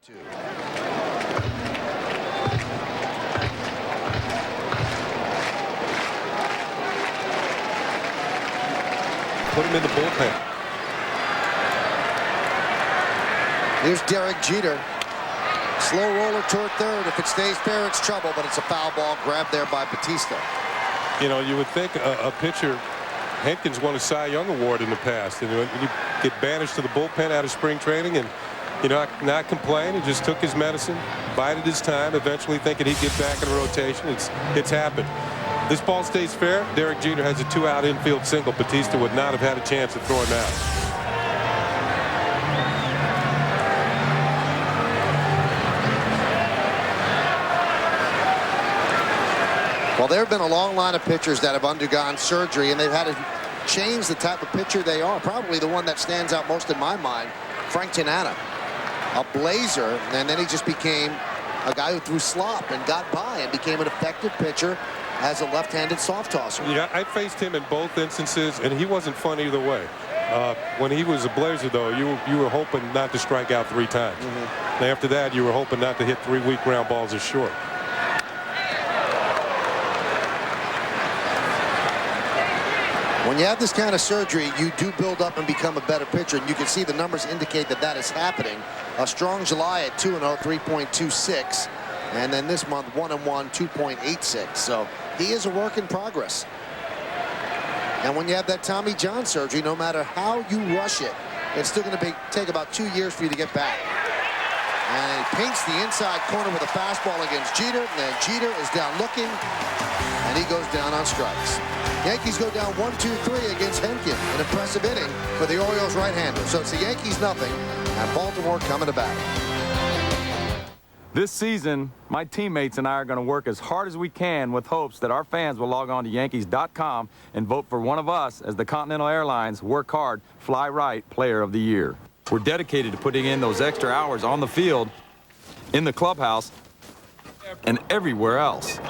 Put him in the bullpen. Here's Derek Jeter. Slow roller toward third. If it stays fair, it's trouble, but it's a foul ball grabbed there by Batista. You know, you would think a pitcher, Hentgen's won a Cy Young Award in the past, and when you get banished to the bullpen out of spring training and, you know, not complain, he just took his medicine, bided his time, eventually thinking he'd get back in the rotation. It's happened. This ball stays fair. Derek Jeter has a 2-out infield single. Batista would not have had a chance to throw him out. Well, there have been a long line of pitchers that have undergone surgery, and they've had to change the type of pitcher they are. Probably the one that stands out most in my mind, Frank Tanana. A blazer, and then he just became a guy who threw slop and got by and became an effective pitcher as a left-handed soft tosser. Yeah, I faced him in both instances, and he wasn't fun either way. When he was a blazer, though, you were hoping not to strike out 3 times. And after that, you were hoping not to hit 3 weak ground balls as short. When you have this kind of surgery, you do build up and become a better pitcher, and you can see the numbers indicate that that is happening. A strong July at 2-0, 3.26, and then this month 1-1, 2.86. So he is a work in progress. And when you have that Tommy John surgery, no matter how you rush it, it's still going to take about 2 years for you to get back. And he paints the inside corner with a fastball against Jeter, and then Jeter is down looking, and he goes down on strikes. Yankees go down 1-2-3 against Hentgen. An impressive inning for the Orioles right-hander. So it's the Yankees nothing, and Baltimore coming to bat. This season, my teammates and I are going to work as hard as we can with hopes that our fans will log on to Yankees.com and vote for one of us as the Continental Airlines Work Hard, Fly Right Player of the Year. We're dedicated to putting in those extra hours on the field, in the clubhouse, and everywhere else.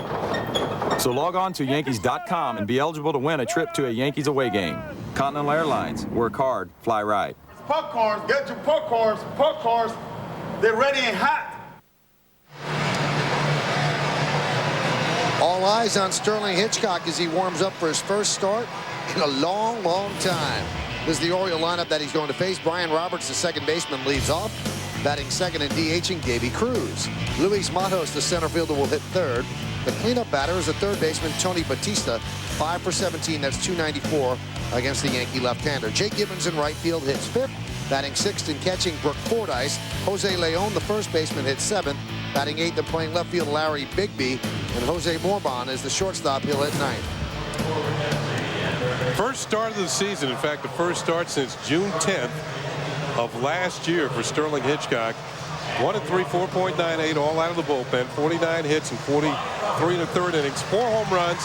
So log on to Yankees.com and be eligible to win a trip to a Yankees away game. Continental Airlines, work hard, fly right. Popcorns, get your popcorns, popcorns. They're ready and hot. All eyes on Sterling Hitchcock as he warms up for his first start in a long, long time. This is the Oriole lineup that he's going to face. Brian Roberts, the second baseman, leads off. Batting second and DHing Davey Cruz. Luis Matos, the center fielder, will hit third. The cleanup batter is the third baseman, Tony Batista, 5 for 17. That's .294 against the Yankee left-hander. Jay Gibbons in right field hits fifth. Batting sixth and catching Brooke Fordyce. Jose Leon, the first baseman, hits seventh. Batting eighth and playing left field, Larry Bigbie. And Jose Morban is the shortstop. He'll hit ninth. First start of the season. In fact, the first start since June 10th of last year for Sterling Hitchcock. 1 and 3, 4.98, all out of the bullpen. 49 hits and 43 in the third innings. 4 home runs,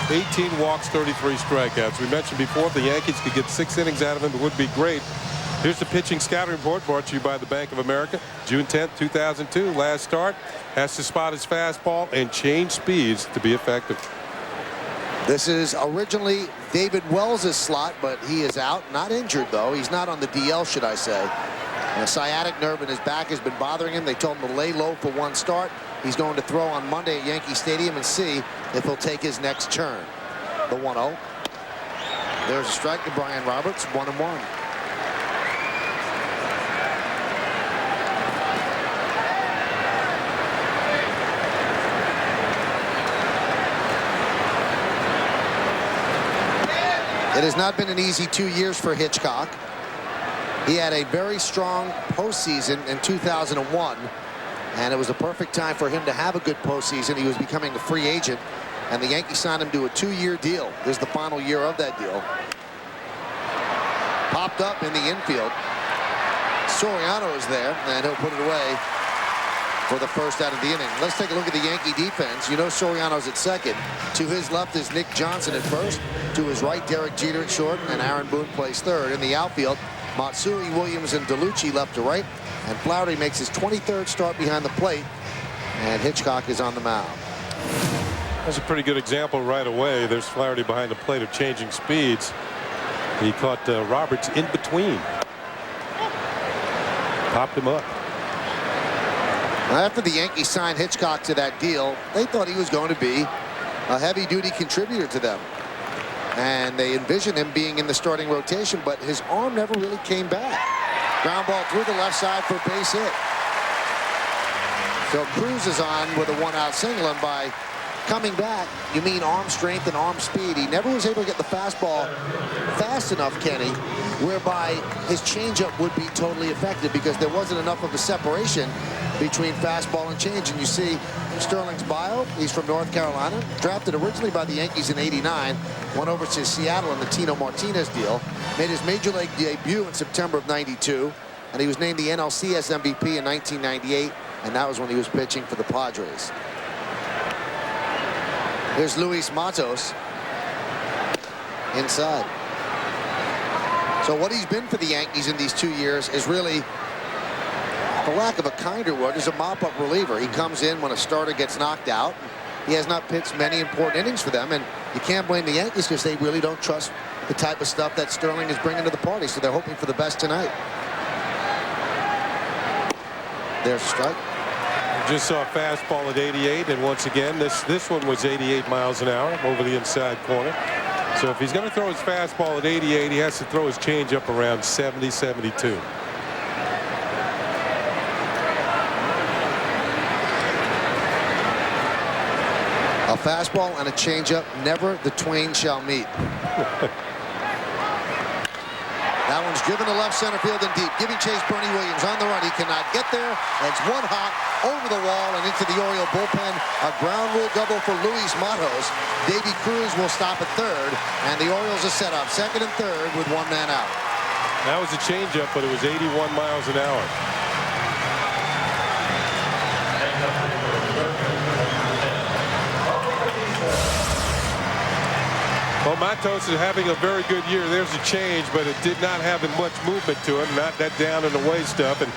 18 walks, 33 strikeouts. We mentioned before, if the Yankees could get 6 innings out of him, it would be great. Here's the pitching scouting report brought to you by the Bank of America. June 10th, 2002, last start. Has to spot his fastball and change speeds to be effective. This is originally David Wells' slot, but he is out. Not injured, though. He's not on the DL, should I say. A sciatic nerve in his back has been bothering him. They told him to lay low for one start. He's going to throw on Monday at Yankee Stadium and see if he'll take his next turn. The 1-0. There's a strike to Brian Roberts, 1-1. It has not been an easy 2 years for Hitchcock. He had a very strong postseason in 2001, and it was the perfect time for him to have a good postseason. He was becoming a free agent, and the Yankees signed him to a 2-year deal. This is the final year of that deal. Popped up in the infield. Soriano is there, and he'll put it away for the first out of the inning. Let's take a look at the Yankee defense. You know Soriano's at second. To his left is Nick Johnson at first. To his right, Derek Jeter at short, and Aaron Boone plays third. In the outfield, Matsui, Williams, and DeLucci left to right. And Flaherty makes his 23rd start behind the plate. And Hitchcock is on the mound. That's a pretty good example right away. There's Flaherty behind the plate of changing speeds. He caught Roberts in between. Popped him up. After the Yankees signed Hitchcock to that deal, they thought he was going to be a heavy-duty contributor to them. And they envisioned him being in the starting rotation, but his arm never really came back. Ground ball through the left side for a base hit. So Cruz is on with a one-out single, and by coming back, you mean arm strength and arm speed. He never was able to get the fastball fast enough, Kenny, whereby his changeup would be totally effective because there wasn't enough of a separation between fastball and change. And you see Sterling's bio. He's from North Carolina, drafted originally by the Yankees in '89, went over to Seattle in the Tino Martinez deal, made his major league debut in September of '92, and he was named the NLCS MVP in 1998, and that was when he was pitching for the Padres. Here's Luis Matos inside. So what he's been for the Yankees in these 2 years is really, for lack of a kinder word, is a mop-up reliever. He comes in when a starter gets knocked out. He has not pitched many important innings for them, and you can't blame the Yankees because they really don't trust the type of stuff that Sterling is bringing to the party, so they're hoping for the best tonight. There's a strike. Just saw a fastball at 88, and once again, this one was 88 miles an hour over the inside corner. So if he's going to throw his fastball at 88, he has to throw his changeup around 70, 72. A fastball and a changeup, never the twain shall meet. That one's driven to left center field and deep, giving chase Bernie Williams on the run. He cannot get there. It's one hop over the wall and into the Oriole bullpen. A ground rule double for Luis Matos. Davy Cruz will stop at third, and the Orioles are set up second and third with one man out. That was a changeup, but it was 81 miles an hour. Well, Matos is having a very good year. There's a change, but it did not have much movement to it. Not that down and away stuff, and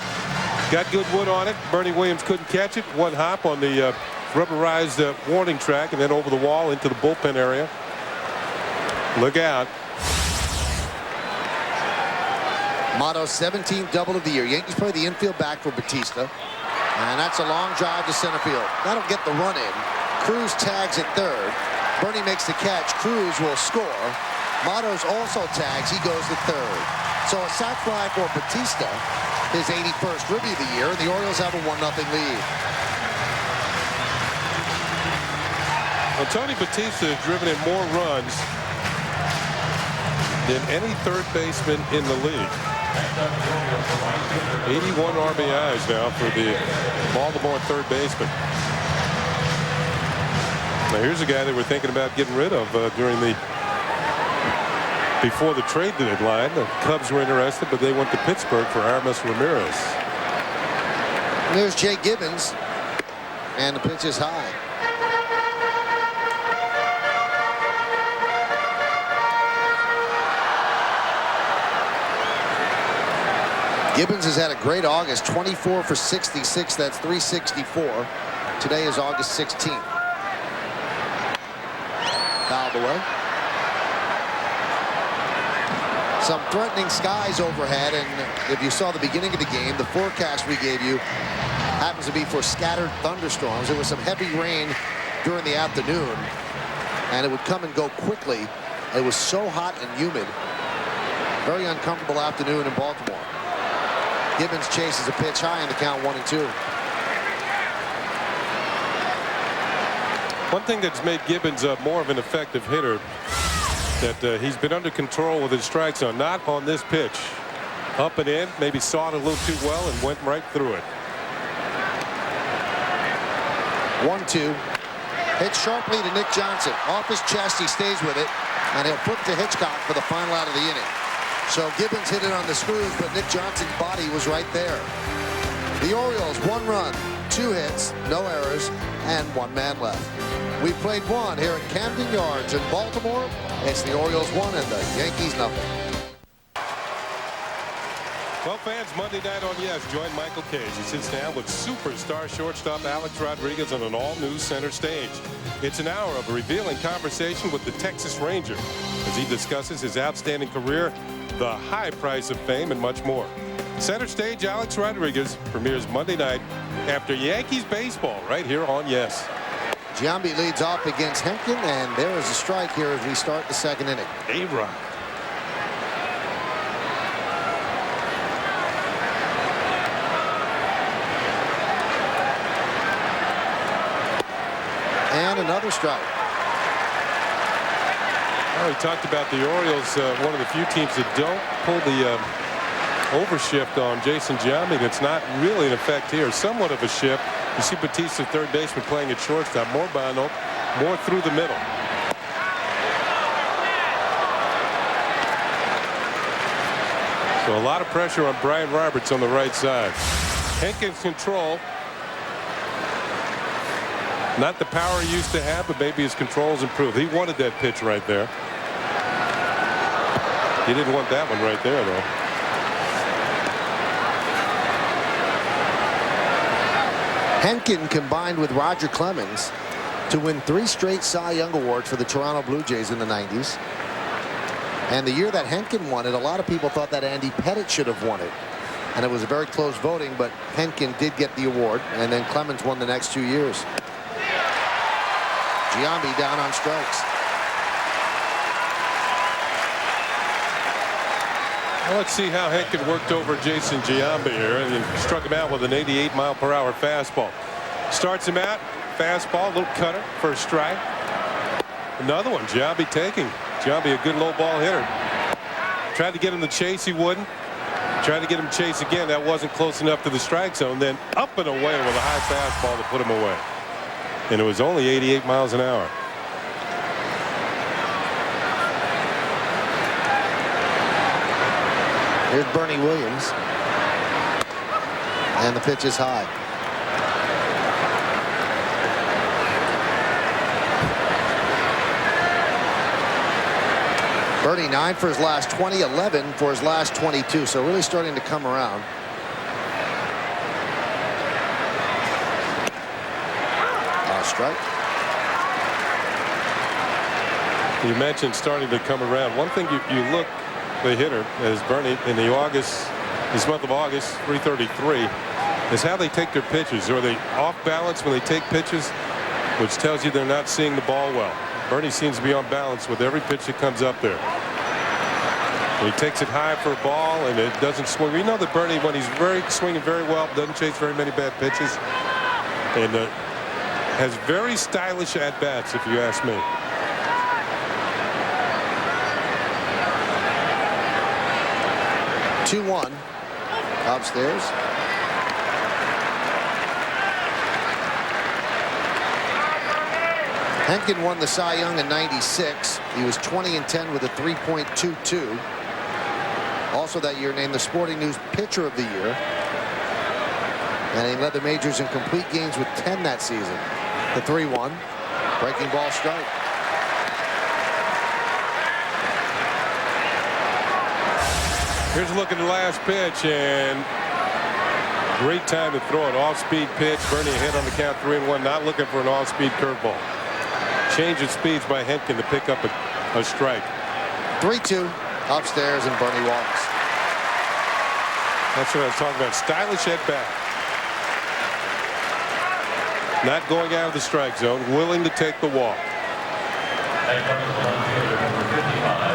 got good wood on it. Bernie Williams couldn't catch it. One hop on the rubberized warning track, and then over the wall into the bullpen area. Look out. Matos' 17th double of the year. Yankees play the infield back for Batista, and that's a long drive to center field. That'll get the run in. Cruz tags at third. Bernie makes the catch. Cruz will score. Matos also tags. He goes to third. So a sac fly for Batista, his 81st rookie of the year, and the Orioles have a 1-0 lead. Well, Tony Batista has driven in more runs than any third baseman in the league. 81 RBIs now for the Baltimore third baseman. Now here's a guy they were thinking about getting rid of before the trade deadline. The Cubs were interested, but they went to Pittsburgh for Aramis Ramirez. And there's Jay Gibbons, and the pitch is high. Gibbons has had a great August, 24 for 66. That's 364. Today is August 16th. Fouled away. Some threatening skies overhead, and if you saw the beginning of the game, the forecast we gave you happens to be for scattered thunderstorms. There was some heavy rain during the afternoon, and it would come and go quickly. It was so hot and humid. Very uncomfortable afternoon in Baltimore. Gibbons chases a pitch high in the count, 1-2. One thing that's made Gibbons more of an effective hitter, that he's been under control with his strike zone. Not on this pitch. Up and in, maybe saw it a little too well and went right through it. 1-2. Hit sharply to Nick Johnson. Off his chest, he stays with it, and he'll flip to Hitchcock for the final out of the inning. So Gibbons hit it on the screws, but Nick Johnson's body was right there. The Orioles, 1 run, 2 hits, no errors, and 1 man left. We played 1 here at Camden Yards in Baltimore. It's the Orioles 1 and the Yankees 0. Well, fans, Monday night on Yes, join Michael Cage. He sits down with superstar shortstop Alex Rodriguez on an all-new center stage. It's an hour of a revealing conversation with the Texas Ranger as he discusses his outstanding career, the high price of fame, and much more. Center stage, Alex Rodriguez premieres Monday night after Yankees baseball right here on Yes. Giambi leads off against Hentgen, and there is a strike here as we start the second inning. A-Rod. And another strike. Well, we talked about the Orioles, one of the few teams that don't pull the overshift on Jason Giambi. That's not really in effect here. Somewhat of a shift. You see Batista, third baseman, playing at shortstop. More Bono, more through the middle. So a lot of pressure on Brian Roberts on the right side. Hentgen's control. Not the power he used to have, but maybe his control's improved. He wanted that pitch right there. He didn't want that one right there, though. Hentgen combined with Roger Clemens to win 3 straight Cy Young Awards for the Toronto Blue Jays in the 90s. And the year that Hentgen won it, a lot of people thought that Andy Pettitte should have won it. And it was a very close voting, but Hentgen did get the award, and then Clemens won the next 2 years. Giambi down on strikes. Well, let's see how Hentgen worked over Jason Giambi here, and he struck him out with an 88-mile-per-hour fastball. Starts him out, fastball, little cutter for a strike. Another one, Giambi taking. Giambi, a good low ball hitter. Tried to get him to chase, he wouldn't. Tried to get him to chase again, that wasn't close enough to the strike zone. Then up and away with a high fastball to put him away. And it was only 88 miles an hour. Here's Bernie Williams. And the pitch is high. Bernie 9 for his last 20, 11 for his last 22. So really starting to come around. Strike. You mentioned starting to come around. One thing you look, the hitter, as Bernie in the this month of August, 333, is how they take their pitches. Are they off balance when they take pitches, which tells you they're not seeing the ball well. Bernie seems to be on balance with every pitch that comes up there. He takes it high for a ball and it doesn't swing. We know that Bernie, when he's swinging very well, doesn't chase very many bad pitches, and has very stylish at-bats, if you ask me. Two-1 upstairs. Hentgen won the Cy Young in '96. He was 20-10 with a 3.22. Also that year named the Sporting News Pitcher of the Year. And he led the majors in complete games with 10 that season. The 3-1. Breaking ball strike. Here's a look at the last pitch, and great time to throw it. Off-speed pitch. Bernie ahead on the count, 3-1. Not looking for an off-speed curveball. Change of speeds by Hentgen to pick up a strike. 3-2 upstairs, and Bernie walks. That's what I was talking about. Stylish at bat. Not going out of the strike zone, willing to take the walk.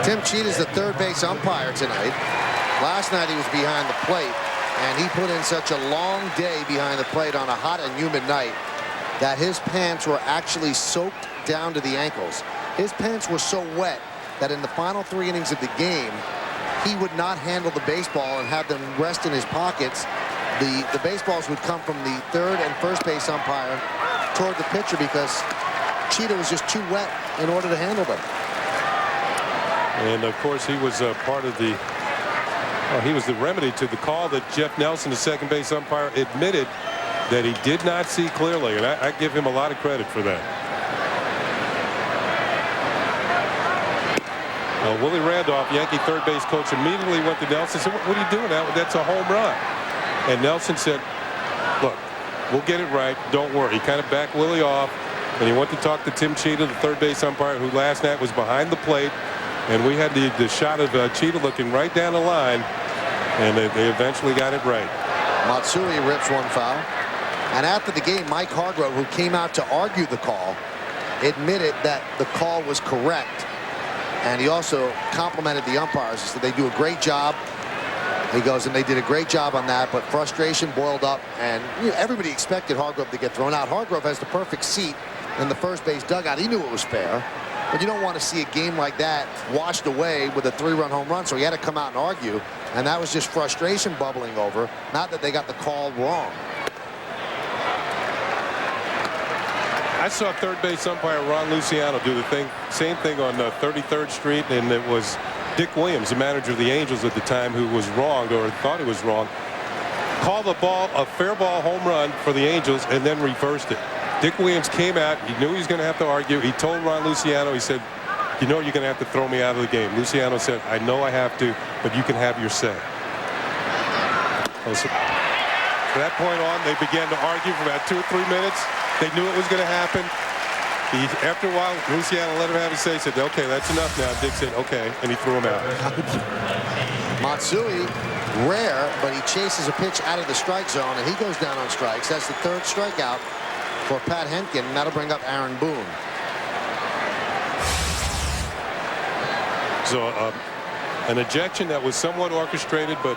Tim Cheetah's the third base umpire tonight. Last night he was behind the plate, and he put in such a long day behind the plate on a hot and humid night that his pants were actually soaked down to the ankles. His pants were so wet that in the final 3 innings of the game, he would not handle the baseball and have them rest in his pockets. The baseballs would come from the third and first base umpire toward the pitcher because Cheetah was just too wet in order to handle them. And of course he was part of the he was the remedy to the call that Jeff Nelson, the second base umpire, admitted that he did not see clearly, and I give him a lot of credit for that. Willie Randolph, Yankee third base coach, immediately went to Nelson and said, what are you doing? That's a home run. And Nelson said, look, we'll get it right. Don't worry. He kind of backed Willie off, and he went to talk to Tim Cheetah, the third base umpire, who last night was behind the plate. And we had the shot of Cheetah looking right down the line. And they eventually got it right. Matsui rips one foul. And after the game, Mike Hargrove, who came out to argue the call, admitted that the call was correct. And he also complimented the umpires. He said they do a great job. He goes, and they did a great job on that, but frustration boiled up, and everybody expected Hargrove to get thrown out. Hargrove has the perfect seat in the first base dugout. He knew it was fair, but you don't want to see a game like that washed away with a 3-run home run, so he had to come out and argue, and that was just frustration bubbling over, not that they got the call wrong. I saw third base umpire Ron Luciano do the same thing on 33rd Street, and it was Dick Williams, the manager of the Angels at the time, who was wronged or thought he was wrong, called the ball a fair ball home run for the Angels and then reversed it. Dick Williams came out. He knew he was going to have to argue. He told Ron Luciano, he said, you know you're going to have to throw me out of the game. Luciano said, I know I have to, but you can have your say. So, from that point on, they began to argue for about 2 or 3 minutes. They knew it was going to happen. After a while, Luciano let him have his say. Said, okay, that's enough now. Dick said, okay, and he threw him out. Matsui, rare, but he chases a pitch out of the strike zone, and he goes down on strikes. That's the 3rd strikeout for Pat Hentgen, and that'll bring up Aaron Boone. So an ejection that was somewhat orchestrated, but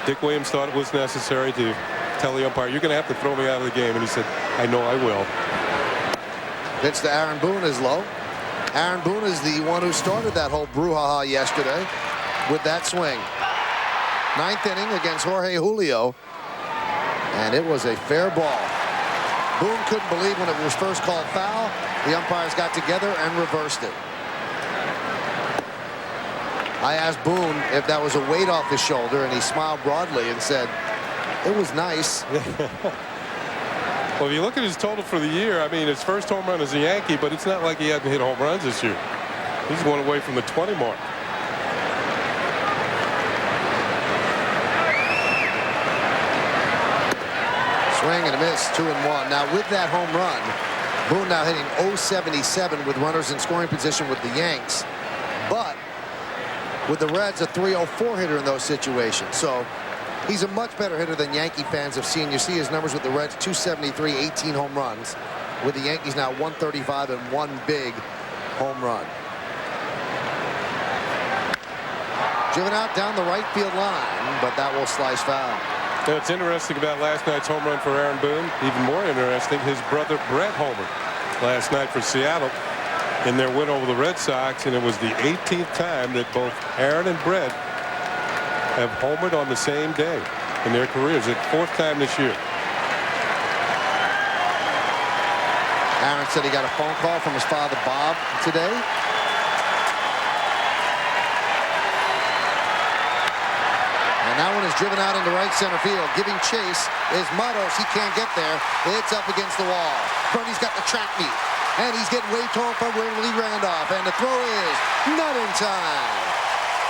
Dick Williams thought it was necessary to tell the umpire, you're going to have to throw me out of the game. And he said, I know I will. Pitch to Aaron Boone is low. Aaron Boone is the one who started that whole brouhaha yesterday with that swing. 9th inning against Jorge Julio, and it was a fair ball. Boone couldn't believe when it was first called foul. The umpires got together and reversed it. I asked Boone if that was a weight off his shoulder, and he smiled broadly and said, it was nice. Well, if you look at his total for the year, I mean, his first home run as a Yankee, but it's not like he hadn't hit home runs this year. He's one away from the 20 mark. Swing and a miss, 2-1. Now, with that home run, Boone now hitting .077 with runners in scoring position with the Yanks. But with the Reds, a .304 hitter in those situations. So he's a much better hitter than Yankee fans have seen. You see his numbers with the Reds, .273, 18 home runs. With the Yankees now, 135 and 1 big home run. Driven out down the right field line, but that will slice foul. Now, it's interesting about last night's home run for Aaron Boone. Even more interesting, his brother Brett homered last night for Seattle in their win over the Red Sox, and it was the 18th time that both Aaron and Brett have homered on the same day in their careers. It's the 4th time this year. Aaron said he got a phone call from his father Bob today. And that one is driven out into right center field. Giving chase is Matos. He can't get there. It's up against the wall. Bernie's got the track meet. And he's getting waved home from Willie Randolph. And the throw is not in time.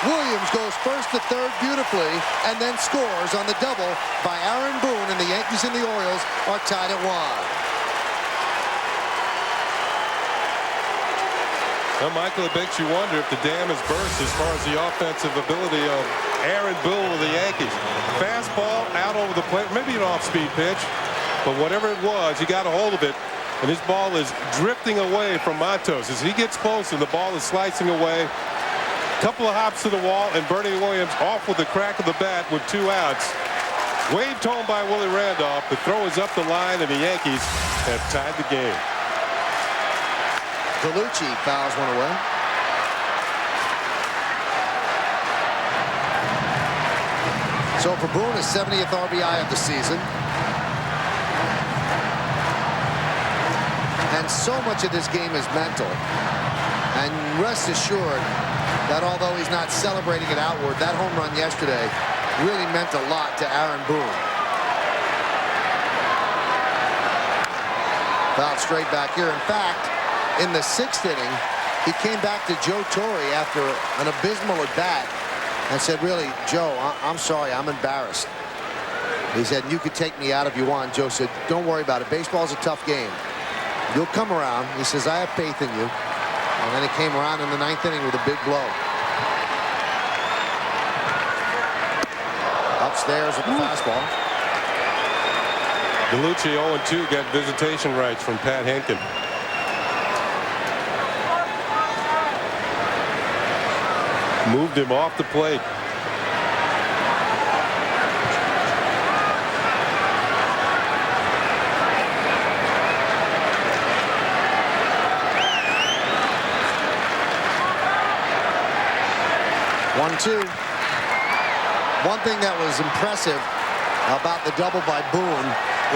Williams goes first to third beautifully and then scores on the double by Aaron Boone, and the Yankees and the Orioles are tied at 1. Well, Michael, it makes you wonder if the dam has burst as far as the offensive ability of Aaron Boone of the Yankees. Fastball out over the plate, maybe an off-speed pitch, but whatever it was, he got a hold of it, and his ball is drifting away from Matos. As he gets closer, the ball is slicing away. Couple of hops to the wall, and Bernie Williams off with the crack of the bat with 2 outs. Waved home by Willie Randolph. The throw is up the line, and the Yankees have tied the game. Galucci fouls one away. So for Boone, his 70th RBI of the season. And so much of this game is mental. And rest assured that although he's not celebrating it outward, that home run yesterday really meant a lot to Aaron Boone. Fouled straight back here. In fact, in the 6th inning, he came back to Joe Torre after an abysmal at bat and said, really, Joe, I'm sorry, I'm embarrassed. He said, you could take me out if you want. Joe said, don't worry about it. Baseball's a tough game. You'll come around. He says, I have faith in you. And then he came around in the 9th inning with a big blow. upstairs with the fastball. DeLucci 0-2 got visitation rights from Pat Hentgen. Moved him off the plate. One thing that was impressive about the double by Boone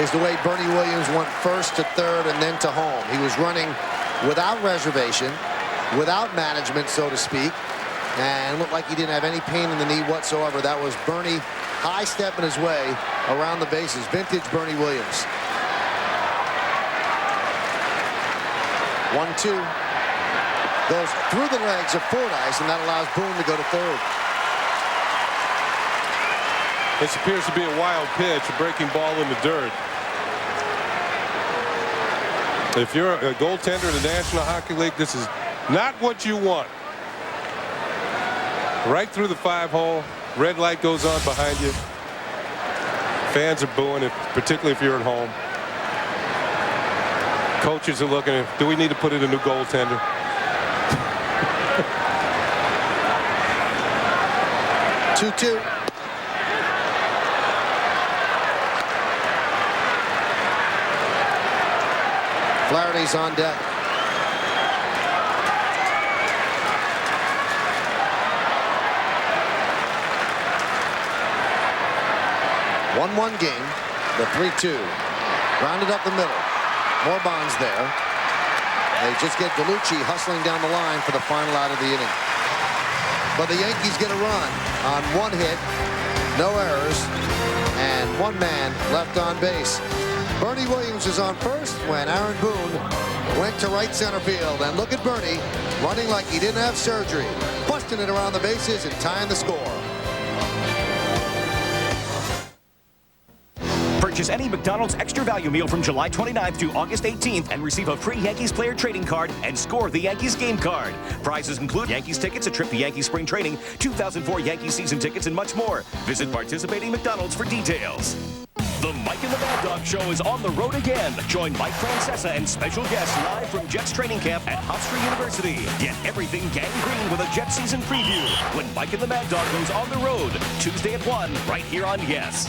is the way Bernie Williams went first to third and then to home. He was running without reservation, without management, so to speak, and looked like he didn't have any pain in the knee whatsoever. That was Bernie high stepping his way around the bases. Vintage Bernie Williams. 1-2. Goes through the legs of Fordyce, and that allows Boone to go to third. This appears to be a wild pitch, a breaking ball in the dirt. If you're a goaltender in the National Hockey League, this is not what you want. Right through the 5-hole. Red light goes on behind you. Fans are booing, particularly if you're at home. Coaches are looking at, do we need to put in a new goaltender? Two. Flaherty's on deck. One game. The 3-2. Rounded up the middle. More Bonds there. They just get DeLucci hustling down the line for the final out of the inning. But the Yankees get a run on one hit, no errors, and one man left on base. Bernie Williams is on first when Aaron Boone went to right center field. And look at Bernie running like he didn't have surgery, busting it around the bases and tying the score. Purchase any McDonald's Extra Value Meal from July 29th to August 18th and receive a free Yankees player trading card and score the Yankees game card. Prizes include Yankees tickets, a trip to Yankees spring training, 2004 Yankees season tickets, and much more. Visit participating McDonald's for details. The Mike and the Mad Dog Show is on the road again. Join Mike Francesa and special guests live from Jets training camp at Hofstra University. Get everything gang green with a Jets season preview when Mike and the Mad Dog goes on the road Tuesday at 1 right here on Yes.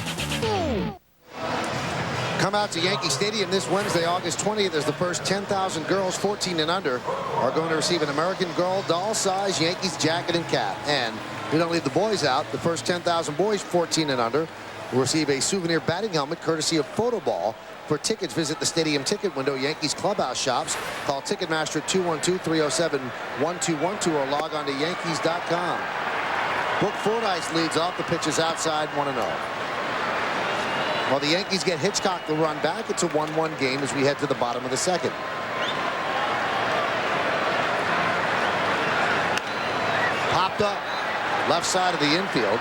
Come out to Yankee Stadium this Wednesday, August 20th, as the first 10,000 girls 14 and under are going to receive an American Girl doll-size Yankees jacket and cap. And we don't leave the boys out. The first 10,000 boys 14 and under will receive a souvenir batting helmet courtesy of Photoball. For tickets, visit the stadium ticket window, Yankees clubhouse shops. Call Ticketmaster at 212-307-1212 or log on to Yankees.com. Brooke Fordyce leads off. The pitch is outside, 1-0. While the Yankees get Hitchcock the run back, it's a 1-1 game as we head to the bottom of the second. Popped up, left side of the infield.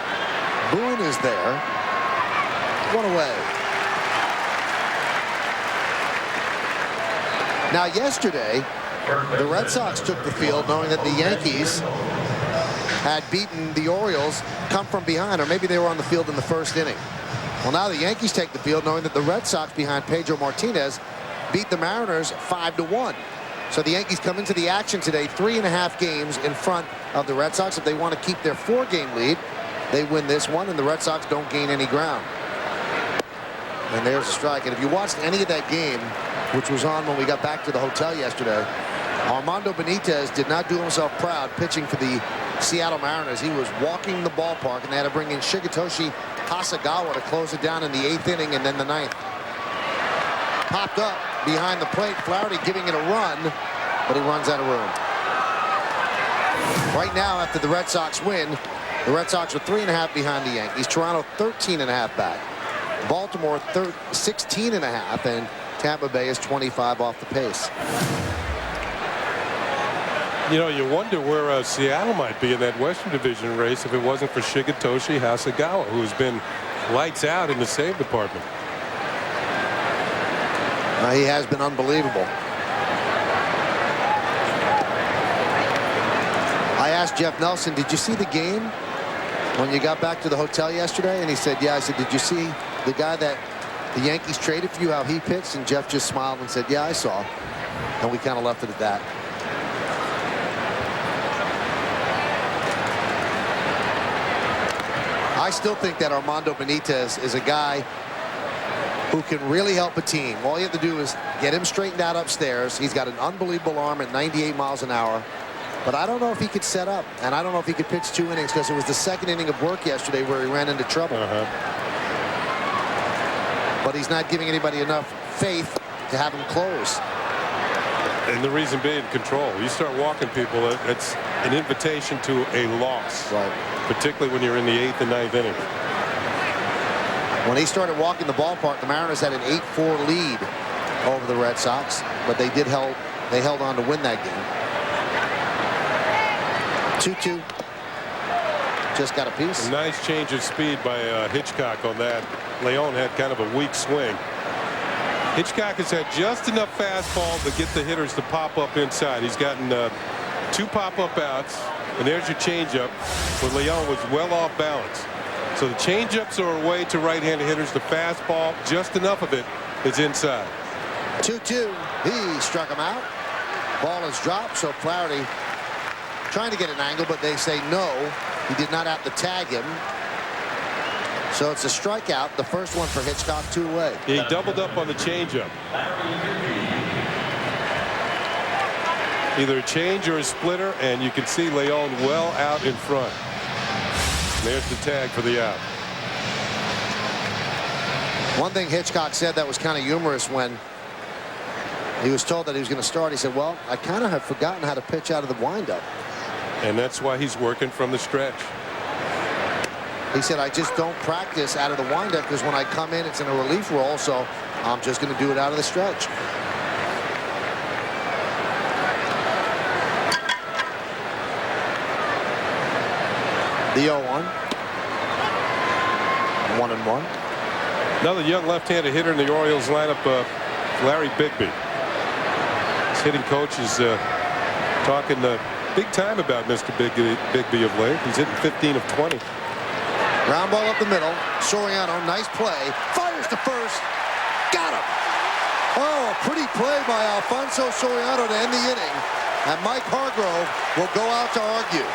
Boone is there. One away. Now yesterday, the Red Sox took the field knowing that the Yankees had beaten the Orioles come from behind, or maybe they were on the field in the first inning. Well, now the Yankees take the field knowing that the Red Sox behind Pedro Martinez beat the Mariners 5-1. So the Yankees come into the action today 3.5 games in front of the Red Sox. If they want to keep their 4-game lead, they win this one, and the Red Sox don't gain any ground. And there's a strike. And if you watched any of that game, which was on when we got back to the hotel yesterday, Armando Benitez did not do himself proud pitching for the Seattle Mariners. He was walking the ballpark, and they had to bring in Shigetoshi Hasegawa to close it down in the 8th inning and then the 9th. Popped up behind the plate. Flaherty giving it a run, but he runs out of room. Right now, after the Red Sox win, the Red Sox are 3.5 behind the Yankees. Toronto 13.5 back. Baltimore 16.5, and Tampa Bay is 25 off the pace. You know, you wonder where Seattle might be in that Western Division race if it wasn't for Shigetoshi Hasegawa, who's been lights out in the save department. He has been unbelievable. I asked Jeff Nelson, did you see the game? When you got back to the hotel yesterday, and he said, yeah, I said, did you see the guy that the Yankees traded for you, how he pitched? And Jeff just smiled and said, yeah, I saw. And we kind of left it at that. I still think that Armando Benitez is a guy who can really help a team. All you have to do is get him straightened out upstairs. He's got an unbelievable arm at 98 miles an hour. But I don't know if he could set up, and I don't know if he could pitch 2 innings, because it was the second inning of work yesterday where he ran into trouble. But he's not giving anybody enough faith to have him close. And the reason being control. You start walking people, it's an invitation to a loss. Right. Particularly when you're in the 8th and 9th inning. When he started walking the ballpark, the Mariners had an 8-4 lead over the Red Sox, but they held on to win that game. 2-2. Just got a piece. A nice change of speed by Hitchcock on that. Leon had kind of a weak swing. Hitchcock has had just enough fastball to get the hitters to pop up inside. He's gotten 2 pop-up outs, and there's your changeup, where Leon was well off balance. So the changeups are a way to right-handed hitters. The fastball, just enough of it, is inside. 2-2. He struck him out. Ball is dropped, so Flaherty trying to get an angle, but they say no. He did not have to tag him. So it's a strikeout. The first one for Hitchcock, 2 away. He doubled up on the changeup. Either a change or a splitter, and you can see Leon well out in front. There's the tag for the out. One thing Hitchcock said that was kind of humorous when he was told that he was going to start. He said, well, I kind of have forgotten how to pitch out of the windup. And that's why he's working from the stretch. He said, I just don't practice out of the windup because when I come in, it's in a relief role, so I'm just going to do it out of the stretch. The 0-1. 1-1. Another young left-handed hitter in the Orioles lineup, Larry Bigbie. His hitting coach is talking big time about Mr. Bigbie of late. He's hitting 15 of 20. Ground ball up the middle. Soriano, nice play. Fires to first. Got him. Oh, a pretty play by Alfonso Soriano to end the inning. And Mike Hargrove will go out to argue.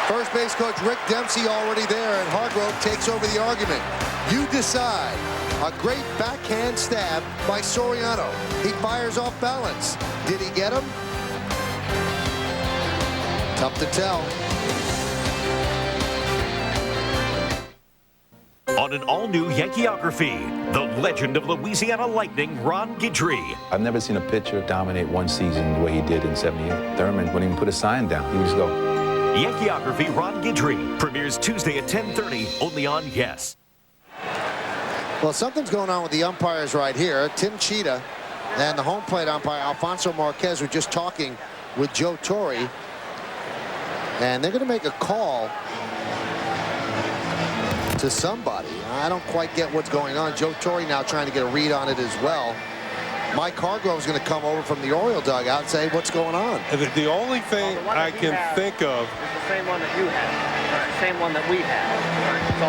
First base coach Rick Dempsey already there, and Hargrove takes over the argument. You decide. A great backhand stab by Soriano. He fires off balance. Did he get him? Tough to tell. On an all-new Yankeeography, the legend of Louisiana Lightning, Ron Guidry. I've never seen a pitcher dominate one season the way he did in '78. Thurman wouldn't even put a sign down. He would just go. Yankeeography, Ron Guidry, premieres Tuesday at 10:30, only on Yes. Well, something's going on with the umpires right here. Tim Cheetah and the home plate umpire Alfonso Marquez were just talking with Joe Torre, and they're going to make a call to somebody. I don't quite get what's going on. Joe Torre now trying to get a read on it as well. Mike Hargrove's going to come over from the Oriole dugout and say, what's going on? The only thing I can think of is the same one that you had. It's the same one that we had. So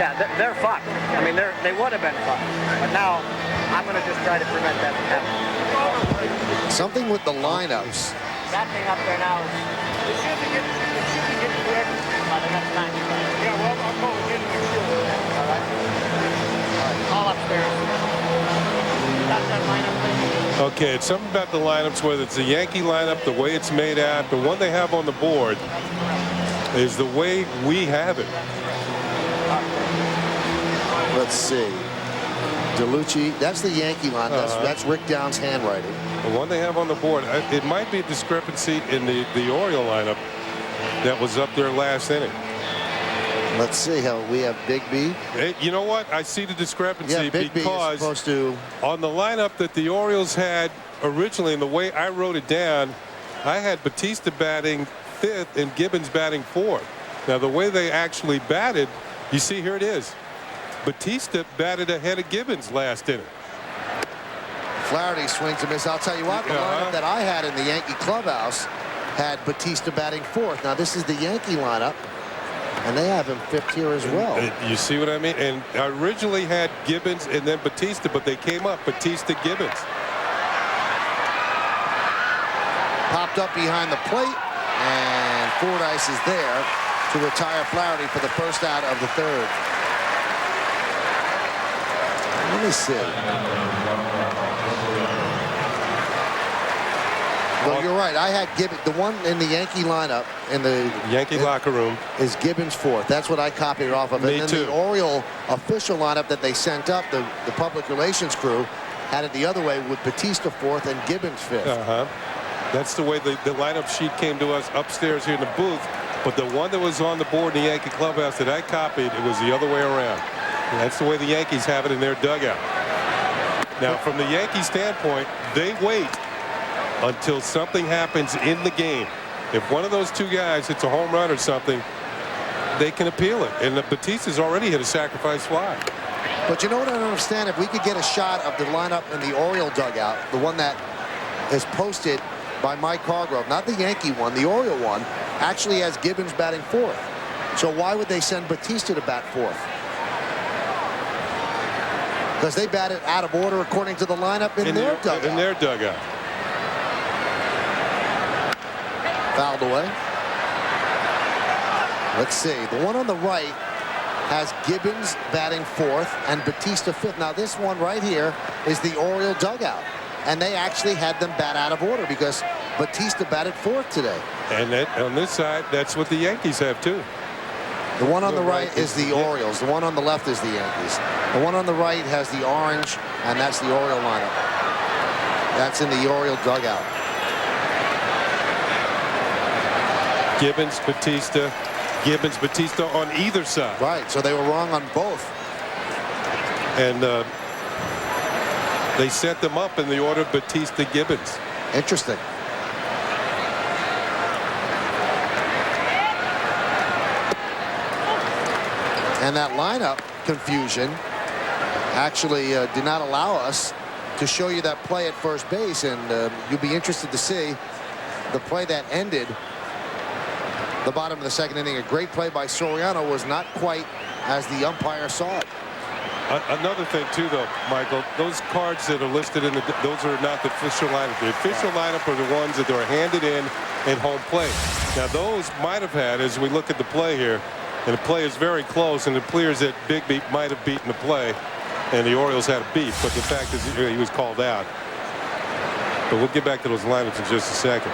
yeah, they're fucked. I mean, they would have been fucked. But now I'm going to just try to prevent that from happening. Something with the lineups. That thing up there now is it should be getting quick. They got time. Yeah, well, I'm going in the field. All right. All upstairs. Got that lineup. Okay, it's something about the lineups, whether it's the Yankee lineup, the way it's made out, the one they have on the board is the way we have it. Let's see. DeLucci, that's the Yankee line. That's Rick Downs' handwriting. The one they have on the board, it might be a discrepancy in the Oriole lineup that was up there last inning. Let's see how we have Bigbie. Hey, you know what? I see the discrepancy because supposed to... on the lineup that the Orioles had originally, and the way I wrote it down, I had Batista batting 5th and Gibbons batting 4th. Now, the way they actually batted, you see, here it is. Batista batted ahead of Gibbons last inning. Flaherty swings and misses. I'll tell you what, the lineup that I had in the Yankee clubhouse had Batista batting fourth. Now this is the Yankee lineup, and they have him fifth here as well. You see what I mean? And I originally had Gibbons and then Batista, but they came up Batista Gibbons. Popped up behind the plate, and Fordyce is there to retire Flaherty for the first out of the third. Let me see. Well, you're right. I had Gibbons. The one in the Yankee lineup in the Yankee locker room is Gibbons fourth. That's what I copied off of. Me and then too. the Oriole official lineup that they sent up, the public relations crew, had it the other way with Batista fourth and Gibbons fifth. That's the way the lineup sheet came to us upstairs here in the booth. But the one that was on the board in the Yankee clubhouse that I copied, it was the other way around. That's the way the Yankees have it in their dugout. Now, from the Yankee standpoint, they wait until something happens in the game. If one of those two guys hits a home run or something, they can appeal it. And Batista's already hit a sacrifice fly. But you know what I don't understand? If we could get a shot of the lineup in the Oriole dugout, the one that is posted by Mike Hargrove, not the Yankee one, the Oriole one, actually has Gibbons batting fourth. So why would they send Batista to bat fourth? Because they batted out of order according to the lineup in their dugout. In their dugout. Fouled away. Let's see. The one on the right has Gibbons batting fourth and Batista fifth. Now this one right here is the Oriole dugout. And they actually had them bat out of order because Batista batted fourth today. And on this side, that's what the Yankees have too. The one on the right is the Orioles. The one on the left is the Yankees. The one on the right has the orange, and that's the Oriole lineup. That's in the Oriole dugout. Gibbons, Batista on either side. Right, so they were wrong on both. And they set them up in the order of Batista Gibbons. Interesting. And that lineup confusion actually did not allow us to show you that play at first base, and you'll be interested to see the play that ended the bottom of the second inning. A great play by Soriano was not quite as the umpire saw it. Another thing too, though, Michael, those cards that are listed in those are not the official lineup. The official lineup are the ones that are handed in home plate. Now those might have had, as we look at the play here, and the play is very close, and it appears that Bigbie might have beaten the play, and the Orioles had a beat. But the fact is he was called out. But we'll get back to those lineups in just a second.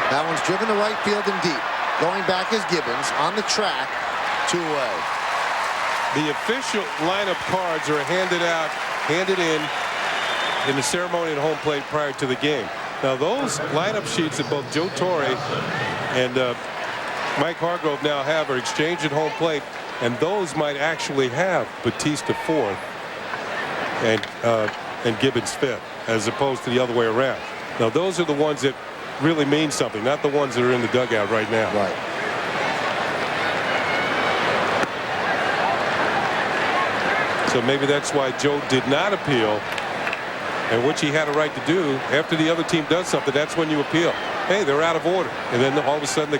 That one's driven to right field and deep. Going back is Gibbons on the track, 2 away. The official lineup cards are handed in the ceremony at home plate prior to the game. Now those lineup sheets that both Joe Torre and Mike Hargrove now have are exchanged at home plate, and those might actually have Batista fourth and Gibbons fifth, as opposed to the other way around. Now those are the ones that really mean something, not the ones that are in the dugout right now. Right. So maybe that's why Joe did not appeal, and which he had a right to do. After the other team does something, that's when you appeal. Hey, they're out of order, and then all of a sudden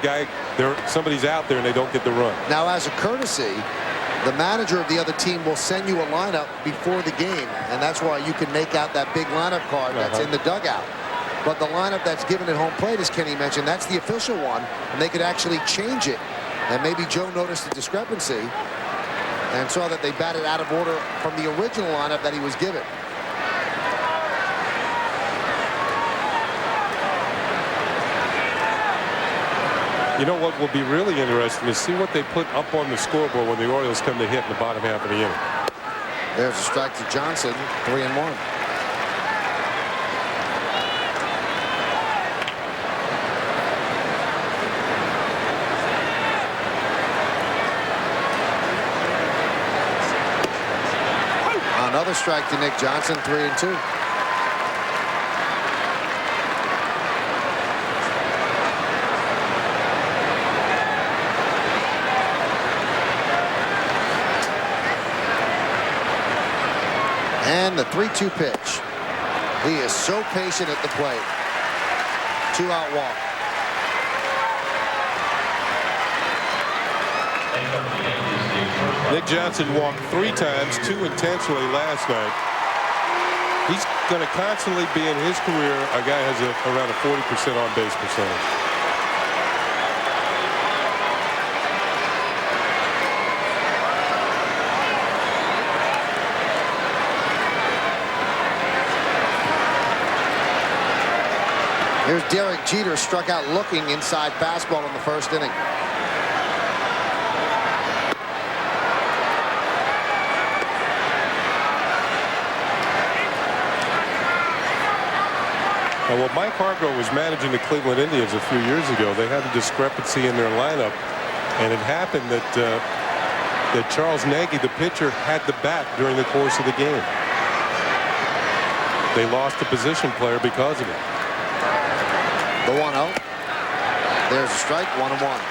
somebody's out there and they don't get the run. Now, as a courtesy, the manager of the other team will send you a lineup before the game, and that's why you can make out that big lineup card that's in the dugout. But the lineup that's given at home plate, as Kenny mentioned, that's the official one, and they could actually change it. And maybe Joe noticed a discrepancy and saw that they batted out of order from the original lineup that he was given. You know what will be really interesting is see what they put up on the scoreboard when the Orioles come to hit in the bottom half of the inning. There's a strike to Johnson, 3-1. Another strike to Nick Johnson, 3-2. And the 3-2 pitch. He is so patient at the plate. 2-out walk. Nick Johnson walked 3 times, 2 intentionally last night. He's going to constantly be in his career a guy has around a 40% on base percentage. Here's Derek Jeter, struck out looking inside fastball in the first inning. Now, when Mike Hargrove was managing the Cleveland Indians a few years ago, they had a discrepancy in their lineup, and it happened that Charles Nagy, the pitcher, had the bat during the course of the game. They lost a position player because of it. The 1-0. There's a strike, 1-1.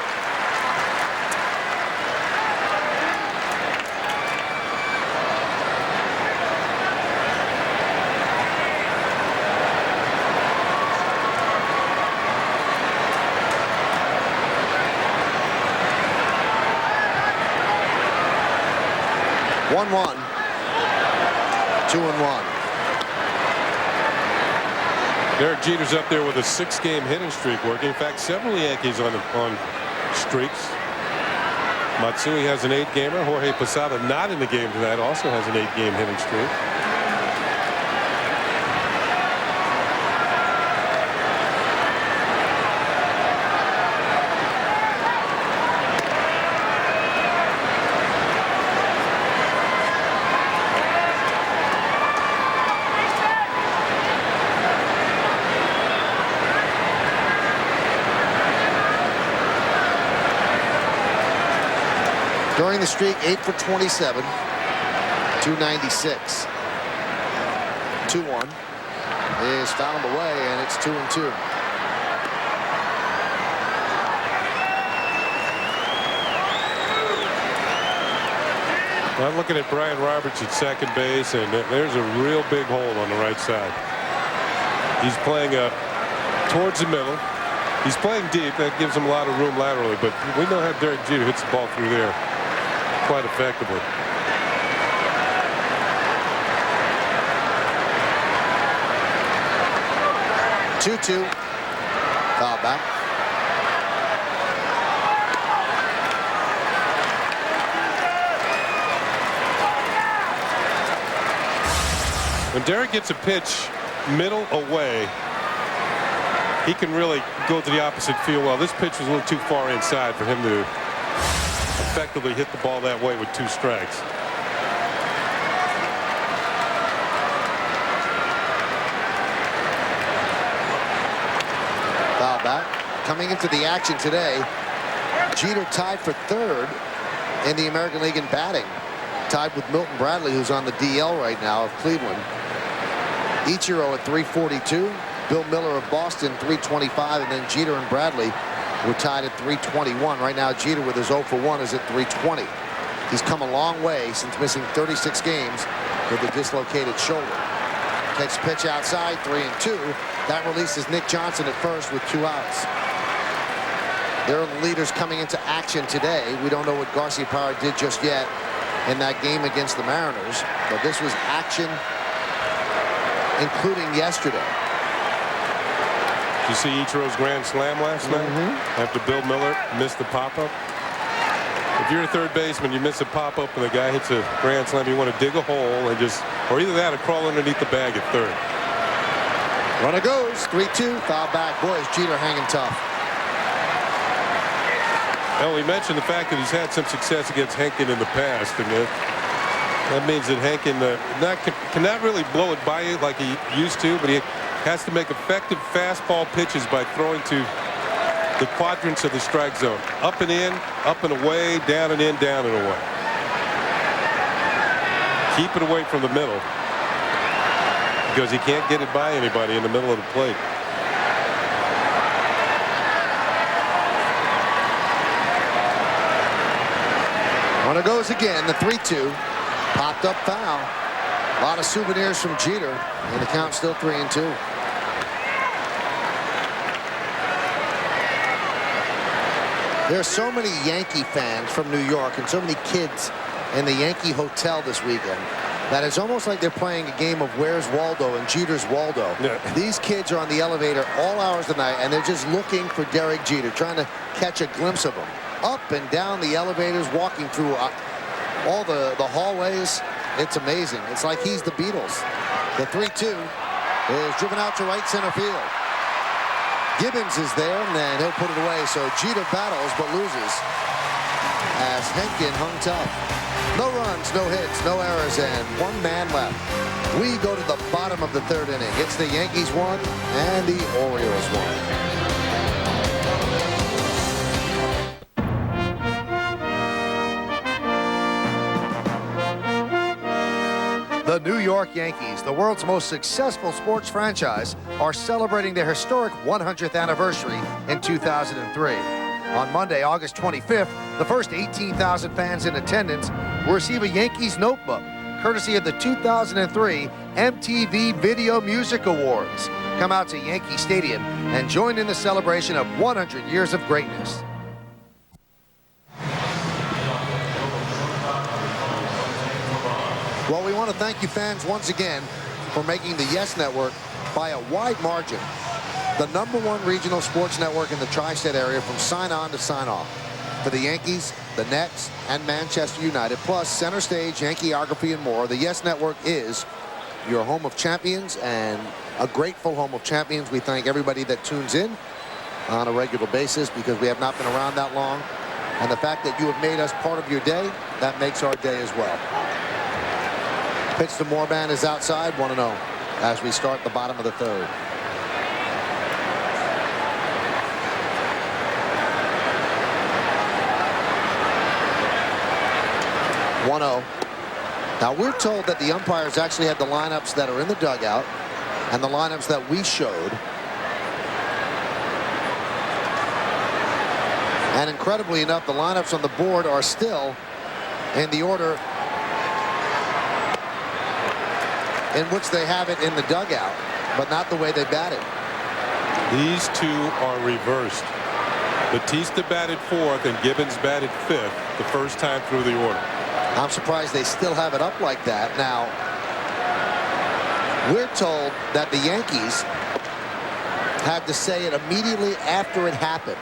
One, 2-1. Derek Jeter's up there with a 6-game hitting streak working. In fact, several Yankees on streaks. Matsui has an 8-gamer. Jorge Posada, not in the game tonight, also has an 8-game hitting streak. During the streak, 8 for 27, 296. 2-1 is fouled away, and it's 2-2. I'm looking at Brian Roberts at second base, and there's a real big hole on the right side. He's playing towards the middle. He's playing deep. That gives him a lot of room laterally, but we know how Derek Jeter hits the ball through there quite effectively. Two. Foul back. When Derek gets a pitch middle away, he can really go to the opposite field well. This pitch was a little too far inside for him to effectively hit the ball that way with 2 strikes. Foul back. Coming into the action today, Jeter tied for 3rd in the American League in batting. Tied with Milton Bradley, who's on the DL right now of Cleveland. Ichiro at 342. Bill Miller of Boston 325, and then Jeter and Bradley were tied at 321. Right now Jeter with his 0 for 1 is at 320. He's come a long way since missing 36 games with a dislocated shoulder. Takes pitch outside, 3-2. That releases Nick Johnson at first with 2 outs. They're the leaders coming into action today. We don't know what Garciaparra did just yet in that game against the Mariners, but this was action including yesterday. Did you see Ichiro's grand slam last night? After Bill Miller missed the pop-up? If you're a third baseman, you miss a pop-up and the guy hits a grand slam, you want to dig a hole and just, or either that or crawl underneath the bag at third. Runner goes, 3-2, foul back. Boy, is Jeter hanging tough. Well, we mentioned the fact that he's had some success against Hentgen in the past, and that means that Hentgen cannot really blow it by you like he used to, but he has to make effective fastball pitches by throwing to the quadrants of the strike zone. Up and in, up and away, down and in, down and away. Keep it away from the middle because he can't get it by anybody in the middle of the plate. Runner goes again, the 3-2. Popped up foul. A lot of souvenirs from Jeter, and the count's still 3-2. There's so many Yankee fans from New York and so many kids in the Yankee Hotel this weekend that it's almost like they're playing a game of Where's Waldo and Jeter's Waldo. Yeah. These kids are on the elevator all hours of the night, and they're just looking for Derek Jeter, trying to catch a glimpse of him. Up and down the elevators, walking through all the hallways. It's amazing. It's like he's the Beatles. The 3-2 is driven out to right center field. Gibbons is there, and then he'll put it away. So Jeter battles but loses as Hentgen hung tough. No runs, no hits, no errors, and one man left. We go to the bottom of the third inning. It's the Yankees 1 and the Orioles 1. The New York Yankees, the world's most successful sports franchise, are celebrating their historic 100th anniversary in 2003. On Monday, August 25th, the first 18,000 fans in attendance will receive a Yankees notebook, courtesy of the 2003 MTV Video Music Awards. Come out to Yankee Stadium and join in the celebration of 100 years of greatness. Well, we want to thank you fans once again for making the Yes Network, by a wide margin, the #1 regional sports network in the tri-state area from sign-on to sign-off. For the Yankees, the Nets, and Manchester United, plus Center Stage, Yankeeography, and more, the Yes Network is your home of champions, and a grateful home of champions. We thank everybody that tunes in on a regular basis, because we have not been around that long. And the fact that you have made us part of your day, that makes our day as well. Pitch to Morban is outside, 1-0, as we start the bottom of the third. 1-0. Now, we're told that the umpires actually had the lineups that are in the dugout and the lineups that we showed. And incredibly enough, the lineups on the board are still in the order in which they have it in the dugout, but not the way they batted. These two are reversed. Batista batted 4th and Gibbons batted 5th the first time through the order. I'm surprised they still have it up like that. Now, we're told that the Yankees had to say it immediately after it happened.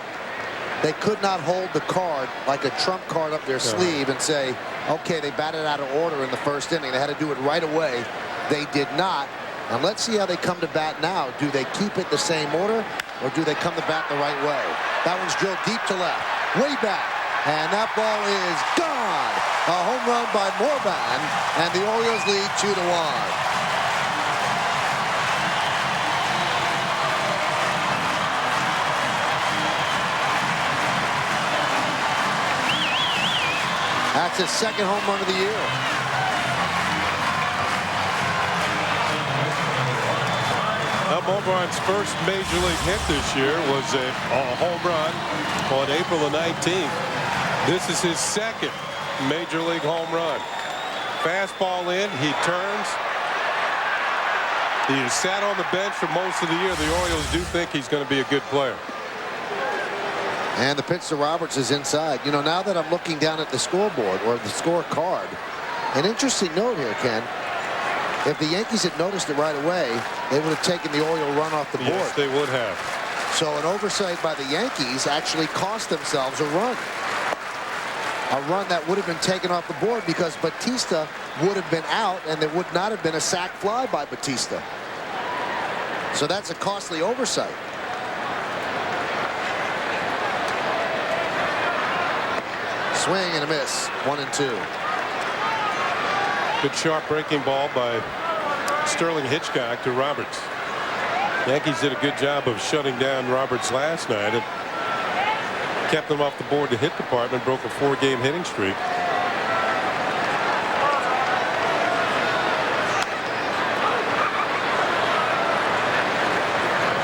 They could not hold the card like a trump card up their sleeve and say, okay, they batted out of order in the first inning. They had to do it right away. They did not. And let's see how they come to bat now. Do they keep it the same order, or do they come to bat the right way? That one's drilled deep to left, way back, and that ball is gone. A home run by Morban, and the Orioles lead 2-1. That's his second home run of the year. Now, Morban's first major league hit this year was a home run on April the 19th. This is his second major league home run. Fastball in, he turns. He has sat on the bench for most of the year. The Orioles do think he's going to be a good player. And the pitch to Roberts is inside. You know, now that I'm looking down at the scoreboard, or the scorecard, an interesting note here, Ken. If the Yankees had noticed it right away, they would have taken the Oriole run off the board. Yes, they would have. So an oversight by the Yankees actually cost themselves a run. A run that would have been taken off the board because Batista would have been out, and there would not have been a sac fly by Batista. So that's a costly oversight. Swing and a miss, 1-2. Good sharp breaking ball by Sterling Hitchcock to Roberts. Yankees did a good job of shutting down Roberts last night and kept them off the board. The hit department broke a 4-game hitting streak.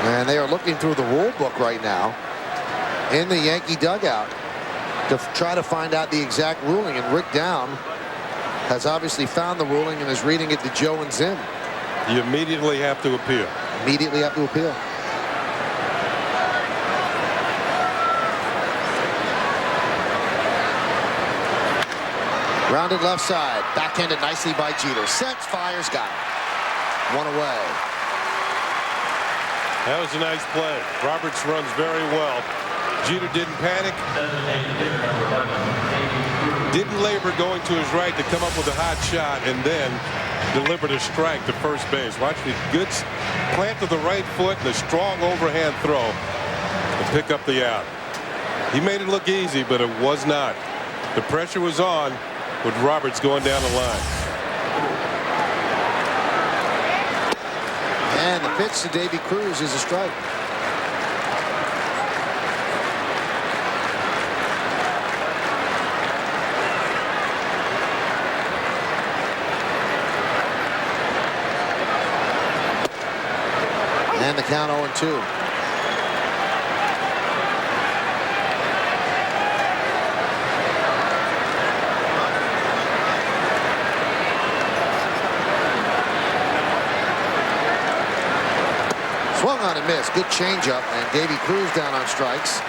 And they are looking through the rule book right now in the Yankee dugout to try to find out the exact ruling. And Rick Down has obviously found the ruling and is reading it to Joe and Zim. You immediately have to appeal. Immediately have to appeal. Grounded left side. Backhanded nicely by Jeter. Sets, fires, got it. One away. That was a nice play. Roberts runs very well. Jeter didn't panic. Didn't labor going to his right to come up with a hot shot and then delivered a strike to first base. Watch the good plant to the right foot and a strong overhand throw to pick up the out. He made it look easy, but it was not. The pressure was on with Roberts going down the line. And the pitch to Davy Cruz is a strike. And the count 0-2. Swung on and missed. Good changeup, and Davy Cruz down on strikes.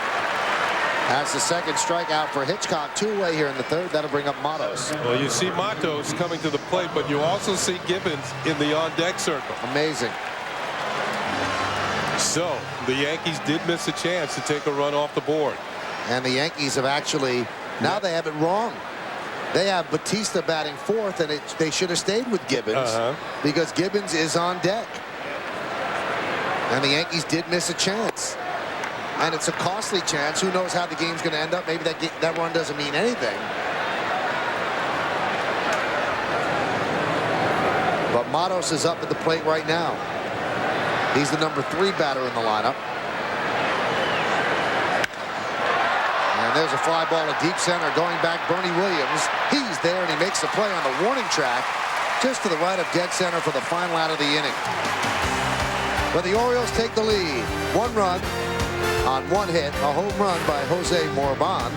That's the second strikeout for Hitchcock. Two-away here in the third. That'll bring up Matos. Well, you see Matos coming to the plate, but you also see Gibbons in the on-deck circle. Amazing. So the Yankees did miss a chance to take a run off the board. And the Yankees have actually, now they have it wrong. They have Batista batting fourth, and they should have stayed with Gibbons because Gibbons is on deck. And the Yankees did miss a chance. And it's a costly chance. Who knows how the game's going to end up? Maybe that run doesn't mean anything. But Matos is up at the plate right now. He's the number 3 batter in the lineup. And there's a fly ball to deep center. Going back, Bernie Williams. He's there, and he makes the play on the warning track just to the right of dead center for the final out of the inning. But the Orioles take the lead. 1 run on 1 hit. A home run by Jose Morban.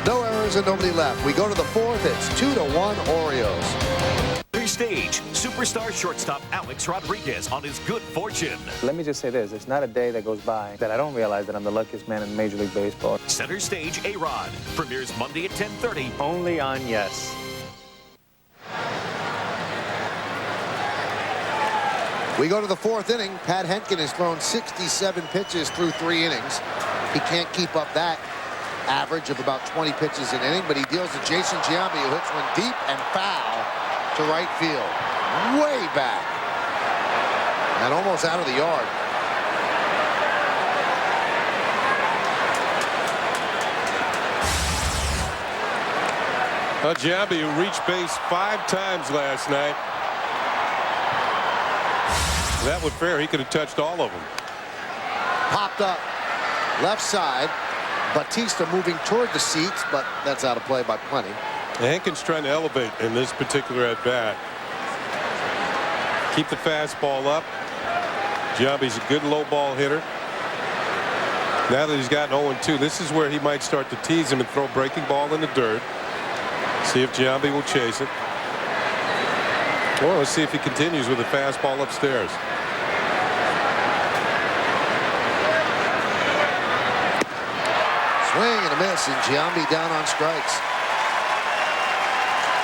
No errors and nobody left. We go to the 4th. It's 2-1 Orioles. Stage, superstar shortstop Alex Rodriguez on his good fortune. Let me just say this. It's not a day that goes by that I don't realize that I'm the luckiest man in Major League Baseball. Center Stage A-Rod premieres Monday at 10:30. Only on Yes. We go to the 4th inning. Pat Hentgen has thrown 67 pitches through 3 innings. He can't keep up that average of about 20 pitches an inning, but he deals to Jason Giambi, who hits one deep and foul to right field. Way back. And almost out of the yard. Giambi, who reached base 5 times last night. That would fair. He could have touched all of them. Popped up left side. Batista moving toward the seats, but that's out of play by plenty. Hentgen's trying to elevate in this particular at-bat. Keep the fastball up. Giambi's a good low ball hitter. Now that he's gotten 0-2, this is where he might start to tease him and throw a breaking ball in the dirt. See if Giambi will chase it. Or let's see if he continues with the fastball upstairs. Swing and a miss, and Giambi down on strikes.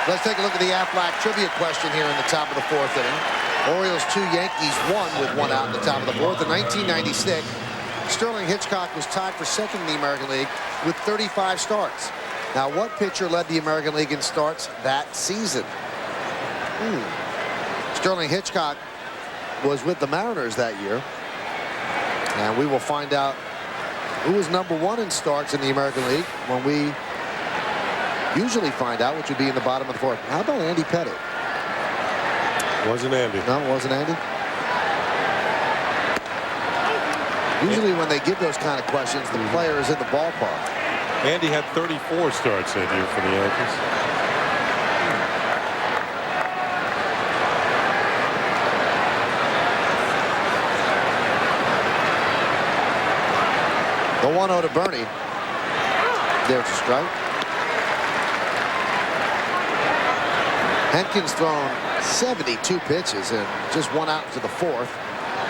Let's take a look at the Aflac trivia question here in the top of the 4th inning. Orioles 2, Yankees 1 with 1 out in the top of the 4th. In 1996, Sterling Hitchcock was tied for 2nd in the American League with 35 starts. Now, what pitcher led the American League in starts that season? Sterling Hitchcock was with the Mariners that year. And we will find out who was number 1 in starts in the American League when we usually find out, which would be in the bottom of the 4th. How about Andy Pettit? Wasn't Andy. No, it wasn't Andy. Usually when they give those kind of questions, the player is in the ballpark. Andy had 34 starts that year for the Yankees. The 1-0 to Bernie. There's a strike. Hentgen's thrown 72 pitches and just 1 out to the 4th.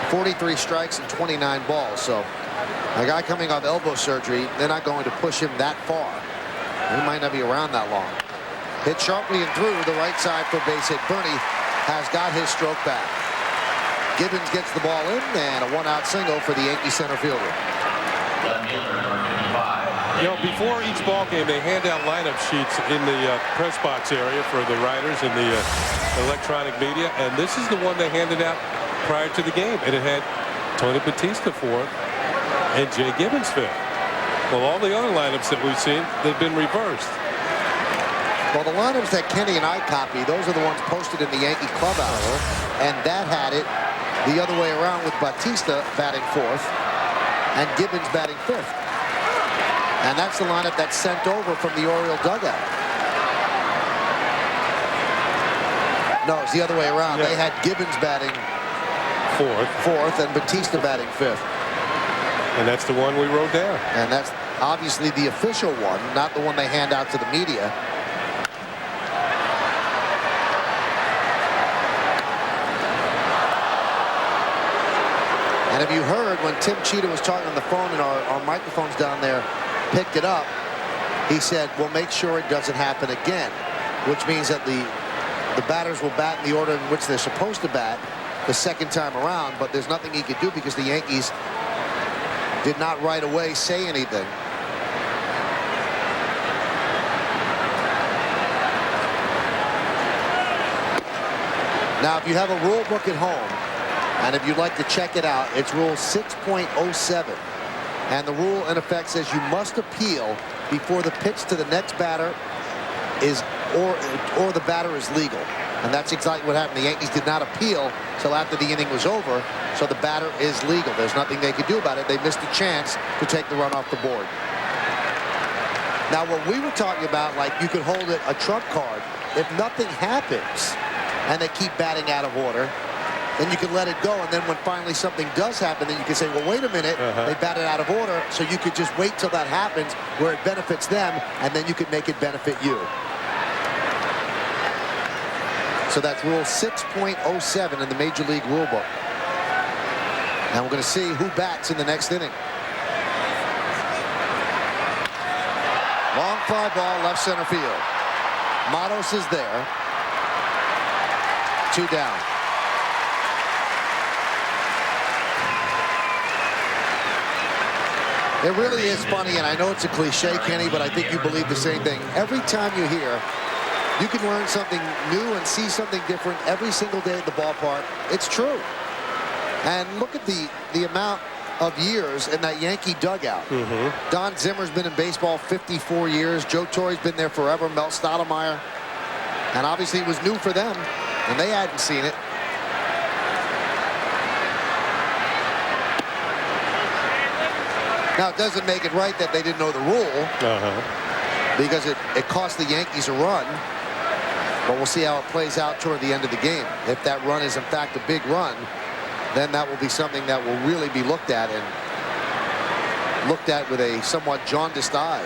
43 strikes and 29 balls. So a guy coming off elbow surgery, they're not going to push him that far. He might not be around that long. Hit sharply and through the right side for base hit. Bernie has got his stroke back. Gibbons gets the ball in, and a one-out single for the Yankee center fielder. You know, before each ball game, they hand out lineup sheets in the press box area for the writers and the electronic media, and this is the one they handed out prior to the game, and it had Tony Batista fourth and Jay Gibbons fifth. Well, all the other lineups that we've seen, they've been reversed. Well, the lineups that Kenny and I copy, those are the ones posted in the Yankee clubhouse, and that had it the other way around with Batista batting fourth and Gibbons batting fifth. And that's the lineup that's sent over from the Oriole dugout. No, it's the other way around. Yeah. They had Gibbons batting fourth and Batista batting fifth. And that's the one we wrote down. And that's obviously the official one, not the one they hand out to the media. And have you heard when Tim Cheetah was talking on the phone and our microphones down there picked it up, he said, we'll make sure it doesn't happen again, which means that the batters will bat in the order in which they're supposed to bat the second time around, but there's nothing he could do because the Yankees did not right away say anything. Now, if you have a rule book at home, and if you'd like to check it out, it's Rule 6.07. And the rule, in effect, says you must appeal before the pitch to the next batter is, or the batter is legal. And that's exactly what happened. The Yankees did not appeal till after the inning was over, so the batter is legal. There's nothing they could do about it. They missed a chance to take the run off the board. Now, what we were talking about, like you could hold it a trump card. If nothing happens and they keep batting out of order, then you can let it go, and then when finally something does happen, then you can say, well, wait a minute, they batted out of order, so you could just wait till that happens where it benefits them, and then you could make it benefit you. So that's Rule 6.07 in the Major League Rulebook. And we're going to see who bats in the next inning. Long fly ball, left center field. Matos is there. 2 down. It really is funny, and I know it's a cliche, Kenny, but I think you believe the same thing. Every time you hear, you can learn something new and see something different every single day at the ballpark. It's true. And look at the amount of years in that Yankee dugout. Don Zimmer's been in baseball 54 years. Joe Torre's been there forever. Mel Stottlemyre. And obviously it was new for them, and they hadn't seen it. Now, it doesn't make it right that they didn't know the rule, because it cost the Yankees a run. But we'll see how it plays out toward the end of the game. If that run is, in fact, a big run, then that will be something that will really be looked at, and looked at with a somewhat jaundiced eye.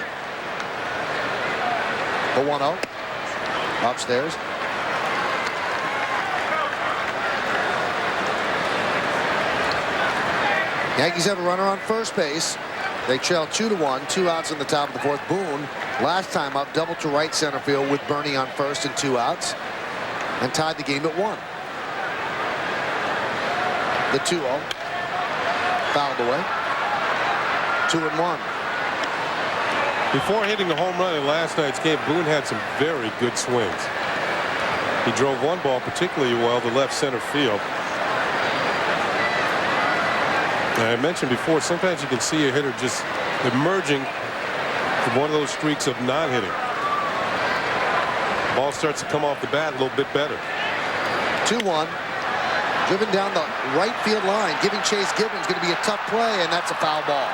The 1-0 upstairs. Yankees have a runner on first base. They trail 2-1, 2 outs in the top of the fourth. Boone, last time up, doubled to right center field with Bernie on first and 2 outs, and tied the game at 1. The 2-0 fouled away. 2-1. Before hitting the home run in last night's game, Boone had some very good swings. He drove one ball particularly well to left center field. And I mentioned before, sometimes you can see a hitter just emerging from one of those streaks of not hitting. Ball starts to come off the bat a little bit better. 2-1. Driven down the right field line, giving Chase Gibbons going to be a tough play, and that's a foul ball.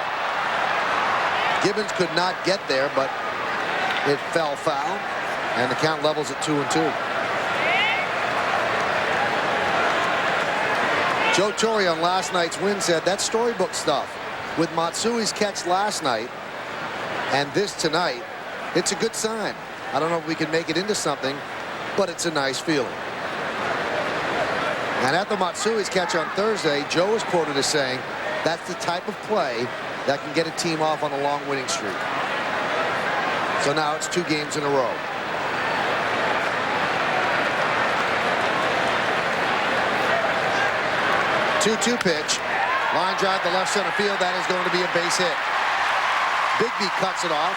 Gibbons could not get there, but it fell foul, and the count levels at 2-2. Joe Torre on last night's win said that's storybook stuff. With Matsui's catch last night and this tonight, it's a good sign. I don't know if we can make it into something, but it's a nice feeling. And after Matsui's catch on Thursday, Joe is quoted as saying, that's the type of play that can get a team off on a long winning streak. So now it's 2 games in a row. 2-2 pitch. Line drive to left center field. That is going to be a base hit. Bigbie cuts it off.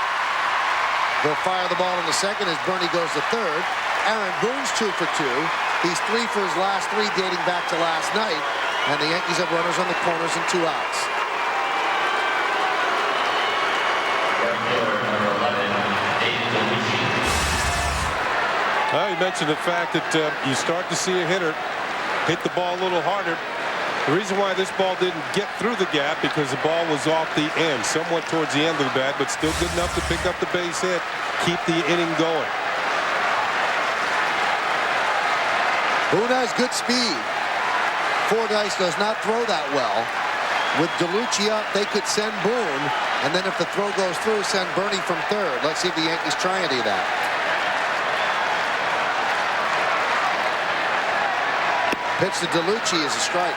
They'll fire the ball in the second as Bernie goes to third. Aaron Boone's 2 for 2. He's 3 for his last 3 dating back to last night. And the Yankees have runners on the corners and 2 outs. Well, you mentioned the fact that you start to see a hitter hit the ball a little harder. The reason why this ball didn't get through the gap because the ball was off the end, somewhat towards the end of the bat, but still good enough to pick up the base hit, keep the inning going. Boone has good speed. Fordyce does not throw that well. With DeLucci up, they could send Boone, and then if the throw goes through, send Bernie from third. Let's see if the Yankees try any of that. Pitch to DeLucci is a strike.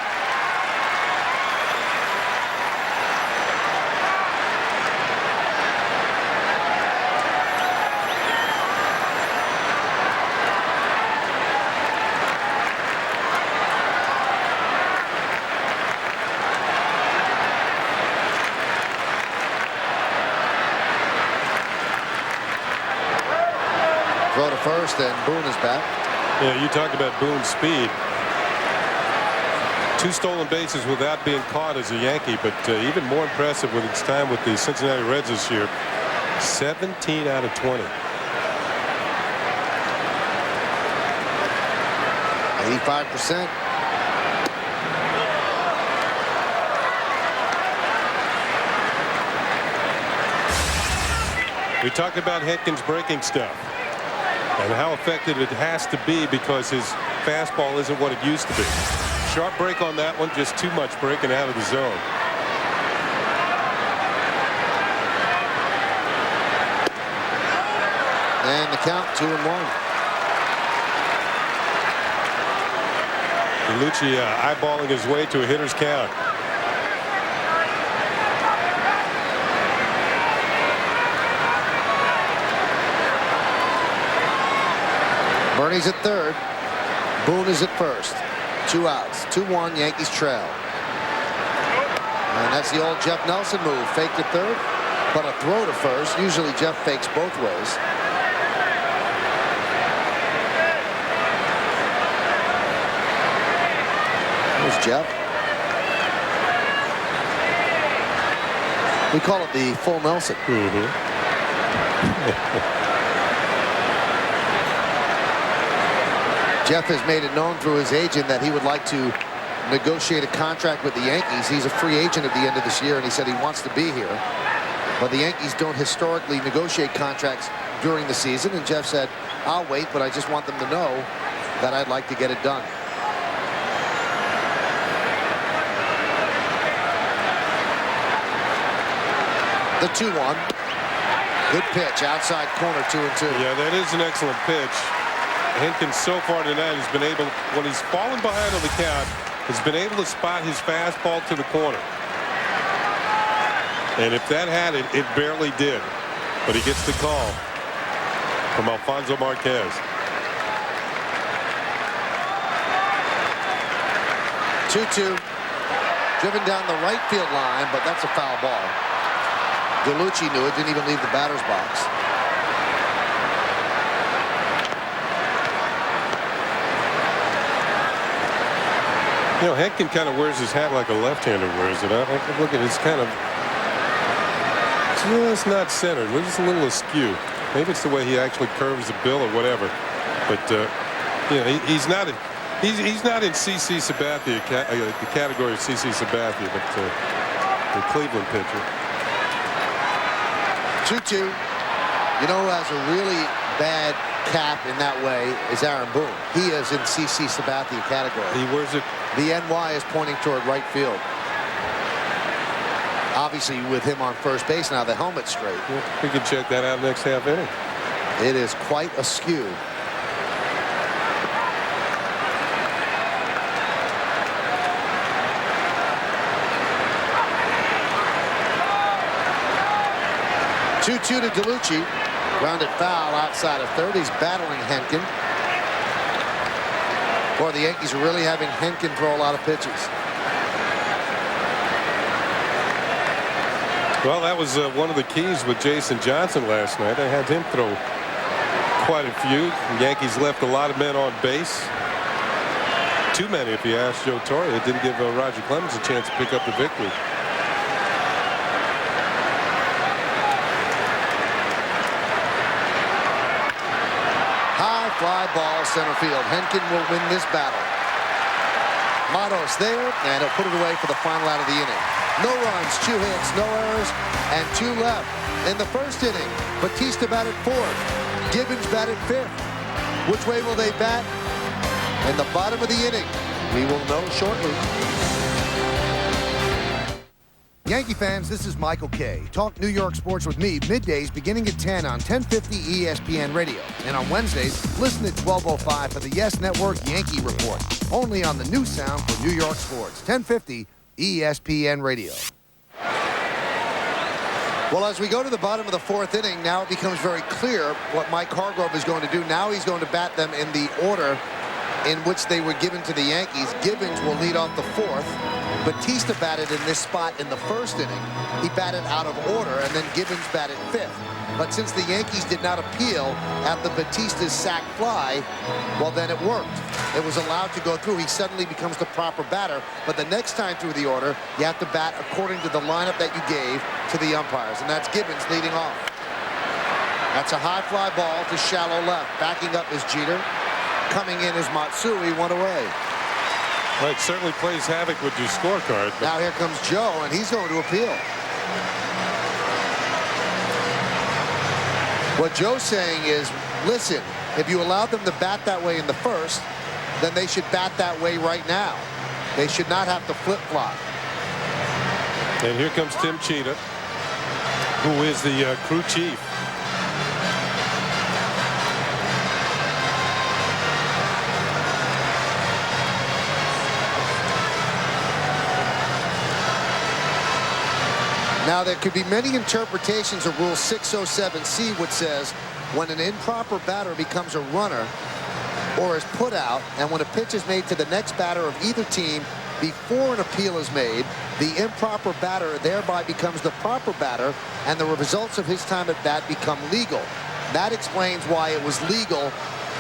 Throw to first, and Boone is back. Yeah, you talked about Boone's speed. 2 stolen bases without being caught as a Yankee, but even more impressive with its time with the Cincinnati Reds this year. 17 out of 20. 85%. We talked about Hentgen's breaking stuff and how effective it has to be because his fastball isn't what it used to be. Sharp break on that one, just too much breaking out of the zone. And the count 2-1. DeLucci eyeballing his way to a hitter's count. Bernie's at third. Boone is at first. 2 outs. 2-1. Yankees trail. And that's the old Jeff Nelson move. Fake to third, but a throw to first. Usually Jeff fakes both ways. There's Jeff. We call it the full Nelson. Jeff has made it known through his agent that he would like to negotiate a contract with the Yankees. He's a free agent at the end of this year, and he said he wants to be here. But the Yankees don't historically negotiate contracts during the season, and Jeff said, I'll wait, but I just want them to know that I'd like to get it done. The 2-1. Good pitch, outside corner, 2-2. Yeah, that is an excellent pitch. Hentgen so far tonight has been able, when he's fallen behind on the count, has been able to spot his fastball to the corner. And if that had it, it barely did. But he gets the call from Alfonso Marquez. 2-2. Driven down the right field line, but that's a foul ball. DeLucci knew it, didn't even leave the batter's box. You know, Hentgen kind of wears his hat like a left-hander wears it. I look at it, it's kind of just not centered. It's just a little askew. Maybe it's the way he actually curves the bill or whatever. But you know, he's not in CC Sabathia, the category of CC Sabathia, but the Cleveland pitcher. 2-2. You know who has a really bad cap in that way is Aaron Boone. He is in CC Sabathia category. He wears it. The NY is pointing toward right field. Obviously, with him on first base now, the helmet's straight. Well, we can check that out next half inning. It is quite askew. Two to DeLucci. Grounded foul outside of third. He's battling Hentgen. Boy, the Yankees are really having Hentgen throw a lot of pitches. Well, that was one of the keys with Jason Johnson last night. I had him throw quite a few. The Yankees left a lot of men on base. Too many, if you ask Joe Torre. It didn't give Roger Clemens a chance to pick up the victory. High fly ball center field. Hentgen will win this battle. Matos there, and he'll put it away for the final out of the inning. No runs, 2 hits, no errors, and 2 left. In the first inning, Batista batted 4th. Gibbons batted 5th. Which way will they bat? In the bottom of the inning. We will know shortly. Yankee fans, this is Michael Kay. Talk New York sports with me middays beginning at 10 on 1050 ESPN Radio. And on Wednesdays, listen at 12:05 for the Yes Network Yankee Report. Only on the new sound for New York sports. 1050 ESPN Radio. Well, as we go to the bottom of the 4th inning, now it becomes very clear what Mike Hargrove is going to do. Now he's going to bat them in the order in which they were given to the Yankees. Gibbons will lead off the 4th. Batista batted in this spot in the 1st inning. He batted out of order, and then Gibbons batted 5th. But since the Yankees did not appeal at the Batista's sac fly, well, then it worked. It was allowed to go through. He suddenly becomes the proper batter. But the next time through the order, you have to bat according to the lineup that you gave to the umpires. And that's Gibbons leading off. That's a high fly ball to shallow left. Backing up is Jeter. Coming in is Matsui, 1 away. Well, it certainly plays havoc with your scorecard. Now here comes Joe, and he's going to appeal. What Joe's saying is, listen, if you allowed them to bat that way in the 1st, then they should bat that way right now. They should not have to flip-flop. And here comes Tim Cheetah, who is the crew chief. Now, there could be many interpretations of Rule 607C, which says when an improper batter becomes a runner or is put out, and when a pitch is made to the next batter of either team before an appeal is made, the improper batter thereby becomes the proper batter, and the results of his time at bat become legal. That explains why it was legal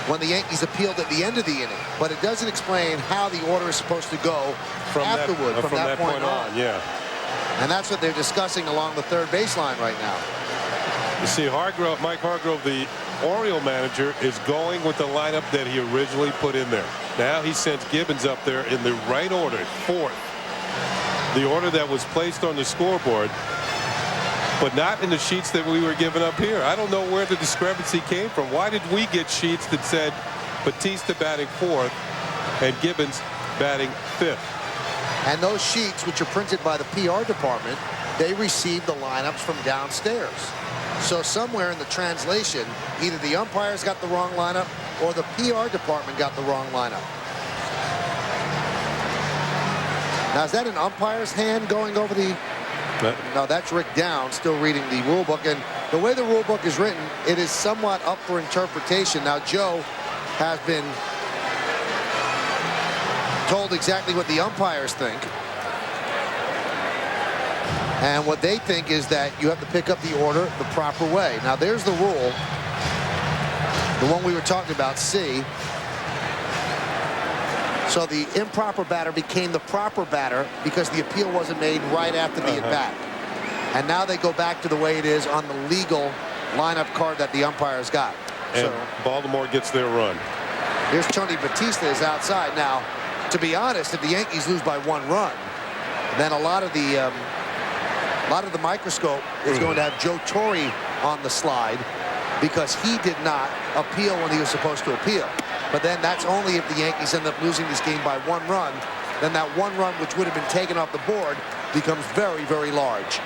when the Yankees appealed at the end of the inning. But it doesn't explain how the order is supposed to go from that point on. Yeah. And that's what they're discussing along the third baseline right now. You see, Mike Hargrove, the Oriole manager, is going with the lineup that he originally put in there. Now he sends Gibbons up there in the right order, 4th. The order that was placed on the scoreboard, but not in the sheets that we were given up here. I don't know where the discrepancy came from. Why did we get sheets that said Batista batting 4th and Gibbons batting 5th? And those sheets, which are printed by the PR department, they received the lineups from downstairs. So somewhere in the translation, either the umpires got the wrong lineup or the PR department got the wrong lineup. Now, is that an umpire's hand going over the... No, that's Rick Downs still reading the rule book. And the way the rule book is written, it is somewhat up for interpretation. Now, Joe has been told exactly what the umpires think. And what they think is that you have to pick up the order the proper way. Now, there's the rule. The one we were talking about, C. So the improper batter became the proper batter because the appeal wasn't made right after the at-bat. And now they go back to the way it is on the legal lineup card that the umpires got. And so Baltimore gets their run. Here's Tony Batista is outside. Now, to be honest, if the Yankees lose by 1 run, then a lot of the microscope is going to have Joe Torre on the slide because he did not appeal when he was supposed to appeal. But then that's only if the Yankees end up losing this game by 1 run. Then that 1 run, which would have been taken off the board, becomes very, very large.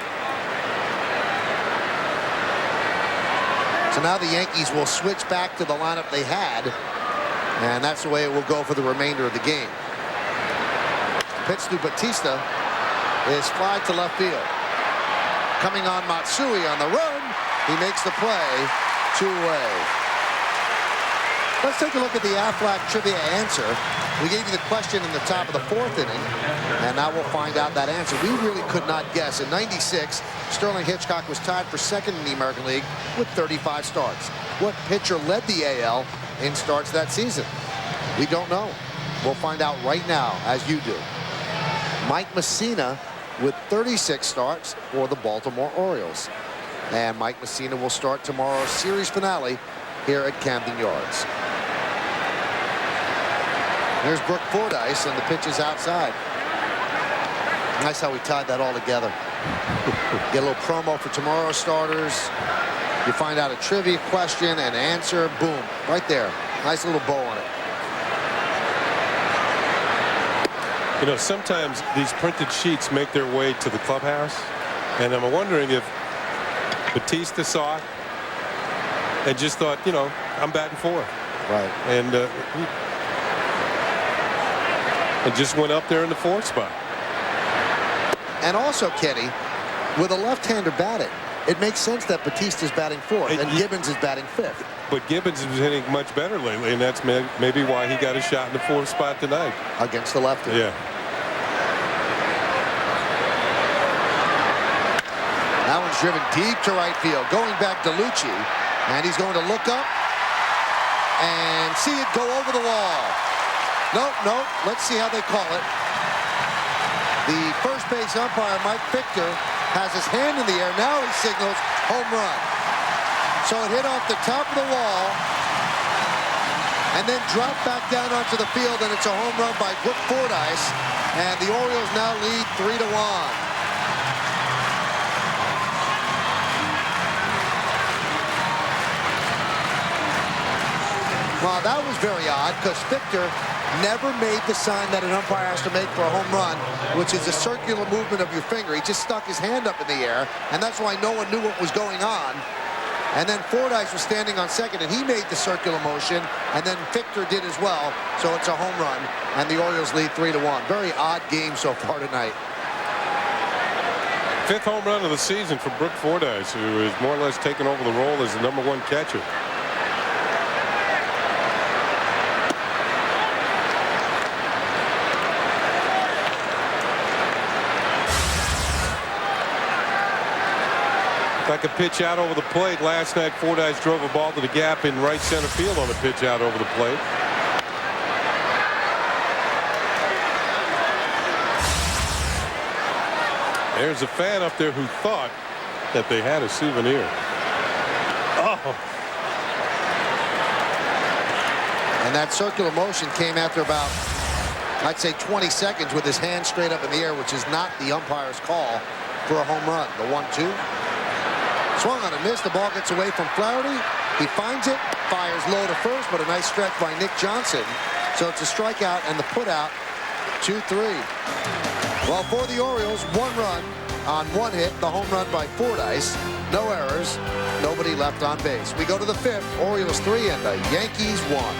So now the Yankees will switch back to the lineup they had, and that's the way it will go for the remainder of the game. Pitch to Batista is fly to left field. Coming on Matsui on the run. He makes the play, 2 away. Let's take a look at the Aflac trivia answer. We gave you the question in the top of the 4th inning, and now we'll find out that answer. We really could not guess. In '96, Sterling Hitchcock was tied for 2nd in the American League with 35 starts. What pitcher led the AL in starts that season? We don't know. We'll find out right now, as you do. Mike Messina with 36 starts for the Baltimore Orioles. And Mike Messina will start tomorrow's series finale here at Camden Yards. There's Brooke Fordyce, and the pitch is outside. Nice how we tied that all together. Get a little promo for tomorrow's starters. You find out a trivia question and answer. Boom, right there. Nice little bow on it. You know, sometimes these printed sheets make their way to the clubhouse, and I'm wondering if Batista saw it and just thought, you know, I'm batting 4th. Right. And just went up there in the 4th spot. And also, Kenny, with a left-hander batting, it makes sense that Batista's batting 4th and Gibbons is batting 5th. But Gibbons is hitting much better lately, and that's maybe why he got a shot in the 4th spot tonight. Against the lefty. Yeah. That one's driven deep to right field. Going back to Lucci, and he's going to look up and see it go over the wall. Nope. Let's see how they call it. The first base umpire, Mike Victor, has his hand in the air. Now he signals home run. So it hit off the top of the wall and then dropped back down onto the field, and it's a home run by Brooke Fordyce, and the Orioles now lead 3-1. Well, that was very odd because Victor never made the sign that an umpire has to make for a home run, which is a circular movement of your finger. He just stuck his hand up in the air, and that's why no one knew what was going on. And then Fordyce was standing on second, and he made the circular motion, and then Victor did as well. So it's a home run, and the Orioles lead 3-1. Very odd game so far tonight. 5th home run of the season for Brooke Fordyce, who is more or less taking over the role as the #1 catcher. Like a pitch out over the plate. Last night, Fordyce drove a ball to the gap in right center field on a pitch out over the plate. There's a fan up there who thought that they had a souvenir. Oh. And that circular motion came after about, I'd say, 20 seconds with his hand straight up in the air, which is not the umpire's call for a home run. The 1-2. Swung on a miss. The ball gets away from Flaherty. He finds it, fires low to first, but a nice stretch by Nick Johnson. So it's a strikeout and the put out. 2-3. Well, for the Orioles, 1 run on 1 hit, the home run by Fordyce. No errors, nobody left on base. We go to the 5th. Orioles 3 and the Yankees 1.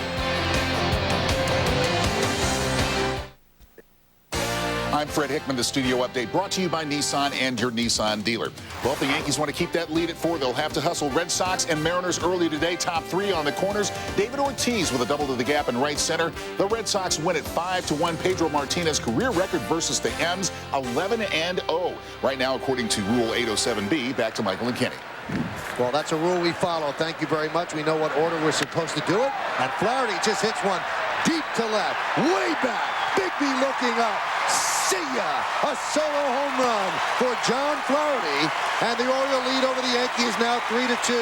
I'm Fred Hickman, the studio update brought to you by Nissan and your Nissan dealer. Well, if the Yankees want to keep that lead at 4, they'll have to hustle. Red Sox and Mariners early today, top 3 on the corners. David Ortiz with a double to the gap in right center. The Red Sox win at 5-1. Pedro Martinez career record versus the M's, 11-0. Right now, according to Rule 807B, back to Michael and Kenny. Well, that's a rule we follow. Thank you very much. We know what order we're supposed to do it. And Flaherty just hits one deep to left, way back. Bigbie looking up. See ya! A solo home run for John Flaherty, and the Oriole lead over the Yankees now 3-2.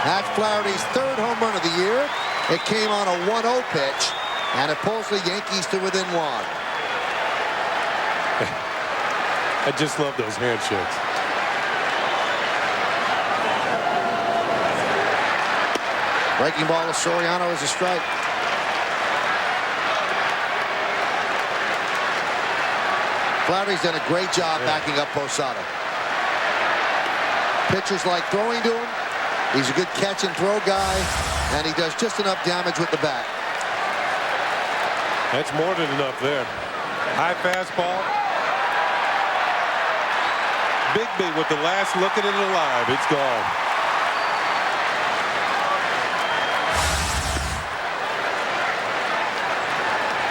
That's Flaherty's 3rd home run of the year. It came on a 1-0 pitch, and it pulls the Yankees to within 1. I just love those handshakes. Breaking ball to Soriano is a strike. Flaherty's done a great job backing up Posada. Pitchers like throwing to him. He's a good catch and throw guy, and he does just enough damage with the bat. That's more than enough there. High fastball. Bigbie with the last look at it alive. It's gone.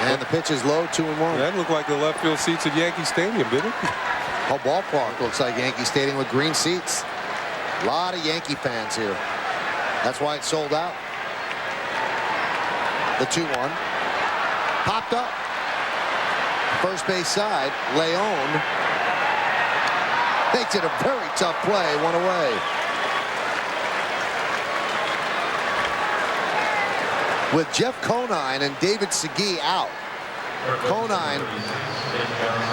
And the pitch is low, 2-1. That looked like the left field seats at Yankee Stadium, didn't it? Whole ballpark looks like Yankee Stadium with green seats. A lot of Yankee fans here. That's why it's sold out. The 2-1. Popped up. First base side, Leon makes it a very tough play, one away. With Jeff Conine and David Segui out. Conine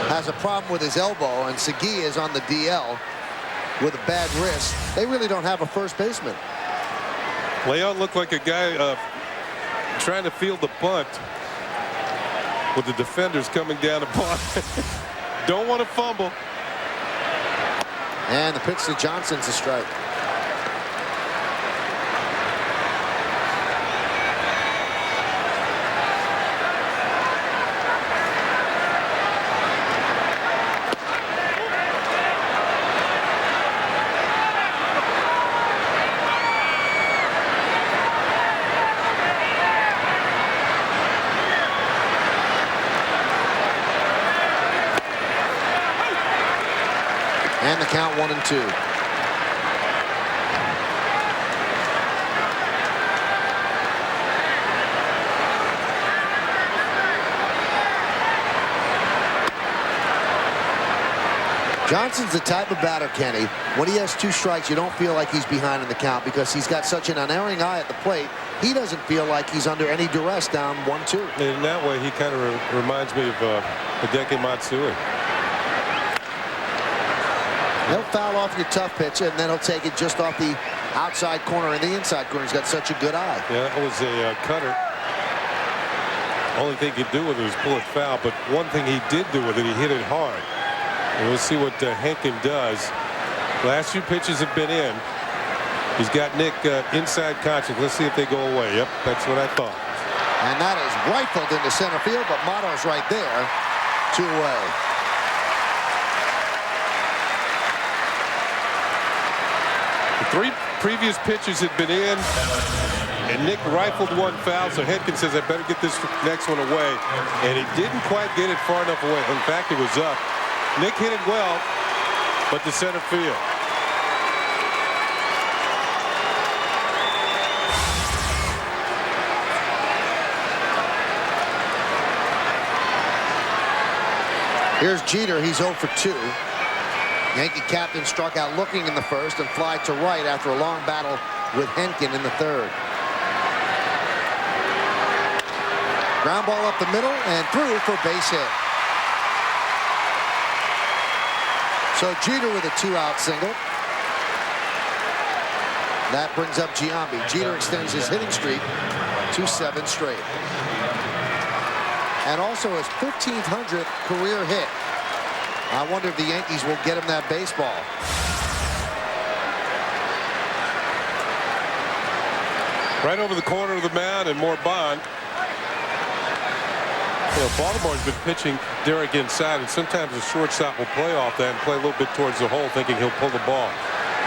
has a problem with his elbow, and Segui is on the DL with a bad wrist. They really don't have a first baseman. Leon looked like a guy trying to field the bunt with the defenders coming down upon. Don't want to fumble. And the pitch to Johnson's a strike. And the count 1-2. Johnson's the type of batter, Kenny. When he has 2 strikes, you don't feel like he's behind in the count because he's got such an unerring eye at the plate. He doesn't feel like he's under any duress down 1-2. In that way, he kind of reminds me of Hideki Matsui. He'll foul off your tough pitch, and then he'll take it just off the outside corner and the inside corner. He's got such a good eye. Yeah, that was a cutter. Only thing he could do with it was pull it foul, but one thing he did do with it, he hit it hard. And we'll see what Hentgen does. Last few pitches have been in. He's got Nick inside conscious. Let's see if they go away. Yep, that's what I thought. And that is rifled into center field, but Motto's right there. 2 away. The 3 previous pitches had been in, and Nick rifled one foul, so Hentgen says, I better get this next one away. And he didn't quite get it far enough away. In fact, it was up. Nick hit it well, but to center field. Here's Jeter. He's 0 for 2. Yankee captain struck out looking in the first and fly to right after a long battle with Hentgen in the third. Ground ball up the middle and through for base hit. So Jeter with a 2-out single. That brings up Giambi. Jeter extends his hitting streak to 7 straight. And also his 1,500th career hit. I wonder if the Yankees will get him that baseball. Right over the corner of the mound and more Bond. You know, Baltimore's been pitching Derek inside, and sometimes the shortstop will play off that and play a little bit towards the hole, thinking he'll pull the ball.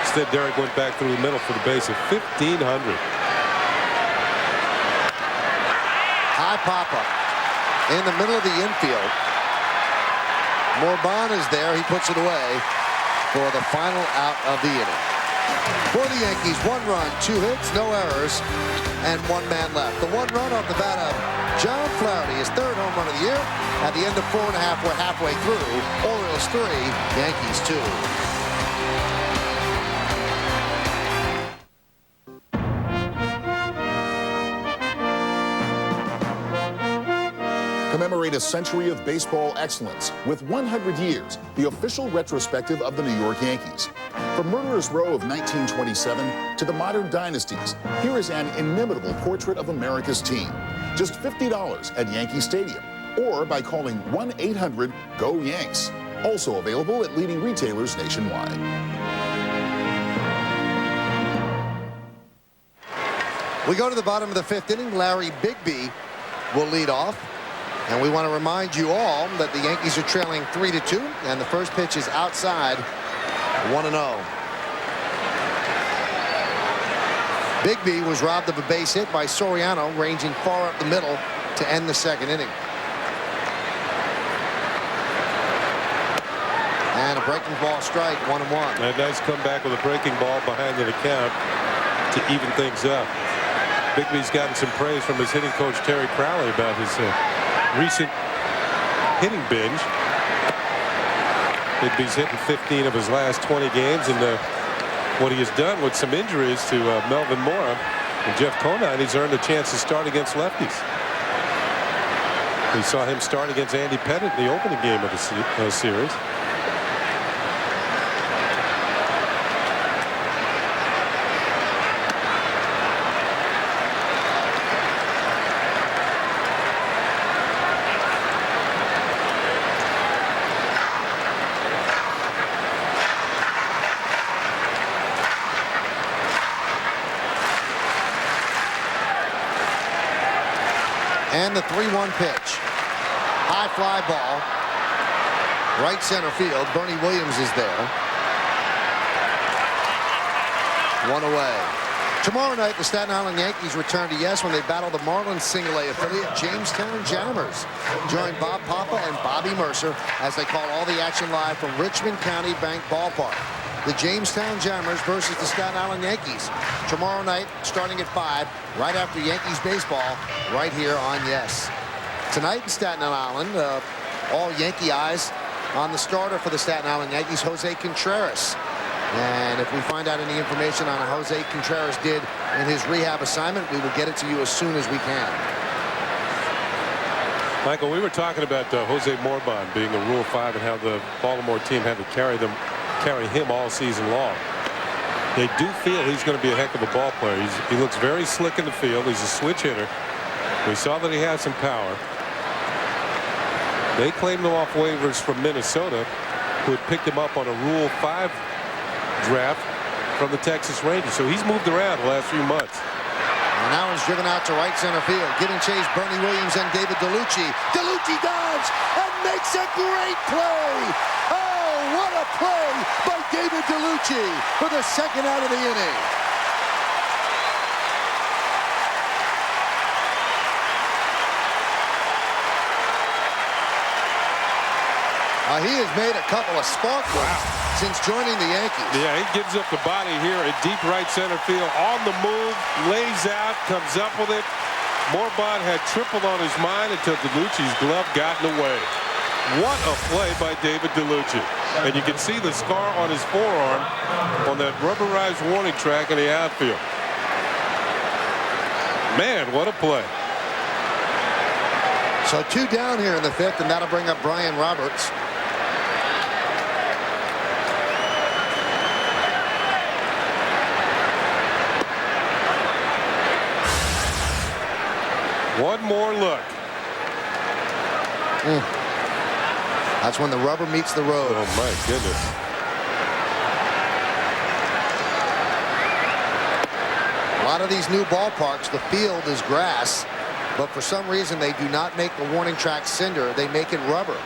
Instead, Derek went back through the middle for the base at 1,500. High pop-up in the middle of the infield. Morban is there. He puts it away for the final out of the inning. For the Yankees, 1 run, 2 hits, no errors, and 1 man left. The 1 run off the bat of John Flaherty, his 3rd home run of the year. At the end of 4 1/2, we're halfway through. Orioles 3, Yankees 2. Commemorate a century of baseball excellence with 100 Years, the official retrospective of the New York Yankees. From Murderers Row of 1927 to the modern dynasties, here is an inimitable portrait of America's team. Just $50 at Yankee Stadium or by calling 1-800-GO-YANKS. Also available at leading retailers nationwide. We go to the bottom of the 5th inning. Larry Bigbie will lead off. And we want to remind you all that the Yankees are trailing 3-2, and the first pitch is outside 1-0. Bigbie was robbed of a base hit by Soriano, ranging far up the middle to end the second inning. And a breaking ball strike, 1-1. A nice comeback with a breaking ball behind the account to even things up. Bigbie's gotten some praise from his hitting coach Terry Crowley about his recent hitting binge. Bigbie's hitting 15 of his last 20 games, and what he has done with some injuries to Melvin Mora and Jeff Conine, he's earned a chance to start against lefties. We saw him start against Andy Pettit in the opening game of the series. And the 3-1 pitch. High fly ball. Right center field. Bernie Williams is there. 1 away. Tomorrow night, the Staten Island Yankees return to Yes when they battle the Marlins single-A affiliate Jamestown Jammers. Join Bob Papa and Bobby Mercer as they call all the action live from Richmond County Bank Ballpark. The Jamestown Jammers versus the Staten Island Yankees. Tomorrow night, starting at 5, right after Yankees baseball, right here on Yes. Tonight in Staten Island, all Yankee eyes on the starter for the Staten Island Yankees, Jose Contreras. And if we find out any information on how Jose Contreras did in his rehab assignment, we will get it to you as soon as we can. Michael, we were talking about Jose Morban being a Rule 5 and how the Baltimore team had to carry him all season long. They do feel he's going to be a heck of a ball player. He looks very slick in the field. He's a switch hitter. We saw that he has some power. They claimed him off waivers from Minnesota, who had picked him up on a Rule 5 draft from the Texas Rangers. So he's moved around the last few months. And now he's driven out to right center field. Giving chase Bernie Williams and David DeLucci. DeLucci dives and makes a great play. Oh, what a play by David DeLucci for the second out of the inning. He has made a couple of spark runs since joining the Yankees. Yeah, he gives up the body here at deep right center field. On the move, lays out, comes up with it. Morban had tripled on his mind until DeLucci's glove got in the way. What a play by David DeLucci. And you can see the scar on his forearm on that rubberized warning track in the outfield. Man, what a play. So 2 down here in the 5th, and that'll bring up Brian Roberts. One more look. That's when the rubber meets the road. Oh, my goodness. A lot of these new ballparks, the field is grass, but for some reason they do not make the warning track cinder. They make it rubber.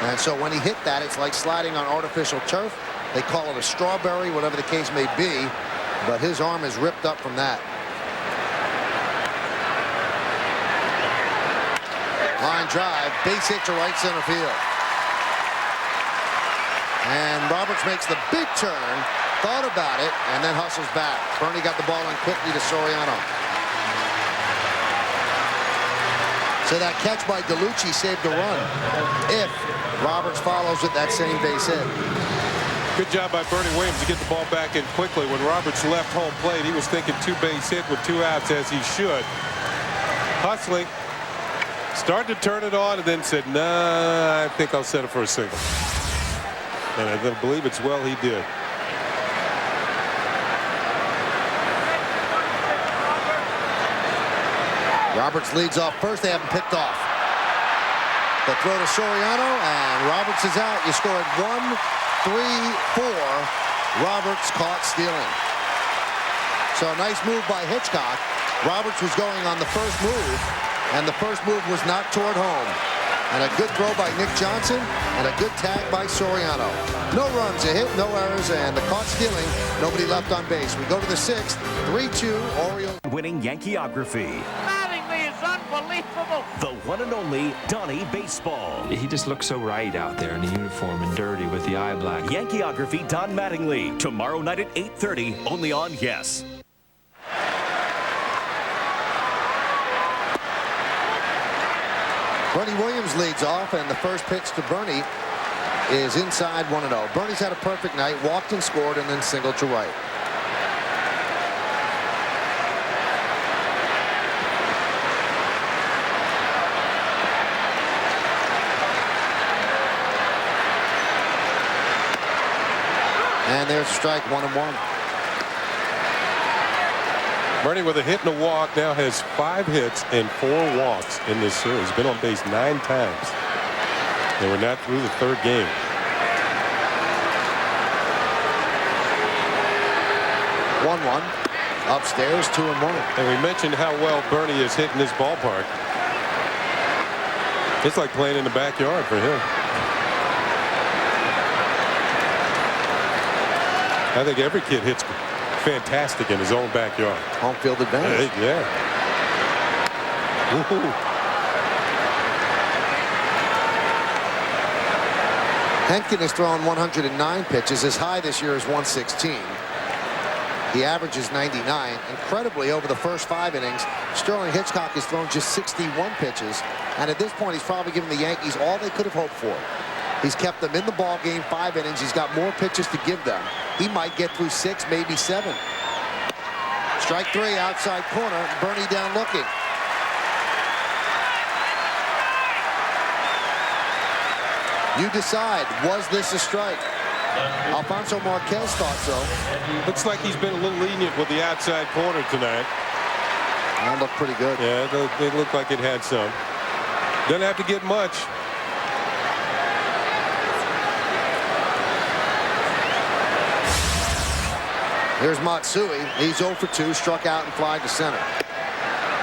And so when he hit that, it's like sliding on artificial turf. They call it a strawberry, whatever the case may be, but his arm is ripped up from that. Line drive, base hit to right center field. And Roberts makes the big turn, thought about it, and then hustles back. Bernie got the ball in quickly to Soriano. So that catch by DeLucci saved a run. If Roberts follows it, that same base hit. Good job by Bernie Williams to get the ball back in quickly. When Roberts left home plate, he was thinking 2-base hit with 2 outs, as he should. Hustling. Started to turn it on and then said, nah, I think I'll set it for a single. And I believe it's well he did. Roberts leads off first. They haven't picked off. The throw to Soriano, and Roberts is out. You scored 1, 3, 4. Roberts caught stealing. So a nice move by Hitchcock. Roberts was going on the first move, and the first move was not toward home. and a good throw by Nick Johnson, and a good tag by Soriano. No runs, a hit, no errors, and the caught stealing, nobody left on base. We go to the 6th, 3-2, Orioles. Winning Yankeeography. Mattingly is unbelievable. The one and only Donnie Baseball. He just looks so right out there in the uniform and dirty with the eye black. Yankeeography Don Mattingly. Tomorrow night at 8:30, only on Yes. Bernie Williams leads off, and the first pitch to Bernie is inside 1-0. Bernie's had a perfect night, walked and scored, and then singled to right. And there's strike 1-1. Bernie with a hit and a walk now has 5 hits and 4 walks in this series. Been on base 9 times. They were not through the 3rd game. One upstairs, 2-1. And we mentioned how well Bernie is hitting this ballpark. It's like playing in the backyard for him. I think every kid hits fantastic in his own backyard. Home field advantage. Yeah. Woohoo. Hentgen has thrown 109 pitches. His high this year is 116. He averages 99. Incredibly, over the first 5 innings, Sterling Hitchcock has thrown just 61 pitches. And at this point, he's probably given the Yankees all they could have hoped for. He's kept them in the ball game 5 innings. He's got more pitches to give them. He might get through 6, maybe 7. Strike 3, outside corner. Bernie down looking. You decide, was this a strike? Alfonso Marquez thought so. Looks like he's been a little lenient with the outside corner tonight. That looked pretty good. Yeah, it looked like it had some. Doesn't have to get much. Here's Matsui. He's 0 for 2, struck out and fly to center.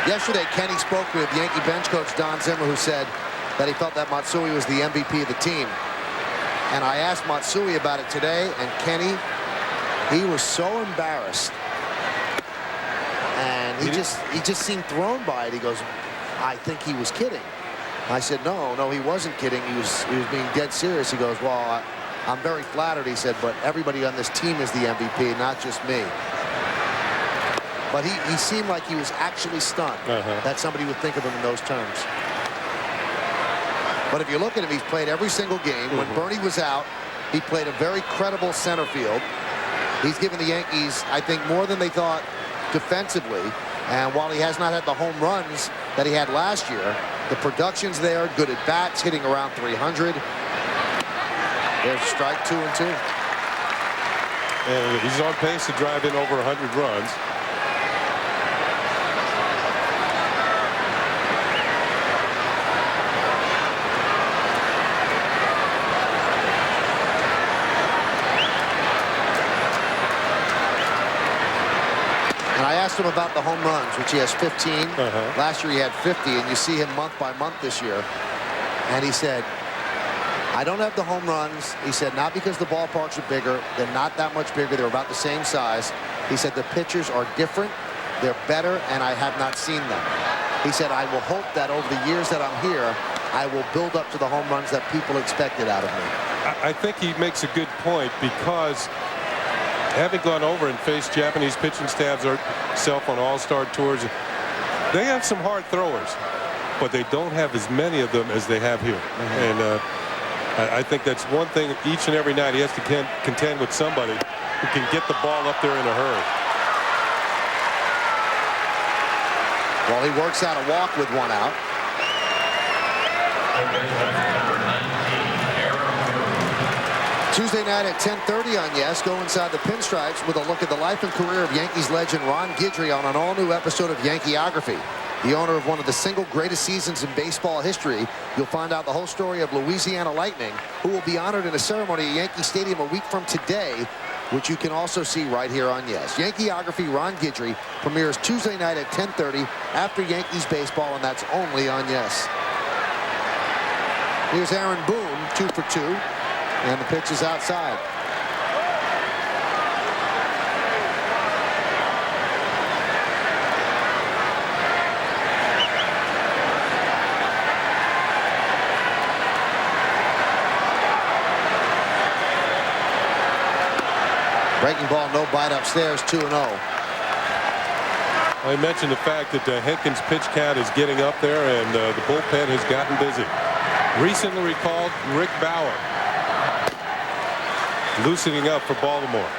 Yesterday, Kenny spoke with Yankee bench coach Don Zimmer, who said that he felt that Matsui was the MVP of the team. And I asked Matsui about it today, and Kenny, he was so embarrassed. And he just seemed thrown by it. He goes, I think he was kidding. I said, no, he wasn't kidding. He was being dead serious. He goes, well, I'm very flattered, he said, but everybody on this team is the MVP, not just me. But he seemed like he was actually stunned that somebody would think of him in those terms. But if you look at him, he's played every single game. When Bernie was out, he played a very credible center field. He's given the Yankees, I think, more than they thought defensively. And while he has not had the home runs that he had last year, the production's there, good at bats, hitting around 300. There's strike 2 and 2. And he's on pace to drive in over 100 runs. And I asked him about the home runs, which he has 15. Last year he had 50, and you see him month by month this year. And he said, I don't have the home runs. He said, not because the ballparks are bigger. They're not that much bigger. They're about the same size. He said, the pitchers are different. They're better, and I have not seen them. He said, I will hope that over the years that I'm here, I will build up to the home runs that people expected out of me. I think he makes a good point, because having gone over and faced Japanese pitching staffs himself on all-star tours, they have some hard throwers, but they don't have as many of them as they have here. And I think that's one thing each and every night. He has to contend with somebody who can get the ball up there in a hurry. Well, he works out a walk with 1 out. Tuesday night at 10:30 on Yes, go inside the pinstripes with a look at the life and career of Yankees legend Ron Guidry on an all-new episode of Yankeeography. The owner of one of the single greatest seasons in baseball history, you'll find out the whole story of Louisiana Lightning, who will be honored in a ceremony at Yankee Stadium a week from today, which you can also see right here on Yes. Yankeeography, Ron Guidry, premieres Tuesday night at 10:30 after Yankees baseball, and that's only on Yes. Here's Aaron Boone, 2 for 2. And the pitch is outside. Breaking ball, no bite upstairs, 2-0. I mentioned the fact that Hentgen's pitch count is getting up there, and the bullpen has gotten busy. Recently recalled Rick Bauer, loosening up for Baltimore.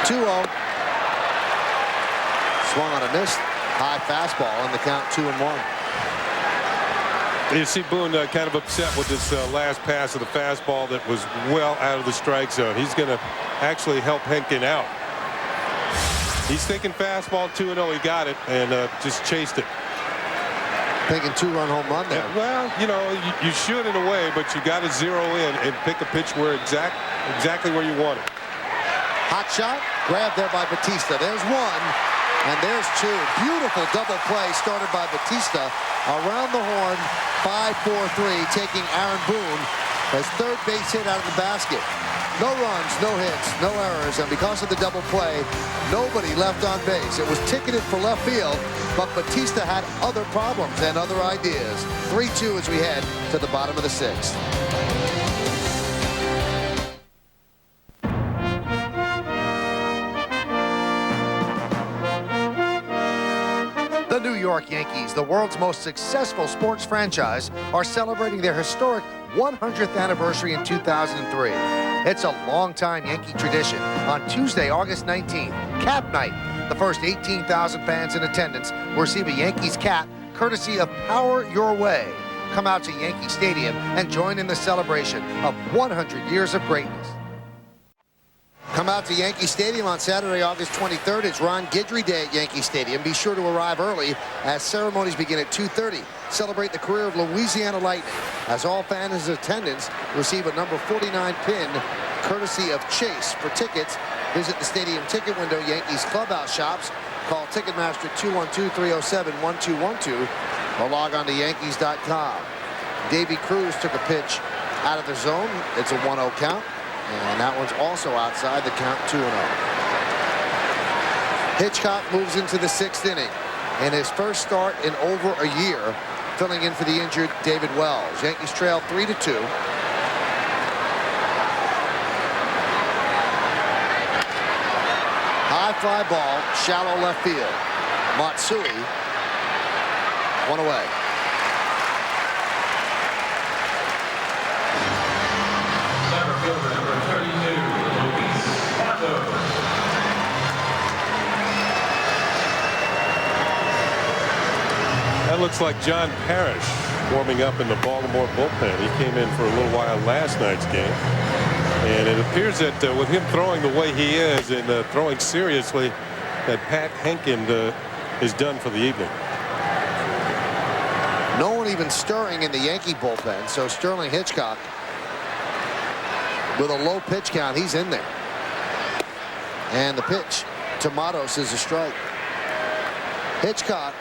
2-0. Swung on a missed high fastball, and the count 2-1. You see Boone kind of upset with this last pass of the fastball that was well out of the strike zone. He's going to actually help Hentgen out. He's thinking fastball 2-0. He got it and just chased it. Thinking 2-run home run there. Yeah, well, you know, you should in a way, but you got to zero in and pick a pitch where exactly where you want it. Hot shot, grabbed there by Batista. There's one, and there's two. Beautiful double play started by Batista. Around the horn, 5-4-3, taking Aaron Boone as third base hit out of the basket. No runs, no hits, no errors, and because of the double play, nobody left on base. It was ticketed for left field, but Batista had other problems and other ideas. 3-2 as we head to the bottom of the sixth. The New York Yankees, the world's most successful sports franchise, are celebrating their historic 100th anniversary in 2003. It's a long-time Yankee tradition. On Tuesday, August 19th, Cap Night, the first 18,000 fans in attendance will receive a Yankees cap courtesy of Power Your Way. Come out to Yankee Stadium and join in the celebration of 100 years of greatness. Come out to Yankee Stadium on Saturday, August 23rd. It's Ron Guidry Day at Yankee Stadium. Be sure to arrive early as ceremonies begin at 2:30. Celebrate the career of Louisiana Lightning as all fans in attendance receive a number 49 pin courtesy of Chase. For tickets, visit the stadium ticket window, Yankees clubhouse shops. Call Ticketmaster 212-307-1212 or log on to Yankees.com. Davy Cruz took a pitch out of the zone. It's a 1-0 count. And that one's also outside, the count 2-0. Hitchcock moves into the sixth inning in his first start in over a year, filling in for the injured David Wells. Yankees trail 3-2. High fly ball, shallow left field. Matsui, one away. That looks like John Parrish warming up in the Baltimore bullpen. He came in for a little while last night's game. And it appears that with him throwing the way he is and throwing seriously, that Pat Hentgen is done for the evening. No one even stirring in the Yankee bullpen, so Sterling Hitchcock, with a low pitch count, he's in there. And the pitch to Matos is a strike. Hitchcock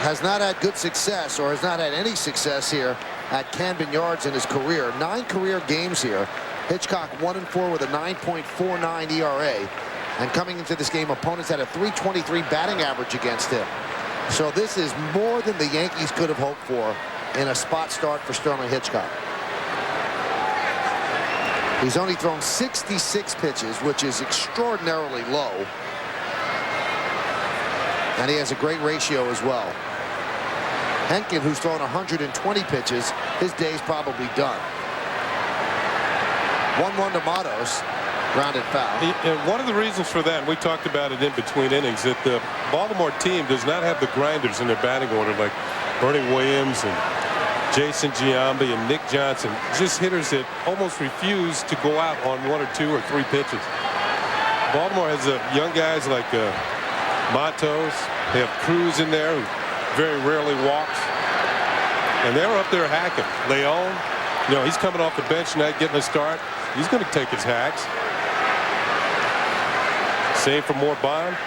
has not had good success, or has not had any success here at Camden Yards in his career. 9 career games here. Hitchcock 1-4 with a 9.49 ERA. And coming into this game, opponents had a .323 batting average against him. So this is more than the Yankees could have hoped for in a spot start for Sterling Hitchcock. He's only thrown 66 pitches, which is extraordinarily low. And he has a great ratio as well. Hentgen, who's thrown 120 pitches, his day's probably done. 1-1 to Matos. Grounded foul. And one of the reasons for that, and we talked about it in between innings, that the Baltimore team does not have the grinders in their batting order like Bernie Williams and Jason Giambi and Nick Johnson. Just hitters that almost refuse to go out on 1 or 2 or 3 pitches. Baltimore has young guys like Matos. They have Cruz in there who very rarely walks. And they're up there hacking. Leon, you know, he's coming off the bench tonight getting a start. He's going to take his hacks. Save for more Bond.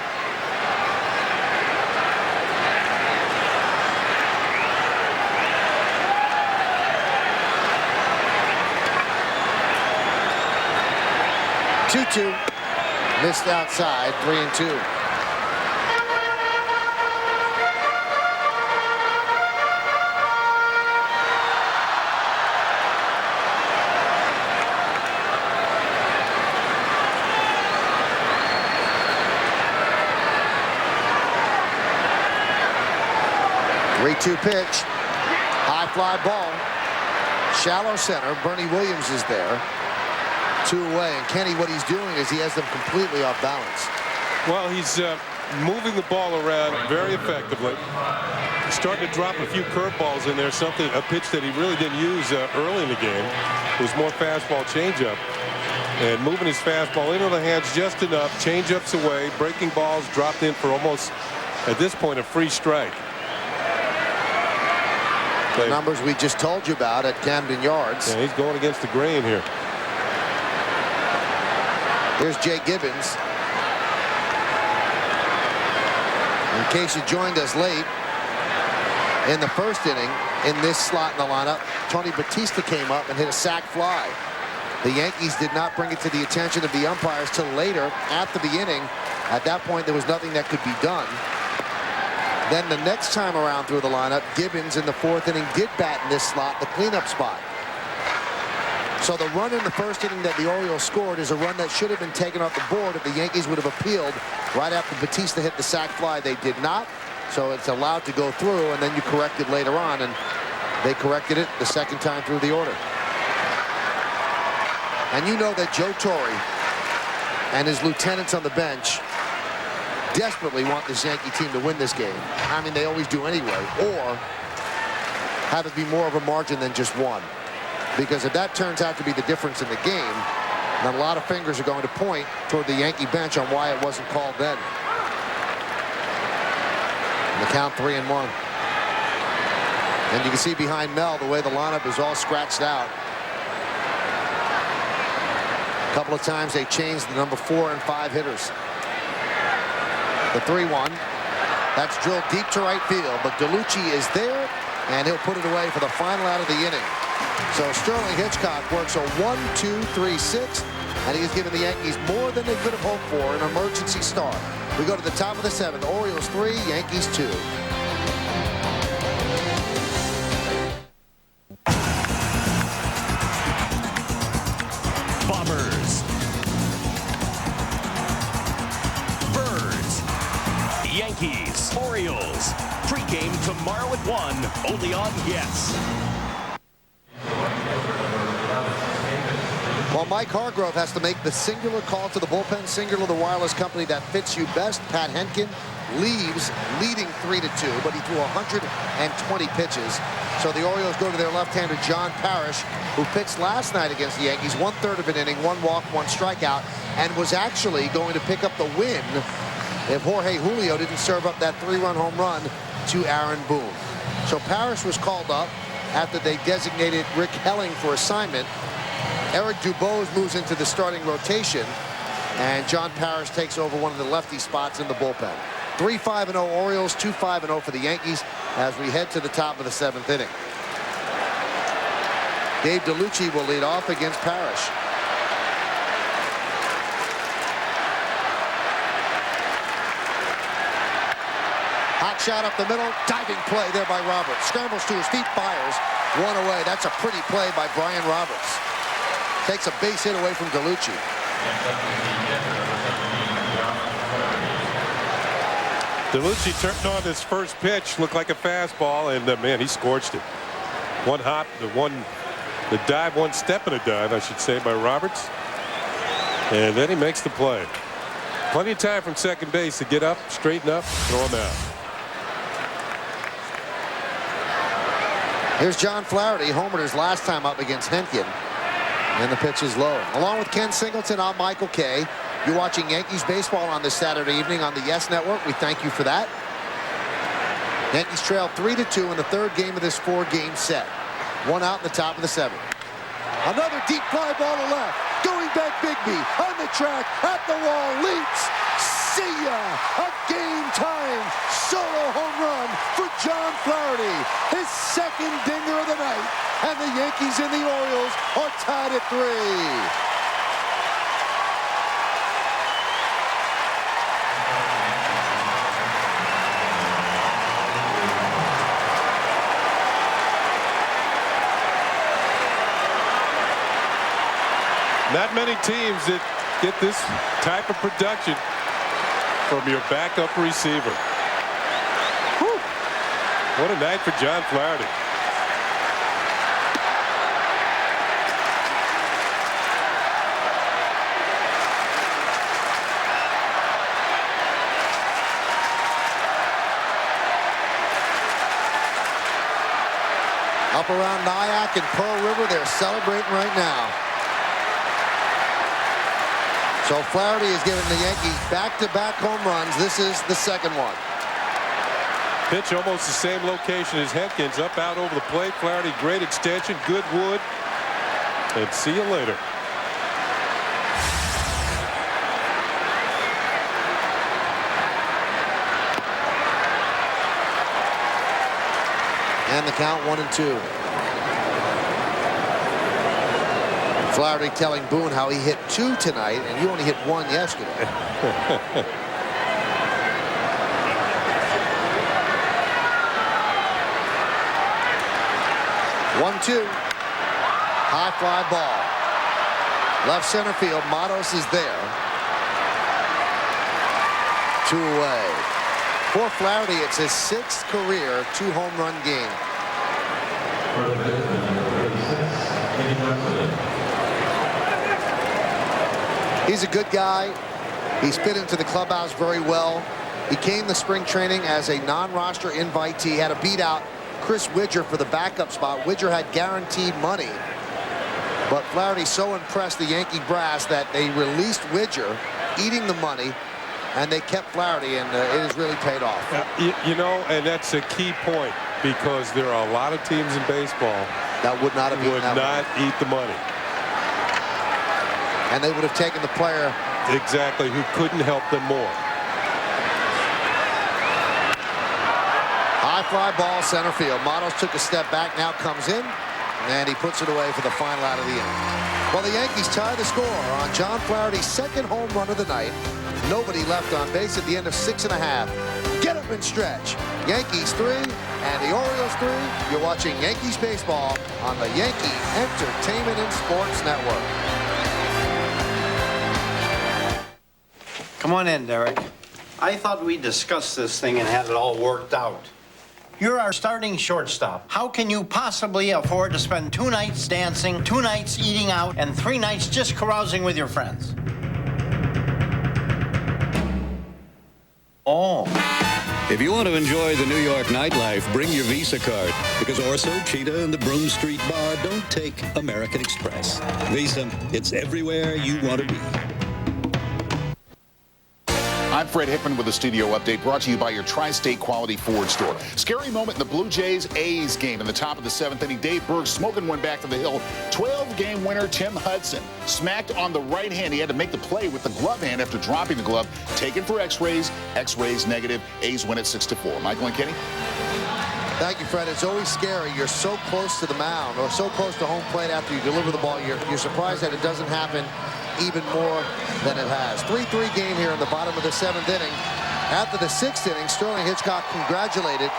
2-2. Missed outside, 3-2. Three-two pitch. High fly ball. Shallow center. Bernie Williams is there. 2 away. And Kenny, what he's doing is he has them completely off balance. Well, he's moving the ball around very effectively. He's starting to drop a few curveballs in there, a pitch that he really didn't use early in the game. It was more fastball changeup. And moving his fastball into the hands just enough. Changeups away. Breaking balls dropped in for almost, at this point, a free strike. The numbers we just told you about at Camden Yards. Yeah, he's going against the grain here. Here's Jay Gibbons. In case you joined us late, in the first inning, in this slot in the lineup, Tony Batista came up and hit a sac fly. The Yankees did not bring it to the attention of the umpires till later after the inning. At that point, there was nothing that could be done. Then the next time around through the lineup, Gibbons in the 4th inning did bat in this slot, the cleanup spot. So the run in the first inning that the Orioles scored is a run that should have been taken off the board if the Yankees would have appealed right after Batista hit the sac fly. They did not, so it's allowed to go through, and then you correct it later on, and they corrected it the second time through the order. And you know that Joe Torre and his lieutenants on the bench desperately want this Yankee team to win this game. I mean, they always do anyway, or have it be more of a margin than just one. Because if that turns out to be the difference in the game, then a lot of fingers are going to point toward the Yankee bench on why it wasn't called then. And the count 3-1. And you can see behind Mel the way the lineup is all scratched out. A couple of times they changed the number 4 and 5 hitters. The 3-1. That's drilled deep to right field, but DeLucci is there, and he'll put it away for the final out of the inning. So Sterling Hitchcock works a 1-2-3-6, and he has given the Yankees more than they could have hoped for, an emergency start. We go to the top of the 7th. Orioles 3, Yankees 2. Bombers. Birds. Yankees. Orioles. Pre-game tomorrow at 1, only on Yes. Well, Mike Hargrove has to make the singular call to the bullpen, singular the wireless company that fits you best. Pat Hentgen leaves leading 3-2, but he threw 120 pitches. So the Orioles go to their left-hander John Parrish, who pitched last night against the Yankees, 1/3 of an inning, 1 walk, 1 strikeout, and was actually going to pick up the win if Jorge Julio didn't serve up that 3-run home run to Aaron Boone. So Parrish was called up after they designated Rick Helling for assignment. Eric Dubose moves into the starting rotation, and John Parrish takes over one of the lefty spots in the bullpen. 3-5-0 Orioles, 2-5-0 for the Yankees as we head to the top of the 7th inning. Dave DeLucci will lead off against Parrish. Hot shot up the middle, diving play there by Roberts. Scrambles to his feet, fires, 1 away. That's a pretty play by Brian Roberts. Takes a base hit away from DeLucci. DeLucci turned on his first pitch, looked like a fastball, and man, he scorched it. One hop, the dive, one step in a dive, I should say, by Roberts. And then he makes the play. Plenty of time from second base to get up, straighten up, throw him out. Here's John Flaherty, homered his last time up against Hentgen. And the pitch is low. Along with Ken Singleton, I'm Michael Kay. You're watching Yankees baseball on this Saturday evening on the Yes Network. We thank you for that. Yankees trail 3-2 in the 3rd game of this 4-game set. 1 out in the top of the 7th. Another deep fly ball to left. Going back Bigbie on the track, at the wall, leaps. See ya! A game-time solo home run for John Flaherty. His 2nd dinger of the night. And the Yankees and the Orioles are tied at 3. Not many teams that get this type of production from your backup receiver. Whew. What a night for John Flaherty. Up around Nyack and Pearl River, they're celebrating right now. So Flaherty is giving the Yankees back-to-back home runs. This is the second one. Pitch almost the same location as Hentgen's, up out over the plate. Flaherty, great extension, good wood, and see you later. And the count 1-2. Flaherty telling Boone how he hit 2 tonight, and you only hit 1 yesterday. 1-2. High fly ball. Left center field. Matos is there. 2 away. For Flaherty, it's his 6th career 2-home run game. He's a good guy. He's fit into the clubhouse very well. He came to spring training as a non-roster invitee. Had to beat out Chris Widger for the backup spot. Widger had guaranteed money. But Flaherty so impressed the Yankee brass that they released Widger, eating the money, and they kept Flaherty, and it has really paid off. You know, and that's a key point, because there are a lot of teams in baseball that would not have eat the money. And they would have taken the player exactly who couldn't help them more. High fly ball, center field. Matos took a step back, now comes in, and he puts it away for the final out of the inning. Well, the Yankees tie the score on John Flaherty's 2nd home run of the night. Nobody left on base at the end of 6 1/2. Get up and stretch. Yankees 3 and the Orioles 3. You're watching Yankees baseball on the Yankee Entertainment and Sports Network. Come on in, Derek. I thought we discussed this thing and had it all worked out. You're our starting shortstop. How can you possibly afford to spend 2 nights dancing, 2 nights eating out, and 3 nights just carousing with your friends? Oh. If you want to enjoy the New York nightlife, bring your Visa card, because Orso, Cheetah, and the Broome Street Bar don't take American Express. Visa, it's everywhere you want to be. I'm Fred Hickman with a studio update brought to you by your Tri-State Quality Ford store. Scary moment in the Blue Jays-A's game. In the top of the 7th inning, Dave Berg smoking one back to the hill. 12-game winner Tim Hudson smacked on the right hand. He had to make the play with the glove hand after dropping the glove. Taken for X-rays. X-rays negative. A's win at 6-4. Michael and Kenny. Thank you, Fred. It's always scary. You're so close to the mound or so close to home plate after you deliver the ball. You're surprised that it doesn't happen even more than it has. 3-3 game here in the bottom of the 7th inning. After the 6th inning, Sterling Hitchcock congratulated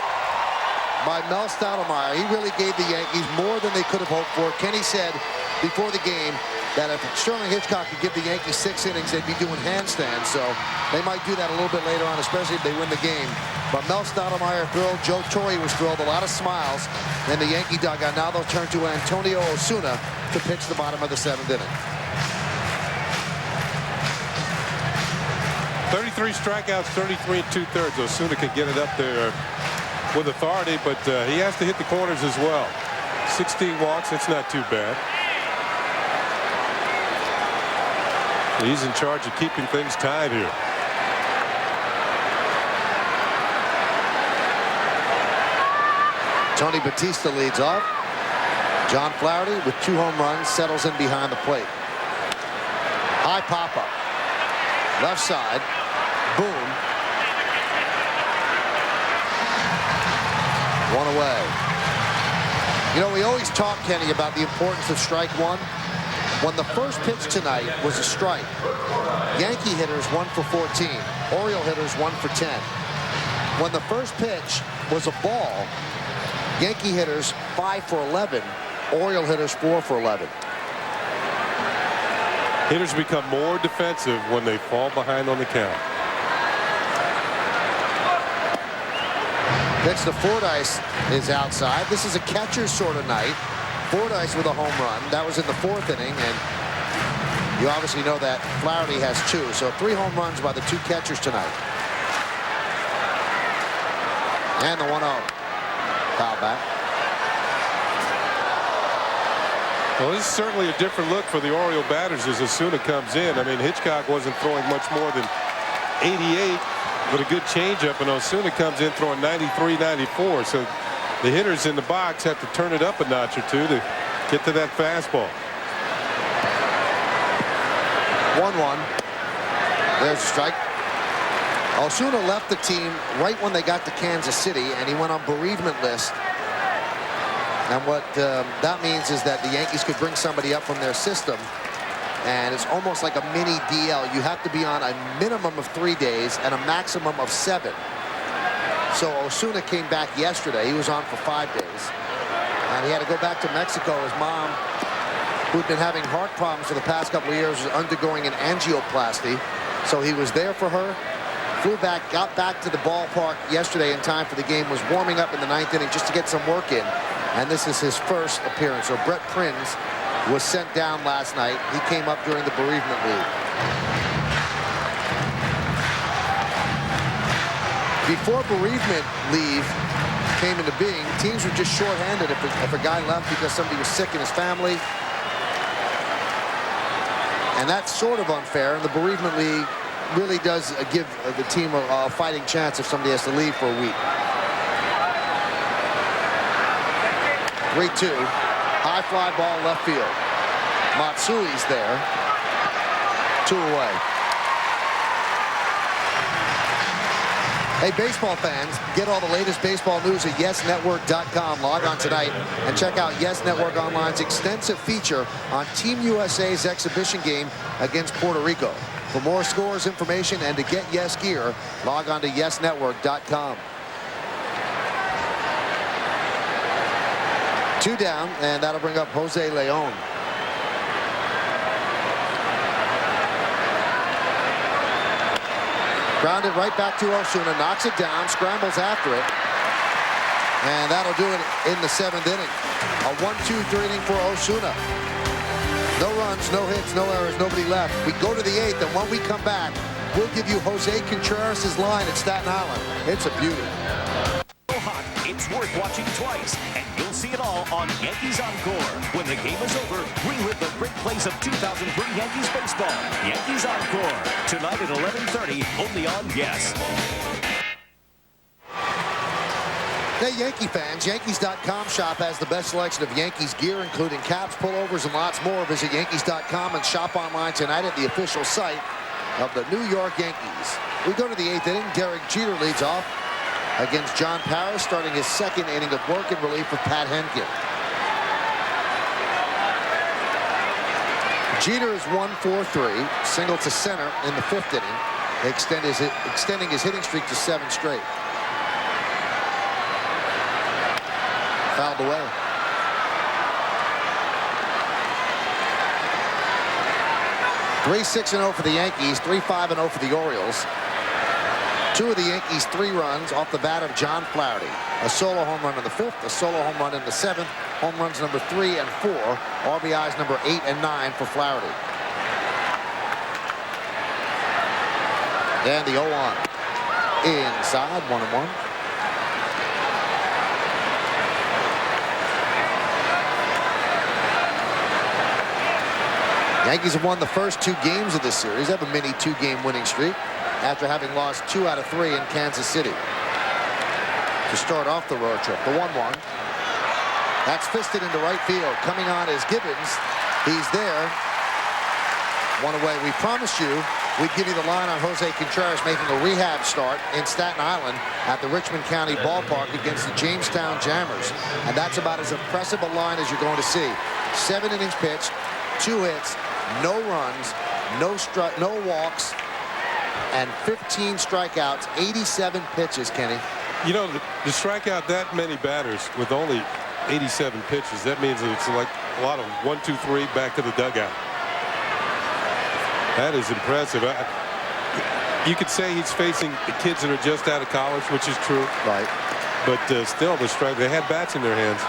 by Mel Stottlemyre. He really gave the Yankees more than they could have hoped for. Kenny said before the game that if Sterling Hitchcock could give the Yankees 6 innings, they'd be doing handstands. So they might do that a little bit later on, especially if they win the game. But Mel Stottlemyre thrilled. Joe Torre was thrilled. A lot of smiles in the Yankee dugout. Now they'll turn to Antonio Osuna to pitch the bottom of the 7th inning. 33 strikeouts, 33 2/3. Osuna could get it up there with authority, but he has to hit the corners as well. 16 walks, that's not too bad. He's in charge of keeping things tied here. Tony Batista leads off. John Flaherty with 2 home runs settles in behind the plate. High pop-up. Left side. Boom. 1 away. You know, we always talk, Kenny, about the importance of strike 1. When the first pitch tonight was a strike, Yankee hitters 1 for 14. Oriole hitters 1 for 10. When the first pitch was a ball, Yankee hitters 5 for 11. Oriole hitters 4 for 11. Hitters become more defensive when they fall behind on the count. Pitch to Fordyce is outside. This is a catcher's sort of night. Fordyce with a home run. That was in the 4th inning, and you obviously know that Flaherty has 2. So 3 home runs by the 2 catchers tonight. And the 1-0. Foul back. Well, this is certainly a different look for the Oriole batters as Osuna comes in. I mean, Hitchcock wasn't throwing much more than 88 with a good changeup, and Osuna comes in throwing 93, 94. So the hitters in the box have to turn it up a notch or two to get to that fastball. 1-1. There's a strike. Osuna left the team right when they got to Kansas City, and he went on bereavement list. And what that means is that the Yankees could bring somebody up from their system, and it's almost like a mini DL. You have to be on a minimum of 3 days and a maximum of 7. So Osuna came back yesterday. He was on for 5 days, and he had to go back to Mexico. His mom, who'd been having heart problems for the past couple of years, was undergoing an angioplasty. So he was there for her, flew back, got back to the ballpark yesterday in time for the game, was warming up in the 9th inning just to get some work in. And this is his first appearance. So Brett Prinz was sent down last night. He came up during the bereavement leave. Before bereavement leave came into being, teams were just shorthanded if a guy left because somebody was sick in his family. And that's sort of unfair. And the bereavement league really does give the team a fighting chance if somebody has to leave for a week. 3-2. High fly ball left field. Matsui's there. 2 away. Hey, baseball fans, get all the latest baseball news at YesNetwork.com. Log on tonight and check out Yes Network Online's extensive feature on Team USA's exhibition game against Puerto Rico. For more scores, information, and to get Yes gear, log on to YesNetwork.com. 2 down, and that'll bring up Jose Leon. Grounded right back to Osuna, knocks it down, scrambles after it, and that'll do it in the 7th inning. A 1-2-3 inning for Osuna. No runs, no hits, no errors, nobody left. We go to the 8th, and when we come back, we'll give you Jose Contreras' line at Staten Island. It's a beauty. So hot, it's worth watching twice, and you'll see it all on Yankees Encore. When the game is over, relive the great plays of 2003 Yankees baseball. Yankees Encore, tonight at 11:30, only on Yes. Hey, Yankee fans, Yankees.com shop has the best selection of Yankees gear, including caps, pullovers, and lots more. Visit Yankees.com and shop online tonight at the official site of the New York Yankees. We go to the 8th inning. Derek Jeter leads off against John Parrish, starting his 2nd inning of work in relief for Pat Hentgen. Jeter is 1-4-3, single to center in the 5th inning, extending his hitting streak to 7 straight. Fouled away. .3-6-0 for the Yankees, 3-5-0 for the Orioles. 2 of the Yankees' 3 runs off the bat of John Flaherty. A solo home run in the 5th, a solo home run in the 7th. Home runs number 3 and 4. RBIs number 8 and 9 for Flaherty. And the 0-1. Inside, 1-1. Yankees have won the first 2 games of this series. They have a mini 2-game winning streak after having lost 2 out of 3 in Kansas City to start off the road trip. The 1-1. That's fisted into right field. Coming on is Gibbons. He's there. 1 away. We promised you we'd give you the line on Jose Contreras making a rehab start in Staten Island at the Richmond County Ballpark against the Jamestown Jammers. And that's about as impressive a line as you're going to see. 7 innings pitched, 2 hits, no runs, no walks, and 15 strikeouts, 87 pitches, Kenny. You know, to strike out that many batters with only 87 pitches, that means that it's like a lot of 1, 2, 3 back to the dugout. That is impressive. You could say he's facing the kids that are just out of college, which is true. Right. But still, they had bats in their hands.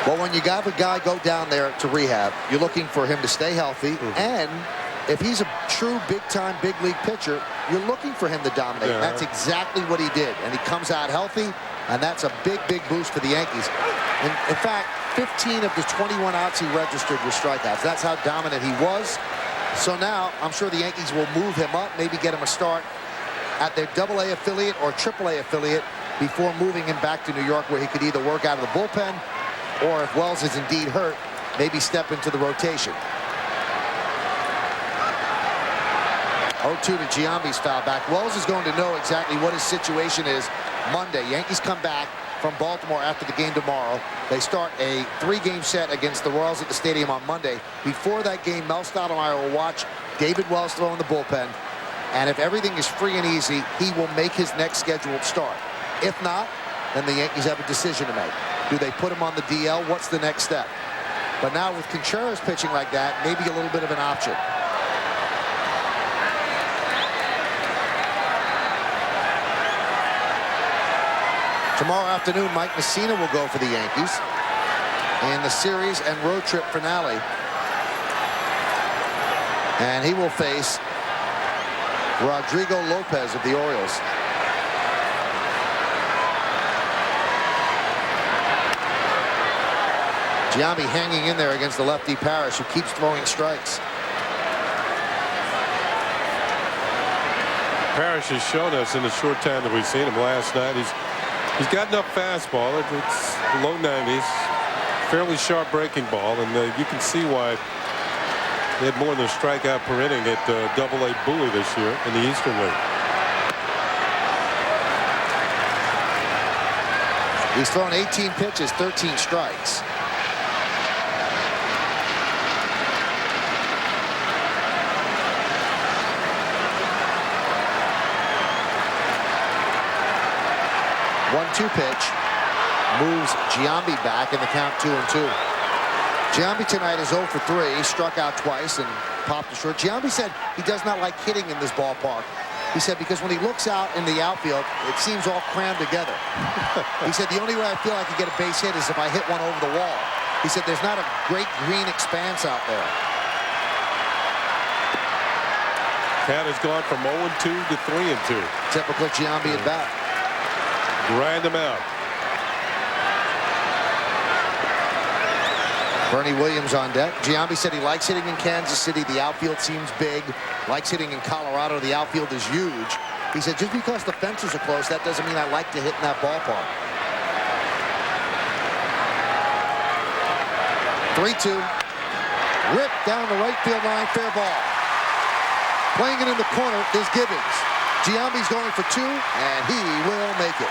Well, when you got a guy go down there to rehab, you're looking for him to stay healthy. And if he's a true big-time, big-league pitcher, you're looking for him to dominate. Yeah. That's exactly what he did. And he comes out healthy, and that's a big, big boost for the Yankees. In fact, 15 of the 21 outs he registered were strikeouts. That's how dominant he was. So now I'm sure the Yankees will move him up, maybe get him a start at their AA affiliate or AAA affiliate before moving him back to New York, where he could either work out of the bullpen or, if Wells is indeed hurt, maybe step into the rotation. 0-2 to Giambi's foul back. Wells is going to know exactly what his situation is Monday. Yankees come back from Baltimore after the game tomorrow. They start a 3-game set against the Royals at the stadium on Monday. Before that game, Mel Stottlemyre will watch David Wells throw in the bullpen. And if everything is free and easy, he will make his next scheduled start. If not, then the Yankees have a decision to make. Do they put him on the DL? What's the next step? But now with Contreras pitching like that, maybe a little bit of an option. Tomorrow afternoon, Mike Messina will go for the Yankees in the series and road trip finale. And he will face Rodrigo Lopez of the Orioles. Giambi hanging in there against the lefty Parrish, who keeps throwing strikes. Parrish has shown us in the short time that we've seen him last night. He's got enough fastball. It's low 90s, fairly sharp breaking ball, and you can see why he had more than a strikeout per inning at AA Bowie this year in the Eastern League. He's thrown 18 pitches, 13 strikes. One-two pitch moves Giambi back in the count 2-2. Giambi tonight is 0 for 3. He struck out twice and popped a short. Giambi said he does not like hitting in this ballpark. He said because when he looks out in the outfield, it seems all crammed together. He said the only way I feel I can get a base hit is if I hit one over the wall. He said there's not a great green expanse out there. Count has gone from 0-2 to 3-2. Typical Giambi at bat. Grind them out. Bernie Williams on deck. Giambi said he likes hitting in Kansas City. The outfield seems big. Likes hitting in Colorado. The outfield is huge. He said just because the fences are close, that doesn't mean I like to hit in that ballpark. 3-2. Ripped down the right field line. Fair ball. Playing it in the corner is Gibbons. Giambi's going for 2, and he will make it.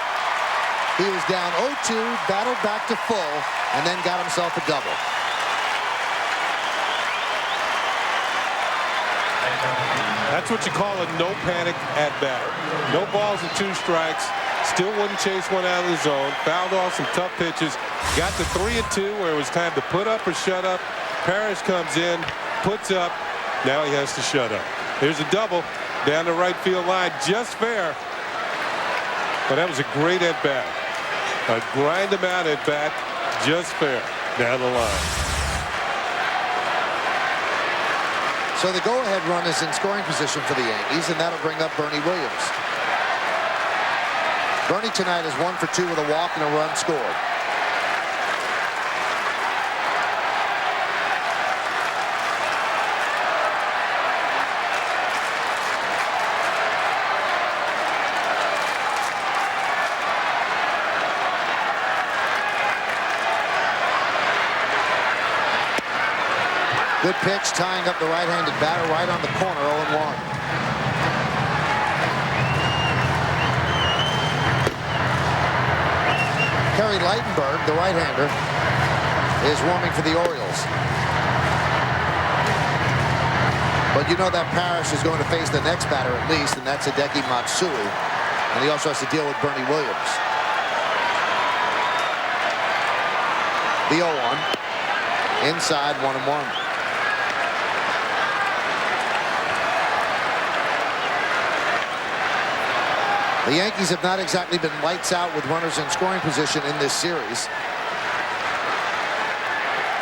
He was down 0-2, battled back to full, and then got himself a double. That's what you call a no panic at bat. No balls and 2 strikes. Still wouldn't chase one out of the zone. Fouled off some tough pitches. Got to 3-2 where it was time to put up or shut up. Parrish comes in, puts up. Now he has to shut up. Here's a double down the right field line. Just fair. But that was a great at bat. A grind them out at bat. Just fair down the line. So the go-ahead run is in scoring position for the Yankees, and that'll bring up Bernie Williams. Bernie tonight is 1 for 2 with a walk and a run scored. Good pitch, tying up the right-handed batter right on the corner, 0-1. Kerry Leitenberg, the right-hander, is warming for the Orioles. But you know that Parrish is going to face the next batter at least, and that's Hideki Matsui. And he also has to deal with Bernie Williams. The 0-1. Inside, 1-1. The Yankees have not exactly been lights out with runners in scoring position in this series.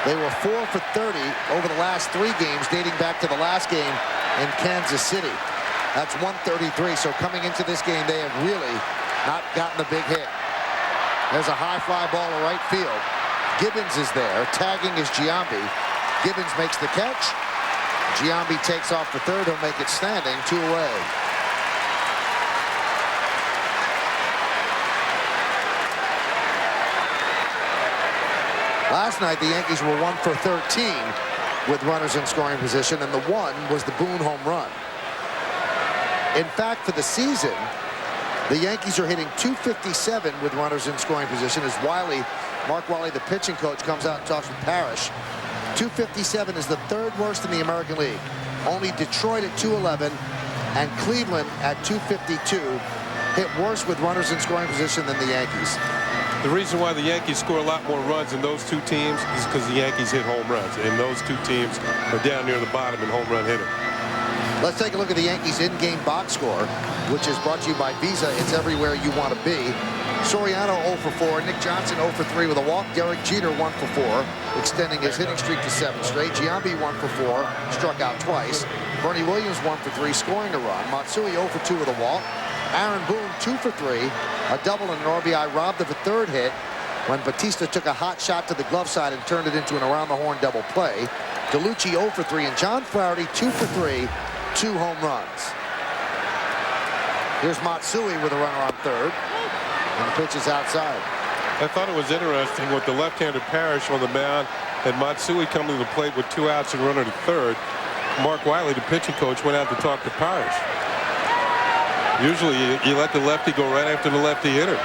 They were 4 for 30 over the last 3 games, dating back to the last game in Kansas City. That's 133. So coming into this game, they have really not gotten a big hit. There's a high fly ball to right field. Gibbons is there. Tagging is Giambi. Gibbons makes the catch. Giambi takes off for third. He'll make it standing. 2 away. Last night, the Yankees were 1 for 13 with runners in scoring position, and the one was the Boone home run. In fact, for the season, the Yankees are hitting .257 with runners in scoring position as Mark Wiley, the pitching coach, comes out and talks with Parrish. .257 is the 3rd worst in the American League. Only Detroit at .211 and Cleveland at .252 hit worse with runners in scoring position than the Yankees. The reason why the Yankees score a lot more runs in those 2 teams is because the Yankees hit home runs, and those 2 teams are down near the bottom in home run hitting. Let's take a look at the Yankees in-game box score, which is brought to you by Visa. It's everywhere you want to be. Soriano 0 for 4, Nick Johnson 0 for 3 with a walk. Derek Jeter 1 for 4, extending his hitting streak to 7 straight. Giambi 1 for 4, struck out twice. Bernie Williams 1 for 3, scoring a run. Matsui 0 for 2 with a walk. Aaron Boone 2 for 3, a double and an RBI, robbed of a 3rd hit when Batista took a hot shot to the glove side and turned it into an around-the-horn double play. DeLucci 0 for 3, and John Flaherty 2 for 3, 2 home runs. Here's Matsui with a runner on 3rd, and the pitch is outside. I thought it was interesting with the left-handed Parrish on the mound and Matsui coming to the plate with 2 outs and runner to 3rd. Mark Wiley, the pitching coach, went out to talk to Parrish. Usually you let the lefty go right after the lefty hitter.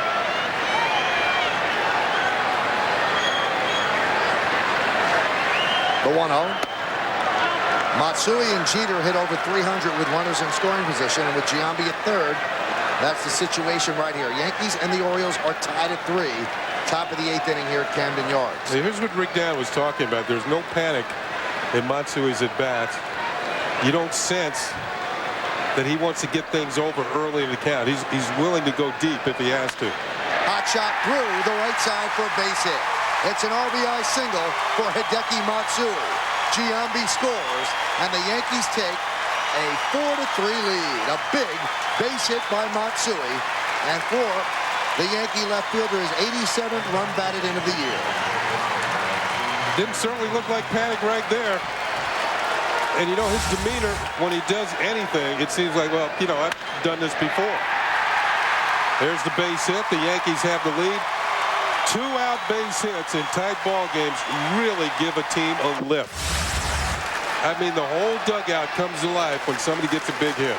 The 1-0. Matsui and Jeter hit over 300 with runners in scoring position, and with Giambi at 3rd, that's the situation right here. Yankees and the Orioles are tied at 3. Top of the 8th inning here at Camden Yards. Hey, here's what Rick Down was talking about. There's no panic in Matsui's at bats. You don't sense that he wants to get things over early in the count. He's willing to go deep if he has to. Hot shot through the right side for a base hit. It's an RBI single for Hideki Matsui. Giambi scores, and the Yankees take a 4-3 lead. A big base hit by Matsui, and for the Yankee left fielder, his 87th run batted in of the year. Didn't certainly look like panic right there. And, you know, his demeanor when he does anything, it seems like, well, you know, I've done this before. There's the base hit. The Yankees have the lead. 2 out base hits in tight ball games really give a team a lift. I mean, the whole dugout comes to life when somebody gets a big hit.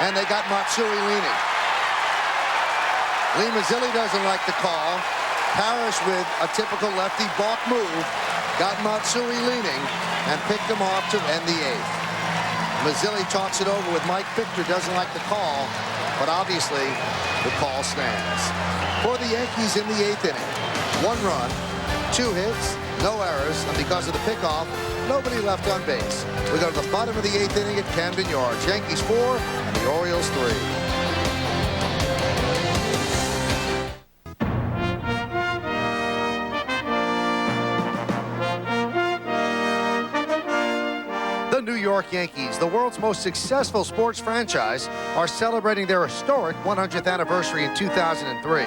And they got Matsui leaning. Lee Mazzilli doesn't like the call. Parrish with a typical lefty balk move got Matsui leaning and picked him off to end the 8th. Mazzilli talks it over with Mike Fichter, doesn't like the call, but obviously the call stands. For the Yankees in the 8th inning, 1 run, 2 hits, no errors, and because of the pickoff, nobody left on base. We go to the bottom of the 8th inning at Camden Yards. Yankees 4 and the Orioles 3. The New York Yankees, the world's most successful sports franchise, are celebrating their historic 100th anniversary in 2003.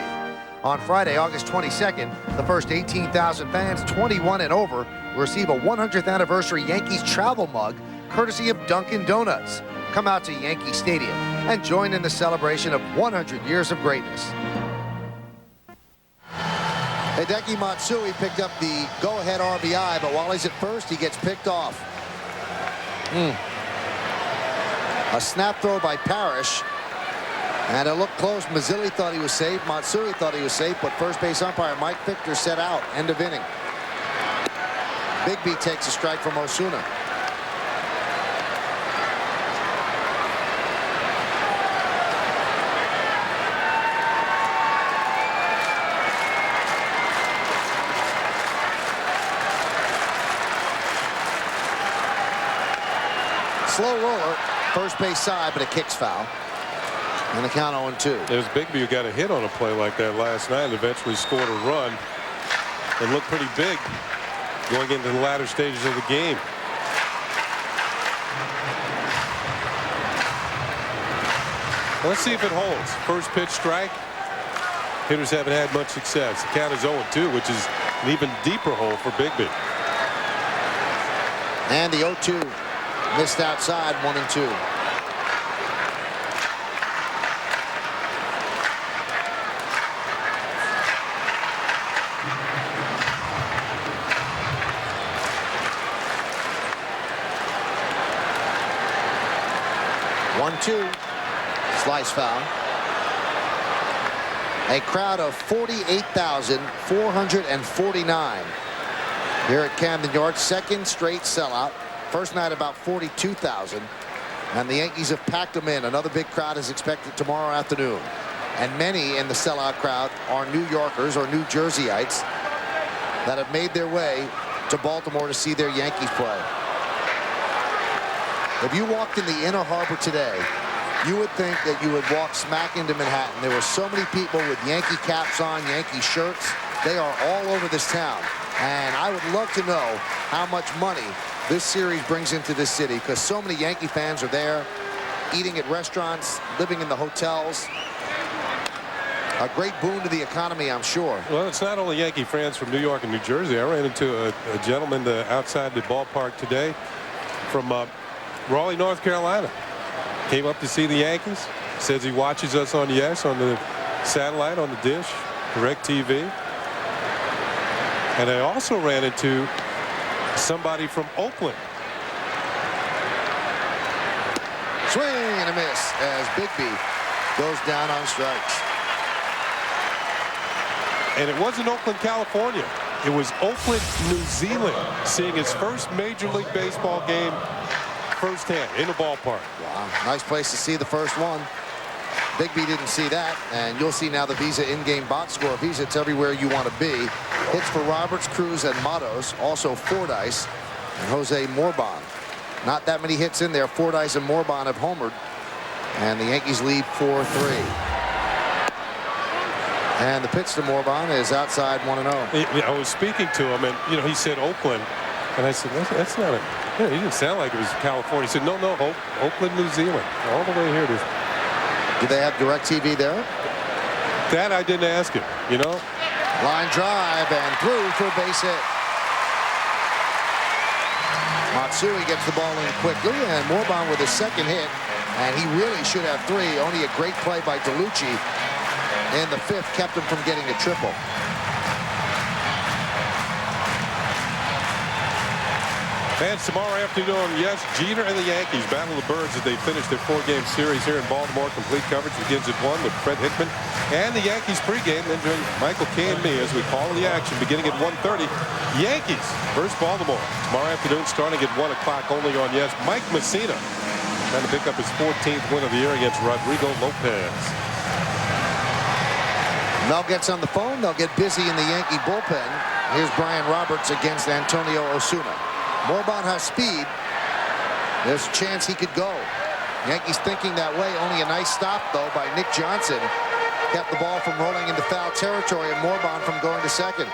On Friday, August 22nd, the first 18,000 fans 21 and over will receive a 100th anniversary Yankees travel mug courtesy of Dunkin' Donuts. Come out to Yankee Stadium and join in the celebration of 100 years of greatness. Hideki Matsui picked up the go-ahead RBI, but while he's at first, he gets picked off. A snap throw by Parrish. And it looked close. Mazzilli thought he was safe. Matsui thought he was safe, but first base umpire Mike Fichter set out. End of inning. Bigbie takes a strike from Osuna. Slow roller, first base side, but it kicks foul. And the count 0-2. It was Bigbie who got a hit on a play like that last night and eventually scored a run and looked pretty big going into the latter stages of the game. Let's see if it holds. First pitch strike. Hitters haven't had much success. The count is 0-2, which is an even deeper hole for Bigbie. And the 0-2 missed outside, 1-2. Slice foul. A crowd of 48,449 here at Camden Yards. Second straight sellout. First night about 42,000. And the Yankees have packed them in. Another big crowd is expected tomorrow afternoon. And many in the sellout crowd are New Yorkers or New Jerseyites that have made their way to Baltimore to see their Yankees play. If you walked in the Inner Harbor today, you would think that you would walk smack into Manhattan. There were so many people with Yankee caps on, Yankee shirts. They are all over this town. And I would love to know how much money this series brings into this city, because so many Yankee fans are there, eating at restaurants, living in the hotels. A great boon to the economy, I'm sure. Well, it's not only Yankee fans from New York and New Jersey. I ran into a gentleman outside the ballpark today from Raleigh, North Carolina. Came up to see the Yankees. Says he watches us on Yes, on the satellite, on the dish, DirecTV. And I also ran into somebody from Oakland. Swing and a miss as Bigbie goes down on strikes. And it wasn't Oakland, California. It was Oakland, New Zealand, seeing his first Major League Baseball game firsthand in the ballpark. Wow, nice place to see the first one. Bigbie didn't see that, and you'll see now the Visa in-game box score. Visa, it's everywhere you want to be. Hits for Roberts, Cruz, and Matos. Also Fordyce and Jose Morbon. Not that many hits in there. Fordyce and Morbon have homered, and the Yankees lead 4-3. And the pitch to Morbon is outside 1-0. I was speaking to him, and he said Oakland, and I said that's not a. He didn't sound like it was California. He said no, Oakland, New Zealand, all the way here. Do they have DirecTV there? That I didn't ask him. Line drive and through for a base hit. Matsui gets the ball in quickly, and Morbon with his second hit, and he really should have three. Only a great play by DeLucci in the fifth kept him from getting a triple. Fans, tomorrow afternoon, yes, Jeter and the Yankees battle the Birds as they finish their four-game series here in Baltimore. Complete coverage begins at 1 with Fred Hickman and the Yankees pregame. Then join Michael Kay and me as we follow the action beginning at 1:30. Yankees versus Baltimore. Tomorrow afternoon starting at 1 o'clock only on Yes. Mike Messina trying to pick up his 14th win of the year against Rodrigo Lopez. Mel gets on the phone. They'll get busy in the Yankee bullpen. Here's Brian Roberts against Antonio Osuna. Morbon has speed. There's a chance he could go. Yankees thinking that way. Only a nice stop, though, by Nick Johnson. Kept the ball from rolling into foul territory and Morbon from going to second.